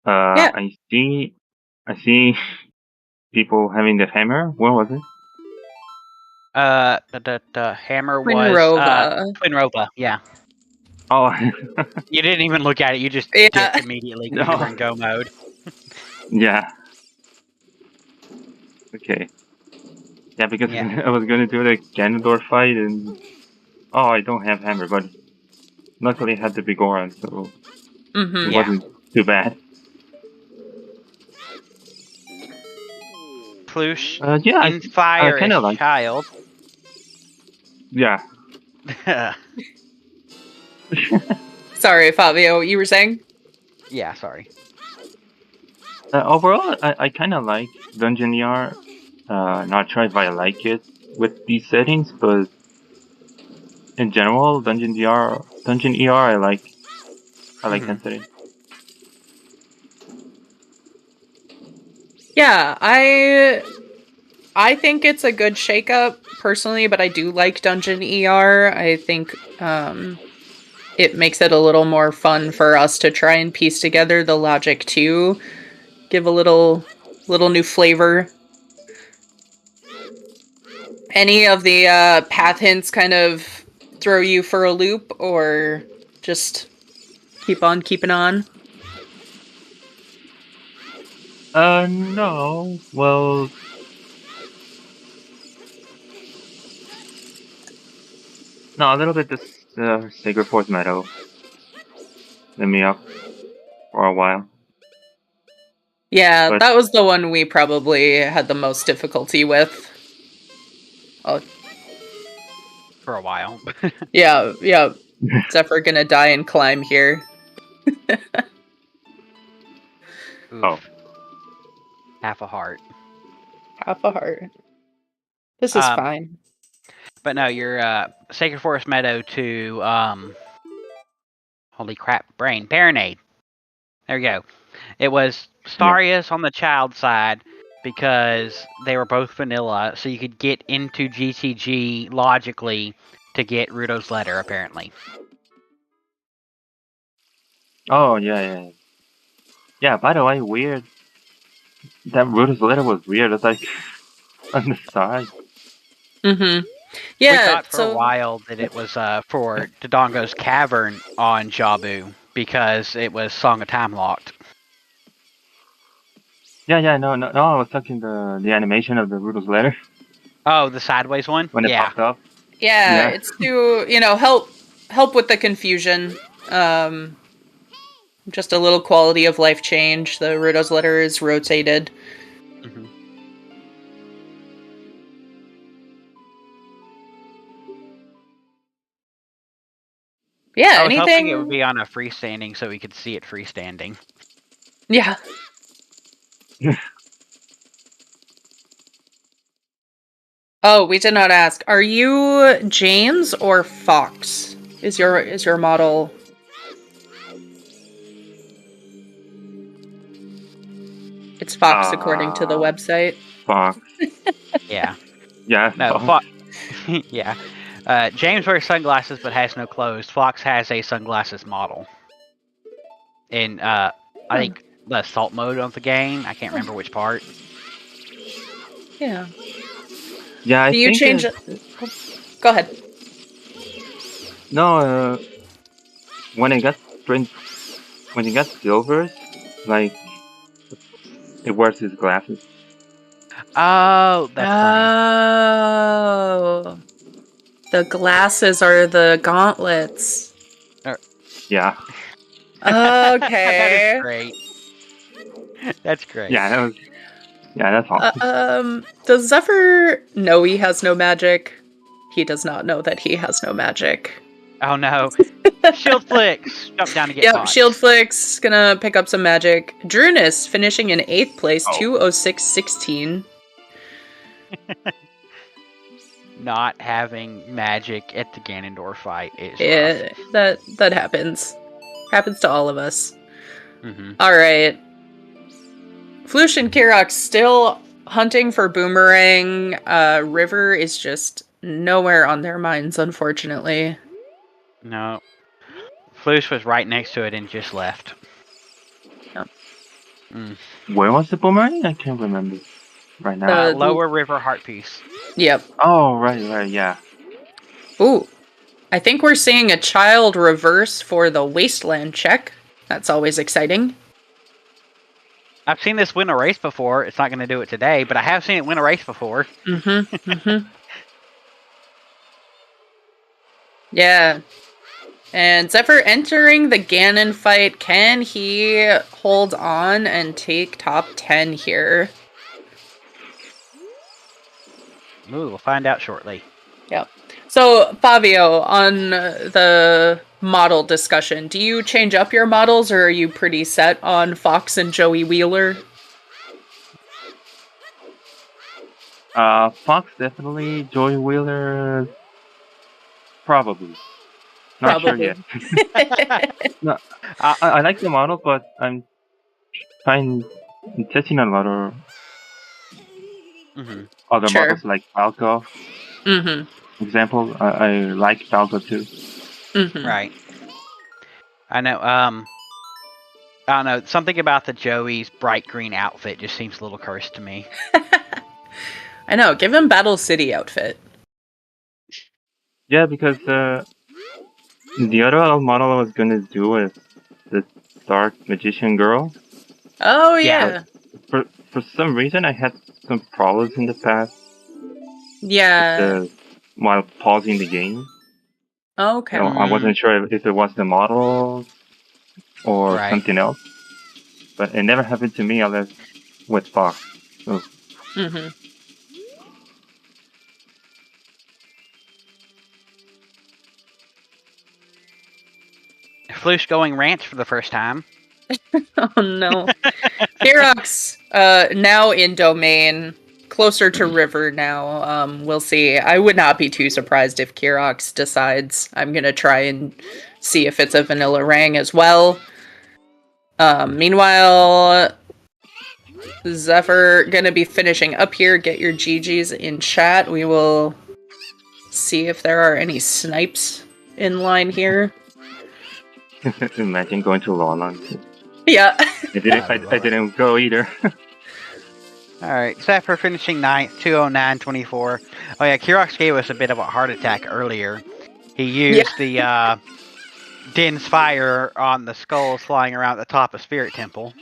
Yeah. I see people having the hammer. Where was it? The hammer was Twinrova. Twinrova, yeah. Oh, You didn't even look at it, you just Yeah. dipped immediately because you were in go mode. yeah. Okay. Yeah, because Yeah. I was gonna do the Ganondorf fight, and oh, I don't have hammer, but luckily I had the big Goron, so Mm-hmm. it Yeah. wasn't too bad. Ploosh, Yeah, in fire kinda is like- child. Yeah. Sorry, Fabio, you were saying? Yeah, sorry. Overall, I kind of like Dungeon ER. Not sure if I like it with these settings, but in general, Dungeon ER, I like that setting. Yeah, I think it's a good shakeup personally, but I do like Dungeon ER. I think it makes it a little more fun for us to try and piece together the logic to give a little little new flavor. Any of the path hints kind of throw you for a loop, or just keep on keeping on? No. Well, no, a little bit. This Sacred Force Meadow lit me up for a while. Yeah, But that was the one we probably had the most difficulty with. Oh, For a while. yeah. Zephyr gonna die and climb here. Oof. Oh. Half a heart. Half a heart. This is fine. But no, your Sacred Forest Meadow to holy crap, brain Baronade. There we go. It was Starius on the child side because they were both vanilla, so you could get into GTG logically to get Rudo's letter, apparently. Oh yeah. Yeah. By the way, weird. That Ruda's letter was weird. It's like on the side. Mm-hmm. We Yeah, thought for a while that it was for Dodongo's Cavern on Jabu because it was Song of Time locked. Yeah. No. I was talking the animation of the Ruda's letter Oh, the sideways one? when it popped up. Yeah, Yeah. it's to, help with the confusion. Just a little quality of life change. The Rudo's letter is rotated. Mm-hmm. Yeah, I was hoping anything? it would be on a freestanding so we could see it freestanding. Yeah. Oh, we did not ask. Are you James or Fox? Is your model? It's Fox according to the website. Fox. Yeah. Yeah. No, Fox. yeah. James wears sunglasses but has no clothes. Fox has a sunglasses model. In, I think, the assault mode of the game. I can't remember which part. Yeah. Yeah. I Do you think change it? Go ahead. No. When it got silvers, like it wears his glasses. Oh, that's funny. Oh. The glasses are the gauntlets. Yeah. That Okay. is great. That's great. Yeah. That's awesome. Does Zephyr know he has no magic? He does not know that he has no magic. Oh no. Shield flicks! Jump down to get Yep, Fox. Shield Flicks gonna pick up some magic. Drunus finishing in 8th place, Oh. 206.16. Not having magic at the Ganondorf fight is rough. That happens. Happens to all of us. Mm-hmm. Alright. Flush and Kirok still hunting for Boomerang. River is just nowhere on their minds, unfortunately. No. Floosh was right next to it and just left. Yep. Where was the boomerang? I can't remember right now. Lower River Heart Piece. Yep. Oh, right, yeah. Ooh. I think we're seeing a child reverse for the Wasteland check. That's always exciting. I've seen this win a race before. It's not going to do it today, but I have seen it win a race before. Yeah. And Zephyr entering the Ganon fight. Can he hold on and take top 10 here? Ooh, we'll find out shortly. Yep. So, Fabio, on the model discussion, do you change up your models or are you pretty set on Fox and Joey Wheeler? Fox definitely. Joy Wheeler, probably. Not Probably. sure yet. No, I like the model, but I'm testing a lot of other Sure. models like Falco. Example, I like Falco too. Right. I know. I don't know, something about the Joey's bright green outfit just seems a little cursed to me. I know, give him Battle City outfit. Yeah, because the other model I was gonna do was the Dark Magician Girl. Oh, Yeah. yeah. For some reason, I had some problems in the past Yeah. while pausing the game. Okay. So I wasn't sure if it was the model or Right. something else. But it never happened to me unless with Fox. So Mm-hmm. Floosh going ranch for the first time. Oh, no. Kirox, now in domain, closer to river now. We'll see. I would not be too surprised if Kirox decides I'm gonna try and see if it's a vanilla rang as well. Meanwhile, Zephyr gonna be finishing up here. Get your GGs in chat. We will see if there are any snipes in line here. imagine going to Lolon. Yeah. I didn't go either. Alright, Zephyr finishing 9th, 209.24. Oh yeah, Kirox gave us a bit of a heart attack earlier. He used the Din's fire on the skulls flying around the top of Spirit Temple.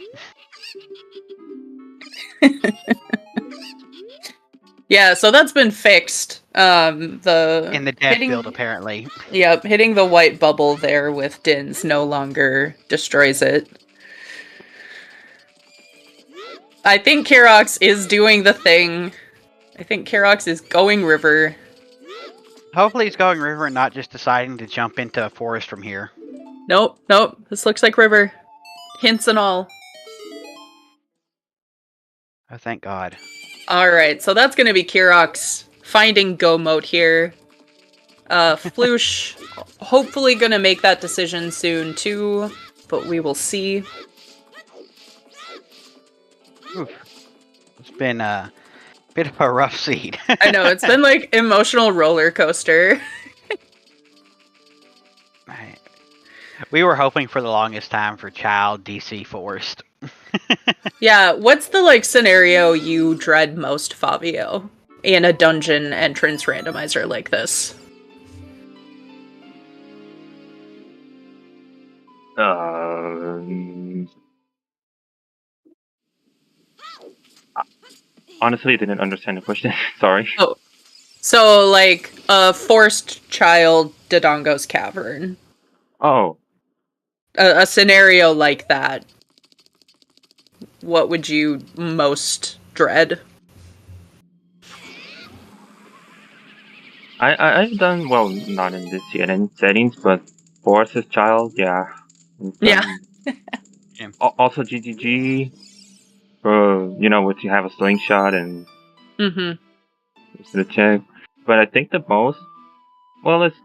Yeah, so that's been fixed. In the death field, apparently. Yep, hitting the white bubble there with Dins no longer destroys it. I think Kirox is doing the thing. I think Kirox is going river. Hopefully he's going river and not just deciding to jump into a forest from here. Nope, nope, this looks like river. Hints and all. Oh, thank God. Alright, so that's gonna be Kirox finding go mode here. Floosh hopefully gonna make that decision soon too, but we will see. Oof. It's been a bit of a rough seed. I know, it's been like emotional roller coaster. Right. We were hoping for the longest time for Child DC Forest. Yeah, what's the like scenario you dread most, Fabio, in a dungeon entrance randomizer like this? Honestly, I didn't understand the question. Sorry. Oh, so like a forced child Dodongo's Cavern. Oh, A scenario like that. What would you most dread? I've done well, not in this CNN settings, but Boris's child, yeah. Yeah. Also GGG, you know, what you have a slingshot and Mm-hmm. the check. But I think the most, well, it's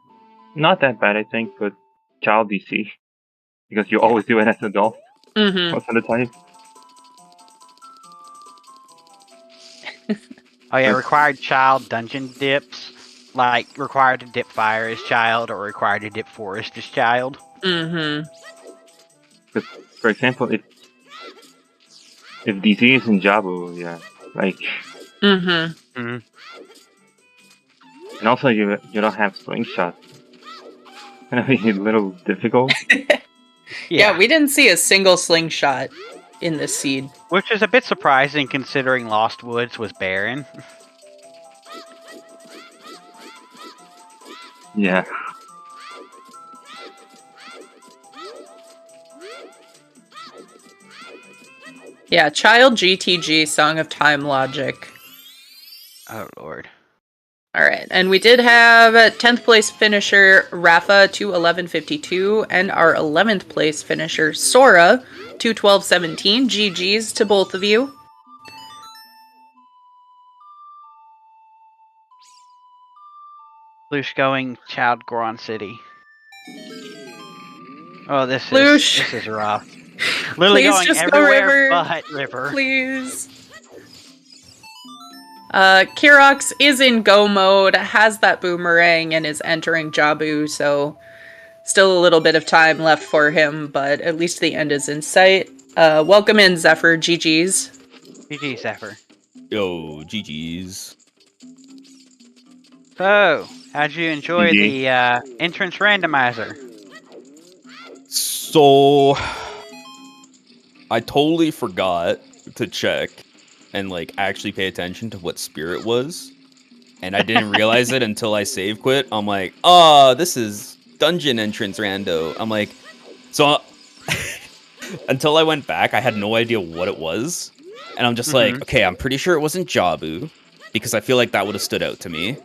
not that bad, I think, but child DC. Because you always do it as an adult Mm-hmm. most of the time. Oh yeah, required child dungeon dips. Like, required to dip fire as child, or required to dip forest as child. Mm-hmm. Because, for example, if DC is in Jabu, yeah, like, Mm-hmm. Mm-hmm. and also you don't have slingshot. It's gonna be a little difficult. Yeah, we didn't see a single slingshot in this seed. Which is a bit surprising considering Lost Woods was barren. Yeah. Yeah, Child GTG, Song of Time Logic. Oh lord. Alright, and we did have 10th place finisher Rafa 2:11:52 and our 11th place finisher Sora 2:12:17. GG's to both of you. Lush going Child Goron City. Oh, this Lush. is rough. Literally Please going just go everywhere river. but river. Please. Kirox is in go mode, has that boomerang, and is entering Jabu, so Still a little bit of time left for him, but at least the end is in sight. Welcome in, Zephyr. GG's. GG, Zephyr. Yo, GG's. So, how'd you enjoy GG. the entrance randomizer? So, I totally forgot to check and like actually pay attention to what spirit was, and I didn't realize it until I save quit. I'm like, oh, this is dungeon entrance rando. I'm like, so until I went back, I had no idea what it was, and I'm just like, okay, I'm pretty sure it wasn't Jabu, because I feel like that would have stood out to me.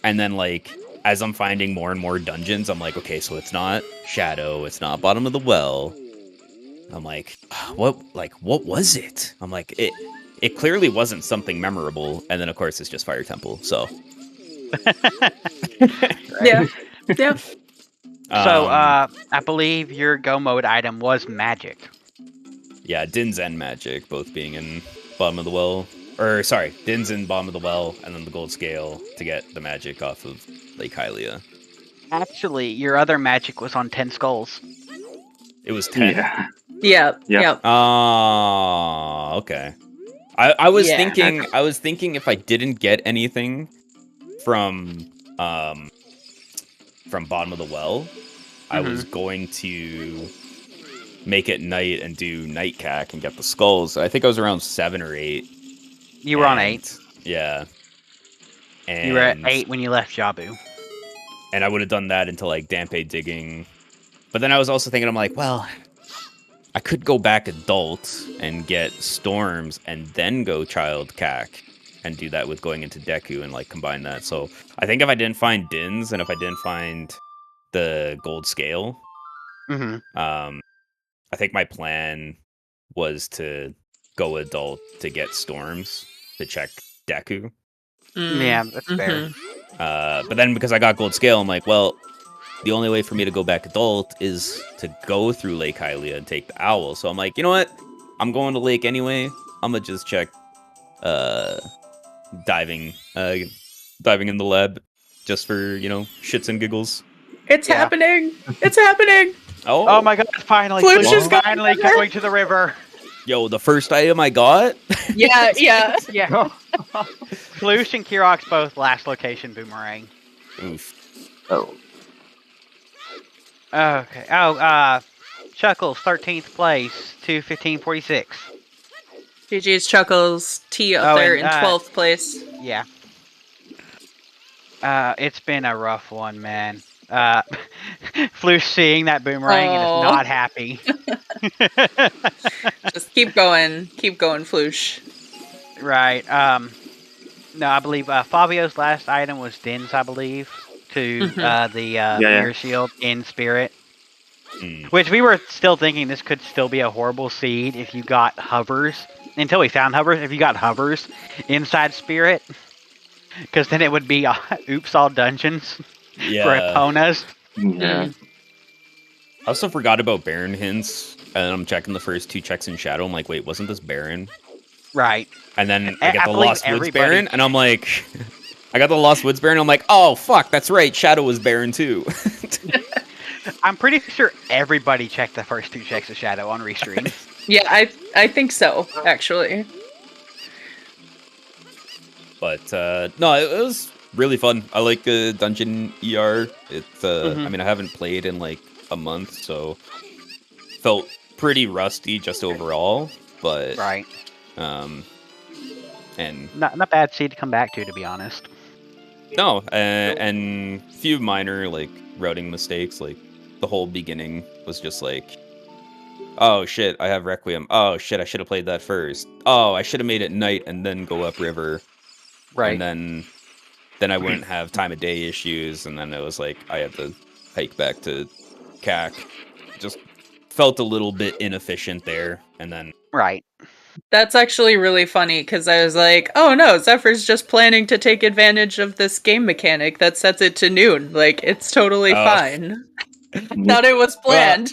And then like, as I'm finding more and more dungeons, I'm like, okay, so it's not Shadow, it's not Bottom of the Well. I'm like, what was it? I'm like, it clearly wasn't something memorable. And then of course it's just Fire Temple. So Yeah. Yeah. So, I believe your go mode item was magic. yeah, Din's and Magic both being in Bottom of the Well. Or sorry, Din's in Bottom of the Well, and then the Gold Scale to get the magic off of Lake Hylia. Actually, your other magic was on 10 skulls. It was 10. Yeah. Yeah. Yeah. Yeah. Oh, okay. I was Yeah. thinking if I didn't get anything from Bottom of the Well, I was going to make it night and do night cack and get the skulls. I think I was around 7 or 8. You were on 8. Yeah. And You were at 8 when you left Jabu. and I would have done that until like Dampe digging. But then I was also thinking, I'm like, well, I could go back adult and get storms and then go child cack and do that with going into Deku and like combine that. So I think if I didn't find Dins and if I didn't find the gold scale, I think my plan was to go adult to get storms to check Deku. Yeah, that's fair. But then because I got gold scale, I'm like, well, the only way for me to go back adult is to go through Lake Hylia and take the owl. So I'm like, you know what? I'm going to Lake anyway. I'm gonna just check diving in the lab just for, shits and giggles. It's Yeah. happening. It's happening. Oh my god, finally! Flush Flush is finally going going to the river! Yo, the first item I got? Yeah. Yeah. Yeah. Flush and Kirok's both last location boomerang. Oof. Oh. Okay. Chuckles, 13th place, 2:15:46. GG's Chuckles. T up Oh, there and, in 12th place. Yeah. It's been a rough one, man. Flush seeing that boomerang and Oh. is not happy. Just keep going. Keep going, Floosh. Right. No, I believe Fabio's last item was Din's, I believe, to the mirror shield in spirit. Which we were still thinking this could still be a horrible seed if you got hovers. Until we found hovers, if you got hovers inside spirit. Because then it would be oops all dungeons for Eponas. Yeah. I also forgot about Baron hints, and I'm checking the first 2 checks in Shadow. I'm like, wait, wasn't this Baron? Right. And then I get I the believe Lost Woods everybody- Baron, and I'm like, I got the Lost Woods Baron. I'm like, oh fuck, that's right, Shadow was Baron too. I'm pretty sure everybody checked the first 2 checks of Shadow on Restream. Yeah, I think so, actually. But no, it was really fun. I like the dungeon ER. It's I mean, I haven't played in like a month, so felt pretty rusty just overall. But Right. and Not bad seed to come back to be honest. no, and few minor like routing mistakes. Like the whole beginning was just like, oh shit, I have Requiem. Oh shit, I should have played that first. Oh, I should have made it night and then go upriver. Right. And then I wouldn't have time of day issues, and then it was like I had to hike back to CAC. Just felt a little bit inefficient there, and then Right. That's actually really funny because I was like, oh no, Zephyr's just planning to take advantage of this game mechanic that sets it to noon. Like, it's totally fine. Thought it was planned.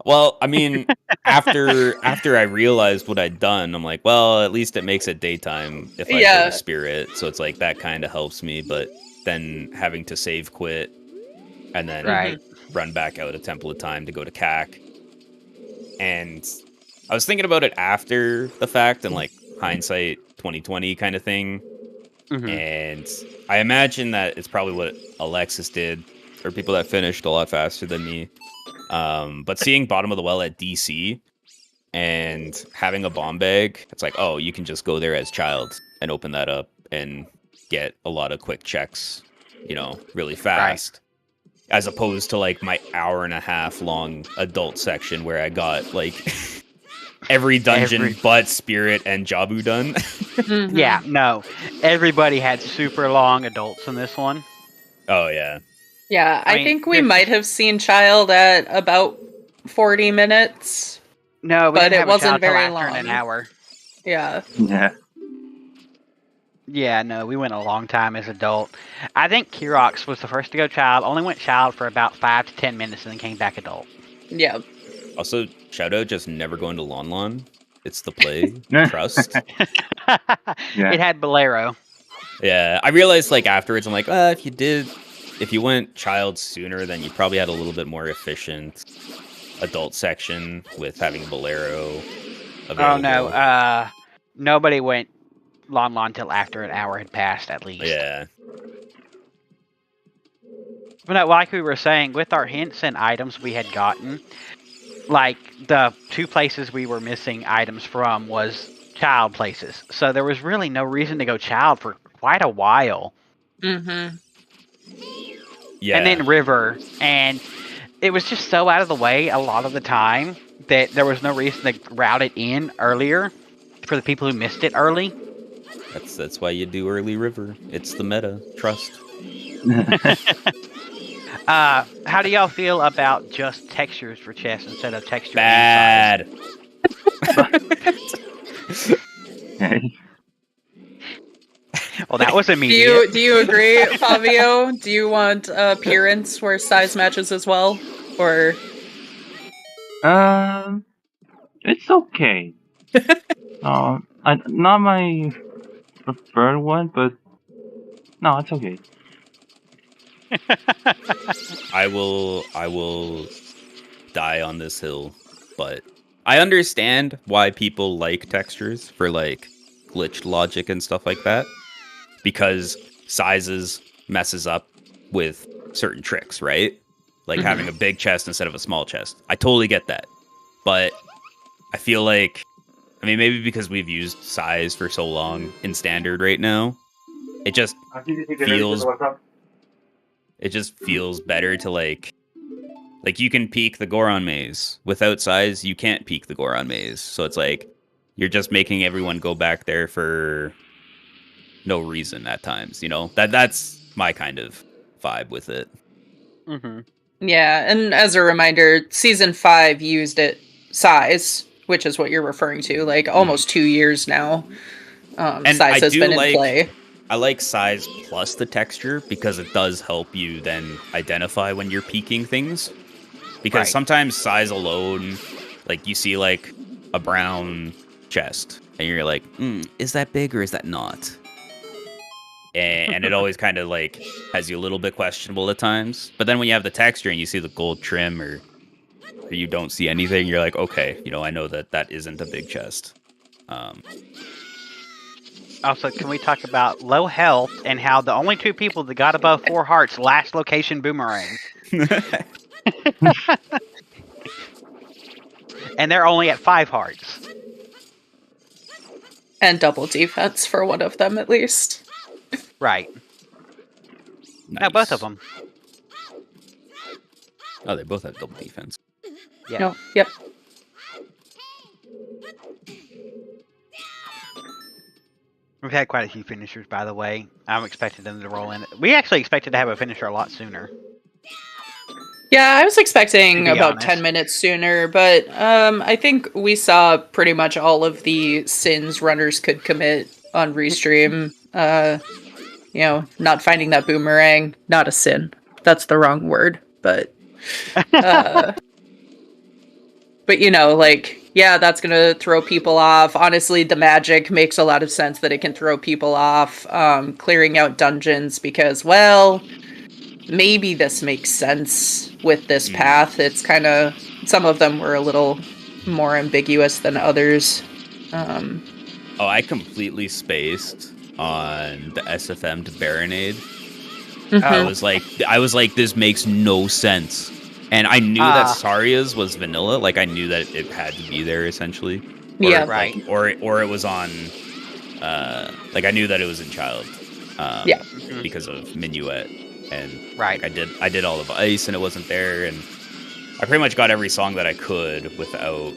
well, I mean, after I realized what I'd done, I'm like, well, at least it makes it daytime if I go to Spirit, so it's like that kind of helps me. But then having to save quit, and then Right. run back out of Temple of Time to go to CAC. And I was thinking about it after the fact and like hindsight 2020 kind of thing. Mhm. And I imagine that it's probably what Alexis did, or people that finished a lot faster than me. But seeing Bottom of the Well at DC and having a bomb bag, it's like, oh, you can just go there as child and open that up and get a lot of quick checks, you know, really fast. As opposed to like my hour and a half long adult section where I got like every dungeon but Spirit and Jabu done. Mhm. Yeah, no. Everybody had super long adults in this one. Oh yeah. Yeah, I I mean, think we this- might have seen Child at about 40 minutes. No, we But didn't it have wasn't a child till very after in an long. hour. Yeah. Yeah. Yeah, no, we went a long time as adult. I think Kirox was the first to go child. Only went child for about 5 to 10 minutes and then came back adult. Yeah. Also, shout out just never going to Lon Lon. It's the play. Trust. Yeah. It had Bolero. Yeah, I realized like afterwards, I'm like, if you went child sooner, then you probably had a little bit more efficient adult section with having Bolero available. Oh no, nobody went Lon Lon till after an hour had passed at least. Yeah. But no, like we were saying, with our hints and items we had gotten, like the 2 places we were missing items from was child places. So there was really no reason to go child for quite a while. Mm-hmm. Yeah. And then river, and it was just so out of the way a lot of the time that there was no reason to route it in earlier for the people who missed it early. That's why you do early river. It's the meta. Trust. How do y'all feel about just textures for chests instead of texture Bad. Okay. Well, that was Do immediate. you agree, Fabio? Do you want appearance where size matches as well? Or It's okay. Not my preferred one, but no, it's okay. I will die on this hill, but I understand why people like textures for like glitched logic and stuff like that, because sizes messes up with certain tricks, right? Like having a big chest instead of a small chest. I totally get that. But I feel like, I mean, maybe because we've used size for so long in standard right now, it just feels better to like you can peek the Goron maze. Without size, you can't peek the Goron maze. So it's like you're just making everyone go back there for no reason at times, you know? That's my kind of vibe with it. Mm-hmm. yeah, and as a reminder, season 5 used it size, which is what you're referring to, like almost 2 years now. And Size I has do been like- in play. I like size plus the texture because it does help you then identify when you're peeking things. Because Right. sometimes size alone, like you see like a brown chest and you're like, is that big or is that not? And it always kind of like has you a little bit questionable at times. But then when you have the texture and you see the gold trim or you don't see anything, you're like, okay, you know, I know that isn't a big chest. Also, can we talk about low health and how the only 2 people that got above 4 hearts last location boomerang? And they're only at 5 hearts. And double defense for one of them, at least. Right. No, both of them. Oh, they both have double defense. Yeah. No, yep. We've had quite a few finishers, by the way. I'm expecting them to roll in. We actually expected to have a finisher a lot sooner. Yeah, I was expecting To be about honest. 10 minutes sooner, but I think we saw pretty much all of the sins runners could commit on Restream. You know, not finding that boomerang, not a sin. That's the wrong word, but but you know, like, yeah, that's gonna throw people off. Honestly, the magic makes a lot of sense that it can throw people off. Clearing out dungeons because, well, maybe this makes sense with this path. It's kind of, some of them were a little more ambiguous than others. Oh, I completely spaced on the SFM to Baronade. I was like, this makes no sense. And I knew that Saria's was vanilla. Like, I knew that it had to be there, essentially. Or, Yeah. Right. Or it was on, like, I knew that it was in Child. Yeah. Because of Minuet. And Right. like, I did all of Ice, and it wasn't there. And I pretty much got every song that I could without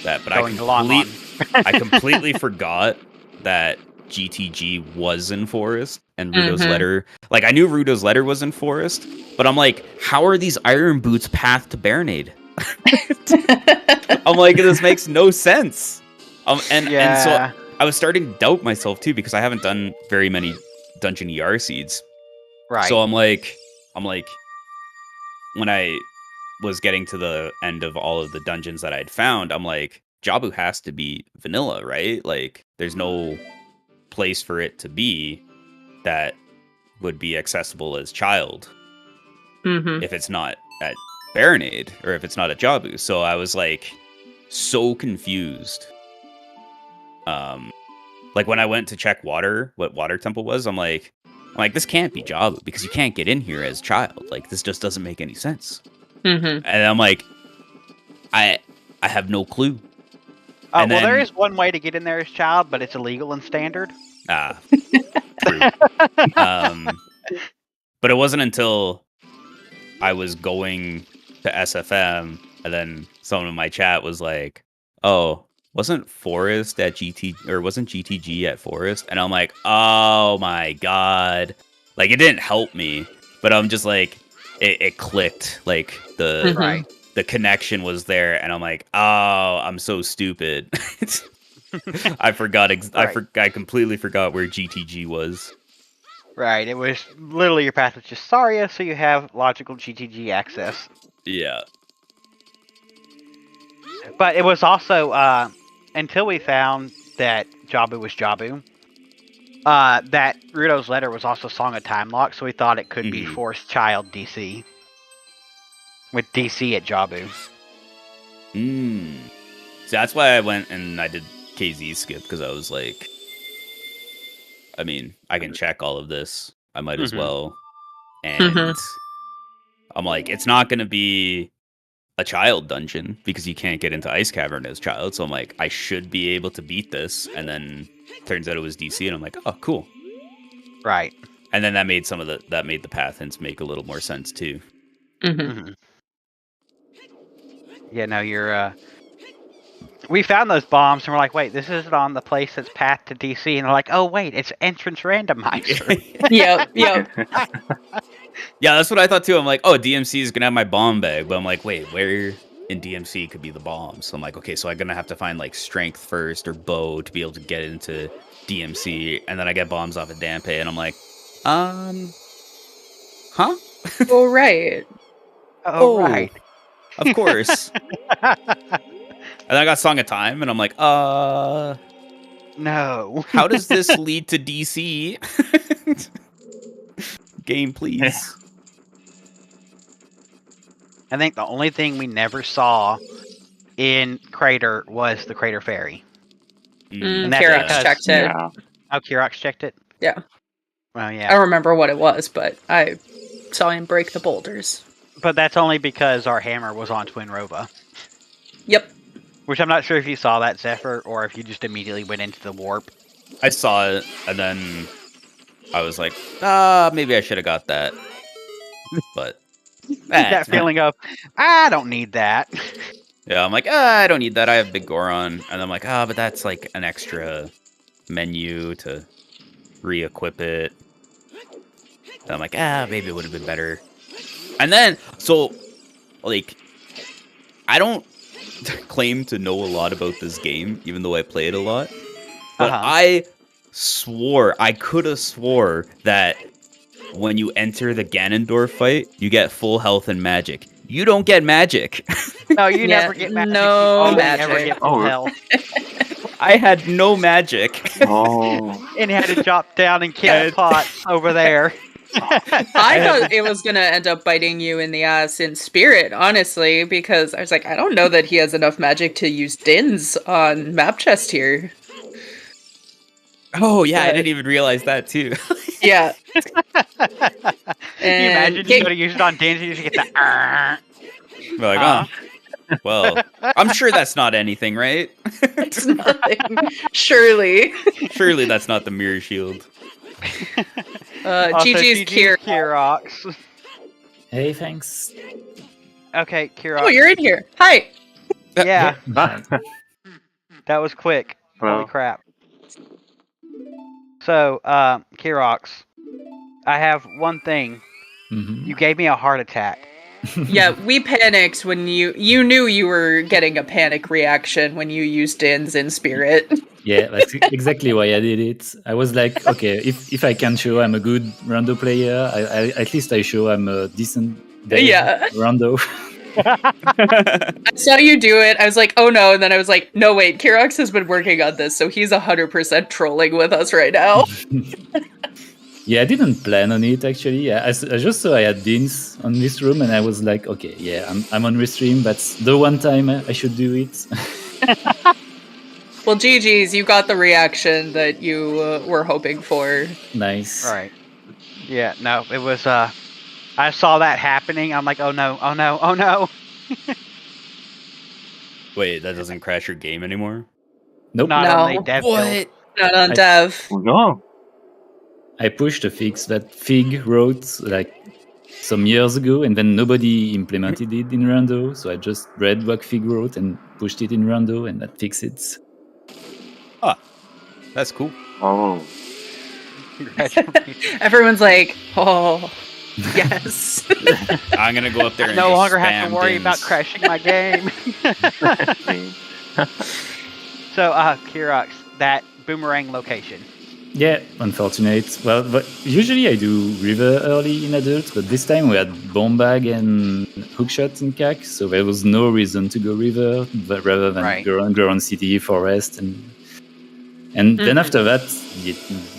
that. But I completely forgot that GTG was in Forest and Rudo's Letter. Like, I knew Rudo's Letter was in Forest, but I'm like, how are these Iron Boots path to Baronade? I'm like, this makes no sense. And so I was starting to doubt myself too, because I haven't done very many Dungeon ER seeds. Right. So I'm like, when I was getting to the end of all of the dungeons that I'd found, I'm like, Jabu has to be vanilla, right? Like, there's no place for it to be that would be accessible as Child if it's not at Baronade or if it's not at Jabu. So I was like so confused. Like when I went to check what Water Temple was, I'm like, this can't be Jabu because you can't get in here as Child. Like, this just doesn't make any sense. And I'm like, I have no clue. Well, there is one way to get in there as Child, but it's illegal in Standard. True. But it wasn't until I was going to SFM, and then someone in my chat was like, "Oh, wasn't Forest at GT, or wasn't GTG at Forest?" And I'm like, "Oh my god!" Like, it didn't help me, but I'm just like, it clicked. Like the connection was there, and I'm like, "Oh, I'm so stupid." I forgot. I completely forgot where GTG was. Right, it was literally your path was just Saria, so you have logical GTG access. Yeah. But it was also, until we found that Jabu was Jabu, that Rudo's Letter was also Song of Time Lock, so we thought it could be Forest Child DC. With DC at Jabu. So that's why I went and I did KZ skip, because I was like, I mean, I can check all of this. I might as well. And I'm like, it's not going to be a Child dungeon because you can't get into Ice Cavern as Child. So I'm like, I should be able to beat this. And then turns out it was DC, and I'm like, oh, cool. Right. And then that made the path hints make a little more sense too. Yeah, no, you're, we found those bombs, and we're like, wait, this isn't on the place that's path to DC. And they're like, oh, wait, it's entrance randomizer. Yep. Yeah, that's what I thought too. I'm like, oh, DMC is gonna have my bomb bag, but I'm like, wait, where in DMC could be the bombs? So I'm like, okay, so I'm gonna have to find like strength first or bow to be able to get into DMC, and then I get bombs off of Dampe, and I'm like, huh? Oh, right. Oh, right. Of course. And I got Song of Time, and I'm like, no. how does this lead to DC? Game, please. I think the only thing we never saw in Crater was the Crater Fairy. And that's Kirax because- checked it. Yeah. Oh, Kirax checked it? Yeah. Well, I yeah. don't remember what it was, but I saw him break the boulders. But that's only because our hammer was on Twin Rova. Yep. Which I'm not sure if you saw that, Zephyr, or if you just immediately went into the warp. I saw it, and then I was like, maybe I should have got that. But That feeling of, I don't need that. yeah, I'm like, I don't need that. I have Big Goron. And I'm like, but that's like an extra menu to re-equip it. And I'm like, maybe it would have been better. And then, so, like, I don't claim to know a lot about this game, even though I play it a lot. But I could have swore that when you enter the Ganondorf fight, you get full health and magic. You don't get magic. No, you Yeah, never get magic. no You only magic. ever get full Oh. health. I had no magic. Oh. And you had to drop down and kill pots over there. I thought it was gonna end up biting you in the ass in spirit, honestly, because I was like, I don't know that he has enough magic to use Dins on map chest here. Oh yeah, I didn't even realize that too. Yeah. Can you imagine you go to use it on Dins and you just get the. Like, well, I'm sure that's not anything, right? It's nothing. Surely. Surely that's not the mirror shield. GG's Kier. Kirox. Hey, thanks. Okay, Kirox. Oh, you're in here. Hi. Yeah, Hi. that was quick. Well. Holy crap. So, Kirox, I have one thing. Mhm. You gave me a heart attack. Yeah, we panicked when you knew you were getting a panic reaction when you used Dins in spirit. Yeah, that's exactly why I did it. I was like, okay, if I can show I'm a good rando player, I at least I show I'm a decent rando. I saw you do it. I was like, oh no. And then I was like, no, wait, Kirox has been working on this, so he's 100% trolling with us right now. Yeah, I didn't plan on it actually. I just saw I had Dins on this room, and I was like, okay, yeah, I'm on restream. That's the one time I should do it. Well, GG's, you got the reaction that you were hoping for. Nice. Right. Yeah, no, it was, I saw that happening. I'm like, oh no, oh no, oh no. Wait, that doesn't crash your game anymore? Nope. Not No. on the dev build. Not on dev. No. I pushed a fix that Fig wrote like some years ago, and then nobody implemented it in Rando. So I just read what Fig wrote and pushed it in Rando, and that fixed it. Ah, that's cool. Oh. Congratulations. Everyone's like, oh, yes. I'm gonna go up there I and no just longer have spam to worry Dins. about crashing my game. So, Kirox, that boomerang location. Yeah, unfortunate. Well, but usually I do river early in adult, but this time we had bomb bag and hookshot in CAC, so there was no reason to go river, but rather than Right. go on city forest, and then after that,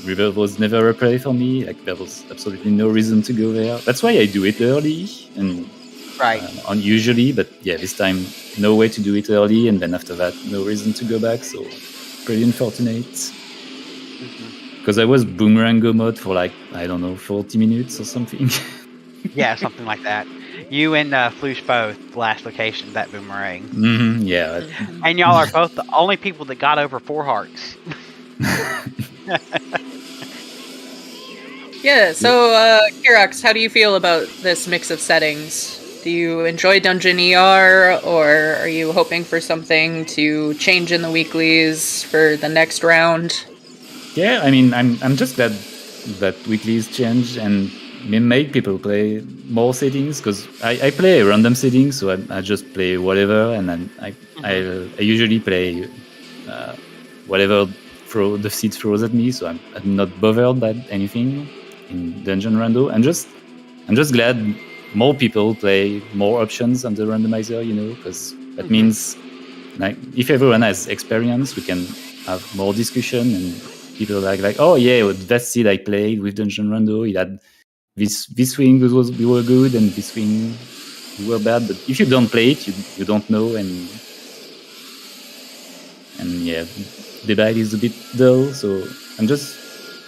river was never a play for me. Like there was absolutely no reason to go there. That's why I do it early and Right. unusually, but yeah, this time no way to do it early, and then after that, no reason to go back. So pretty unfortunate. Because I was boomerang go mode for like, I don't know, 40 minutes or something. Yeah, something like that. You and Floosh both, last location, that boomerang. Yeah. And y'all are both the only people that got over 4 hearts. Yeah, so, Kirox, how do you feel about this mix of settings? Do you enjoy Dungeon ER, or are you hoping for something to change in the weeklies for the next round? Yeah, I mean, I'm just glad that weeklies change and make people play more settings, because I play random settings, so I just play whatever, and then I usually play whatever the seed throws at me, so I'm not bothered by anything in Dungeon Rando. I'm just glad more people play more options on the randomizer, because that means like if everyone has experience, we can have more discussion, and people like oh yeah, that seed I played with Dungeon Rando, it had this swing we were good, and this swing we were bad. But if you don't play it, you don't know, and yeah, debate is a bit dull. So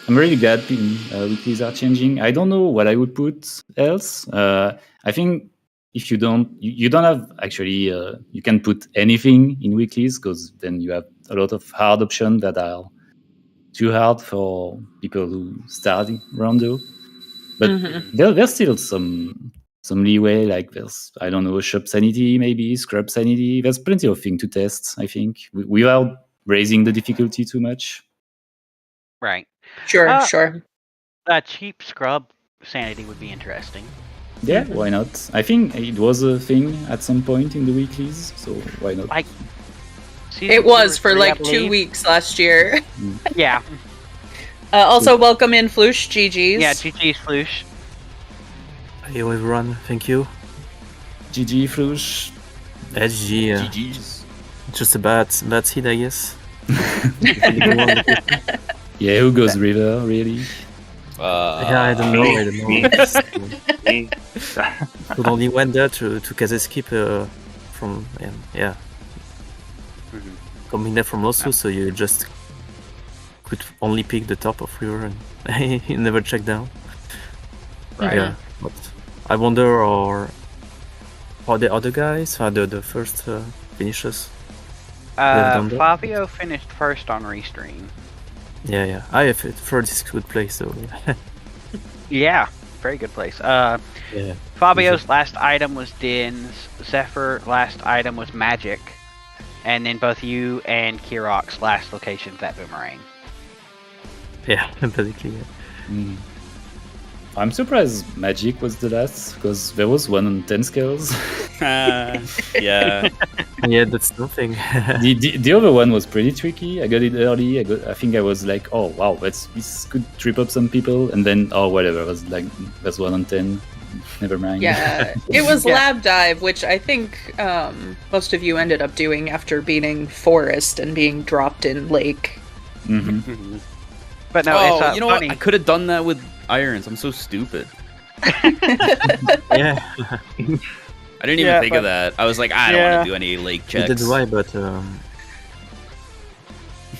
I'm really glad weeklies are changing. I don't know what I would put else. I think if you don't have actually, you can put anything in weeklies, because then you have a lot of hard options that are too hard for people who start Rando. But there's still some leeway. Like there's, I don't know, shop sanity, maybe scrub sanity. There's plenty of things to test, I think, without raising the difficulty too much. Right. Sure. A cheap scrub sanity would be interesting. Yeah, why not? I think it was a thing at some point in the weeklies, so why not? Like, It was for 3, like 2 weeks last year. Yeah. Also, welcome in Floosh, GG's. Yeah, GG's Floosh. Hello everyone, thank you. GG Flush. SG, GG's. just a bad seed, I guess. Yeah, who goes river, really? Yeah, I don't know. I don't know. me- It's, Me? could only went there to skip from yeah coming there from Losu, so you just could only pick the top of river and you never check down. Right. Yeah, but I wonder or how the other guys, how the first finishes. have done that. Fabio finished first on Restream. Yeah. I have it for this good place, so Yeah, very good place. yeah. Fabio's last item was Din's. Zephyr last item was Magic. And then both you and Kirok's last location's at Boomerang. Yeah, basically. Yeah. Mm. I'm surprised Magic was the last, because there was 1 on 10 scales. Yeah. Yeah, that's nothing. The other one was pretty tricky. I got it early. I think I was like, oh wow, this could trip up some people, and then whatever, it was like that's 1 on 10. Never mind. Yeah, it was Yeah. Lab Dive, which I think most of you ended up doing after beating Forest and being dropped in Lake. Mm-hmm. But no, it's you know funny. what? I could have done that with irons. I'm so stupid. Yeah, I didn't even Yeah, think but- of that. I was like, I don't want to do any lake you checks. did right, but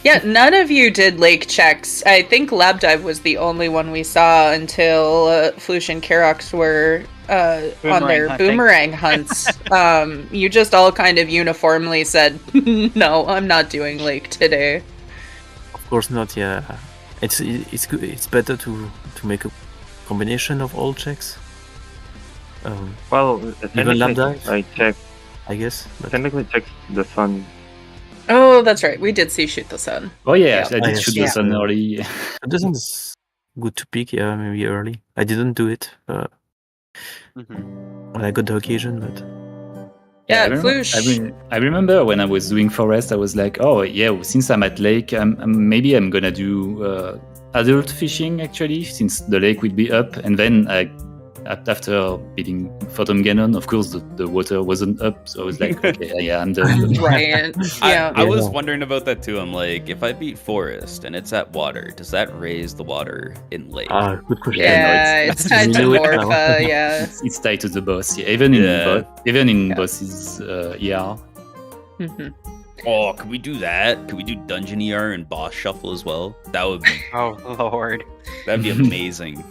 Yeah, none of you did lake checks. I think Lab Dive was the only one we saw until Flush and Karox were on Boomerang their hunting. boomerang hunts. You just all kind of uniformly said, no, I'm not doing lake today. of course not. Yeah, it's good. It's better to make a combination of all checks. Well, Even lab technically, dive? I checked. I guess. But Technically, checked the sun. Oh, that's right. We did see Shoot the Sun. Oh yeah, Yeah. I did shoot the Yeah. sun early. it doesn't good to pick. Yeah, maybe early. I didn't do it when I got the occasion, but Yeah, I remember, Flush. I remember when I was doing forest, I was like, oh yeah, since I'm at lake, maybe I'm gonna do adult fishing actually, since the lake will be up, and then after beating Phantom Ganon, of course the water wasn't up, so I was like, okay, yeah, I'm done. Right. Yeah. I was Yeah. wondering about that too. I'm like, if I beat forest and it's at water, does that raise the water in lake? good question. Yeah, it's tied to You know it now. Morpha, yeah. It's tied to the boss, yeah. Even in Yeah. bosses, yeah. Mhm. Oh, could we do that? Could we do Dungeon ER and boss shuffle as well? That would be Oh, Lord. that'd be amazing.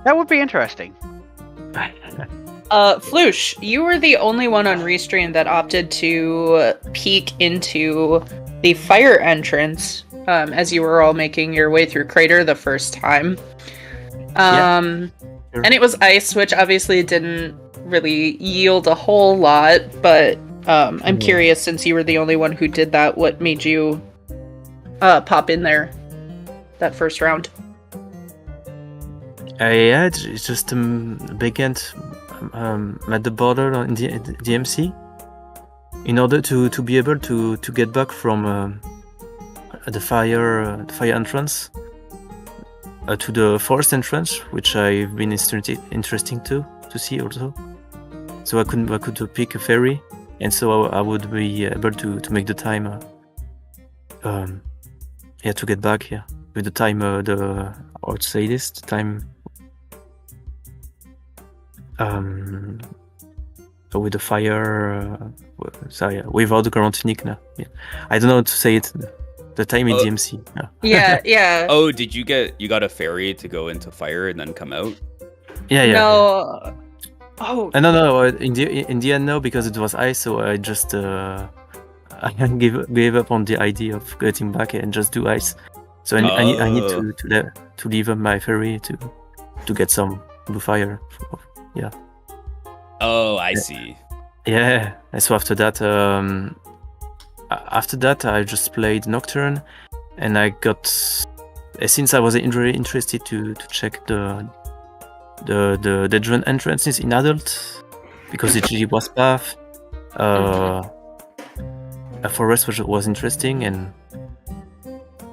That would be interesting. Flush, you were the only one on Restream that opted to peek into the fire entrance as you were all making your way through Crater the first time. Sure. And it was ice, which obviously didn't really yield a whole lot, but I'm curious, since you were the only one who did that, what made you pop in there that first round? Yeah, it's just began at the border in the DMC in order to be able to get back from the fire entrance to the forest entrance, which I've been interesting to see also. So I could pick a ferry, and so I would be able to make the time. To get back here with the time. How to say this? The time. With the fire. Without the ground technique now. Yeah. I don't know how to say it. The time in DMC. Yeah. Yeah. Oh, did you got a ferry to go into fire and then come out? Yeah. No. Oh. No. In the end, no, because it was ice. So I just I gave up on the idea of getting back and just do ice. So I need to leave my ferry to get some blue fire. Yeah. Oh, I see. Yeah. And so after that, I just played Nocturne, and I got, since I was very interested to check the dungeon entrances in adult, because it really was path. Forest was interesting, and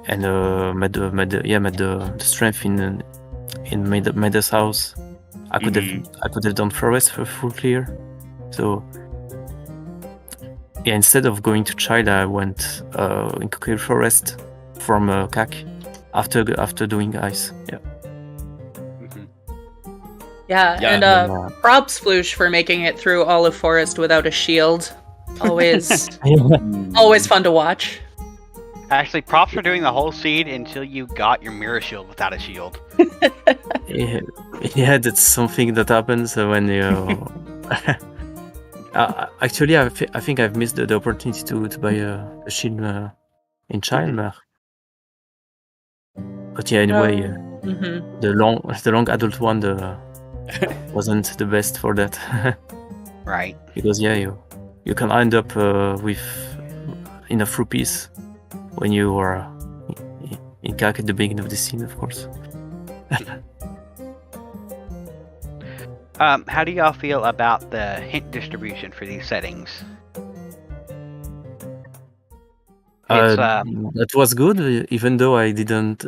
made the strength in Maida's house. I could have done forest for full clear. So yeah, instead of going to China, I went into clear forest from CAC after doing ice. Yeah. Yeah, Yeah. and props Floosh for making it through all of Forest without a shield. Always, always fun to watch. Actually, props for doing the whole seed until you got your mirror shield without a shield. Yeah, that's something that happens when you. Actually, I think I've missed the opportunity to buy a shield in China. But yeah, anyway, Mm-hmm. the long adult one wasn't the best for that. Right. Because yeah, you can end up with enough rupees when you are in CAC at the beginning of the scene, of course. How do y'all feel about the hint distribution for these settings? That was good, even though I didn't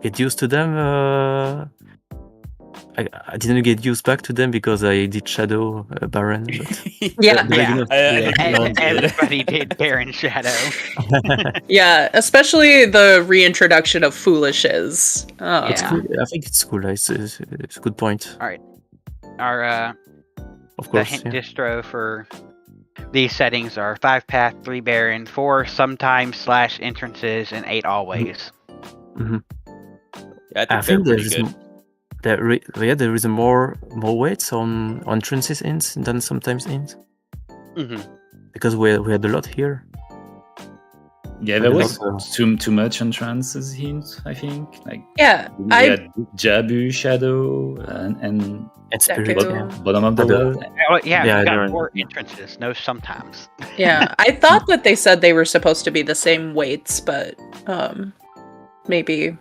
get used to them. I didn't get used back to them because I did Shadow Baron. But Yeah, the beginning of- Everybody did Baron Shadow. yeah, especially the reintroduction of Foolishes. Oh. It's Yeah. cool. I think it's cool. It's a good point. Our Of the course. hint Yeah. distro for these settings are 5 path, 3 Baron, 4 sometimes / entrances, and 8 always. Mhm. Yeah, I I think think they're there pretty is good. there is more weights on entrances ints than sometimes ints Mm-hmm. because we had a lot here. Yeah, there And was also- too much entrances hint, I think. Like Yeah, we I had Jabu, Shadow, and And Spirit. Deku. Yeah. bottom of the Shadow. well. Oh, yeah, Yeah, you got they're- 4 entrances, no sometimes. yeah. I thought that they said they were supposed to be the same weights, but maybe.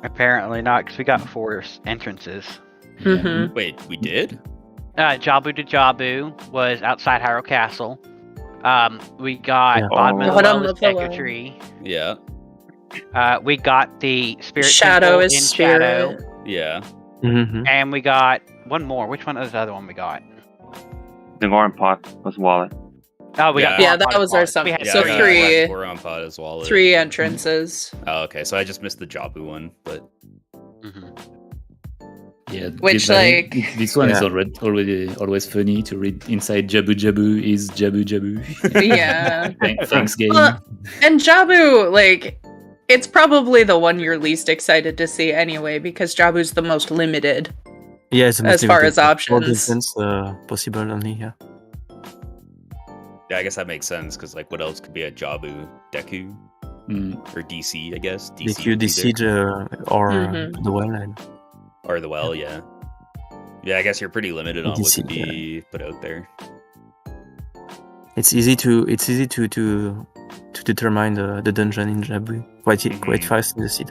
Apparently not, because we got 4 entrances. Mhm. Wait, we did? Jabu to Jabu was outside Hyrule Castle. We got Yeah. bottom of the Bottom well of is the Deku well. Tree. Yeah. We got the Spirit Shadow Temple is in spirit. Shadow. Yeah. Mhm. And we got one more. Which one is the other one we got? The Goron pot was wallet. Oh, we got Yeah, Goron that Pot was as our well. sum- We had Yeah, So I got three- Goron pot as well. 3 entrances, Oh, okay. So I just missed the Jabu one, but Mhm. Yeah, Which, this one is Yeah. already always funny to read inside Jabu Jabu is Jabu Jabu. Yeah. Thanks game. Well, and Jabu, like, it's probably the one you're least excited to see anyway, because Jabu's the most limited. Yeah, it's As far as all options. defense, possible only. Yeah. yeah, I guess that makes sense because like, what else could be a Jabu, Deku, or DC? I guess DQ, would be the siege, or Mhm. the well line. there. Or the well, yeah. Yeah, I guess you're pretty limited on what DC, could be put out there. It's easy to determine the dungeon in Jabu quite Mhm. fast in the seed.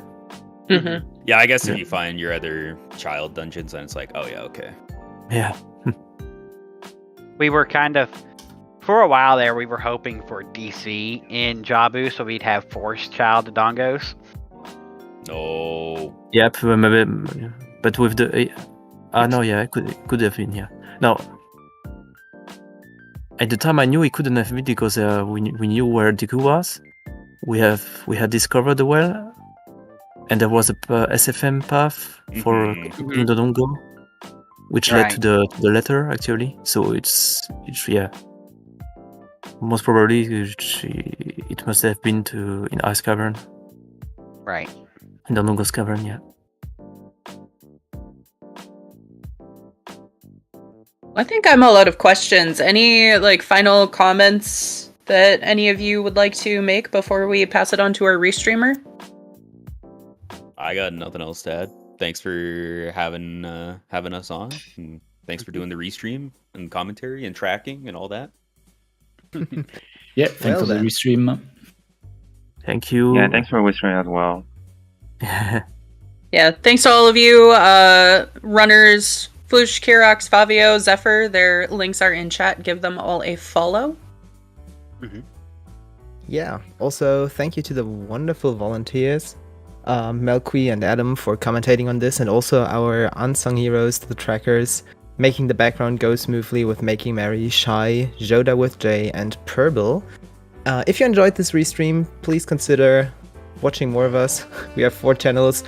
Mhm. Yeah, I guess if Yeah. you find your other child dungeons, then it's like, oh yeah, okay. Yeah. We were kind of, for a while there, we were hoping for DC in Jabu, so we'd have forced child dongos. No. Yep. Maybe, but with the no, yeah, it could have been, yeah. No. At the time, I knew it couldn't have been because we knew where Deku was. We had discovered the well, and there was a SFM path for Mhm. in the Dongo, which led Right. to the letter actually. So it's yeah. Most probably it must have been in Ice Cavern, Right. in the Dongo's Cavern, yeah. I think I'm all out of questions. Any like final comments that any of you would like to make before we pass it on to our restreamer? I got nothing else to add. Thanks for having us on. And thanks for doing the restream and commentary and tracking and all that. Yeah, thanks Well for the then. restream. Thank you. Yeah, thanks for whispering as well. Yeah, thanks to all of you, runners, Floosh, Kirox, Favio, Zephyr. Their links are in chat. Give them all a follow. Yeah. Also, thank you to the wonderful volunteers, Melqui and Adam, for commentating on this, and also our unsung heroes, the trackers, making the background go smoothly with Making Merry, Shy, Joda with J, and Purble. If you enjoyed this restream, please consider watching more of us. We have 4 channels.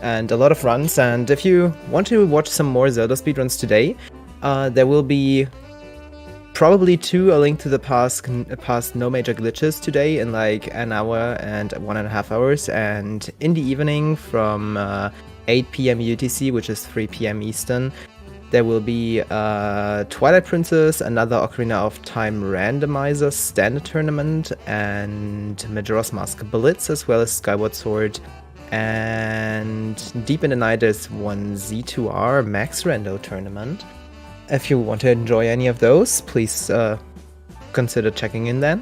and a lot of runs. And if you want to watch some more Zelda speedruns today, there will be probably 2 A Link to the Past No Major Glitches today in like an hour and 1.5 hours, and in the evening from 8 p.m. UTC, which is 3 p.m. Eastern, there will be Twilight Princess, another Ocarina of Time Randomizer standard tournament, and Majora's Mask Blitz, as well as Skyward Sword. And deep in the night, there's one Z2R Max Rando tournament. If you want to enjoy any of those, please consider checking in then.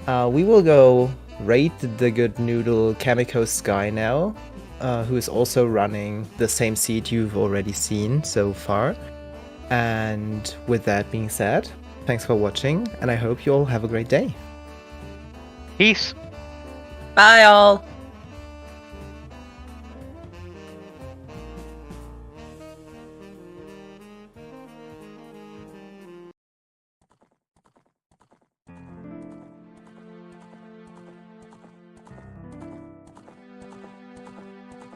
We will go raid the good noodle Kamiko Sky now, who is also running the same seed you've already seen so far. And with that being said, thanks for watching, and I hope you all have a great day. Peace. Bye, all.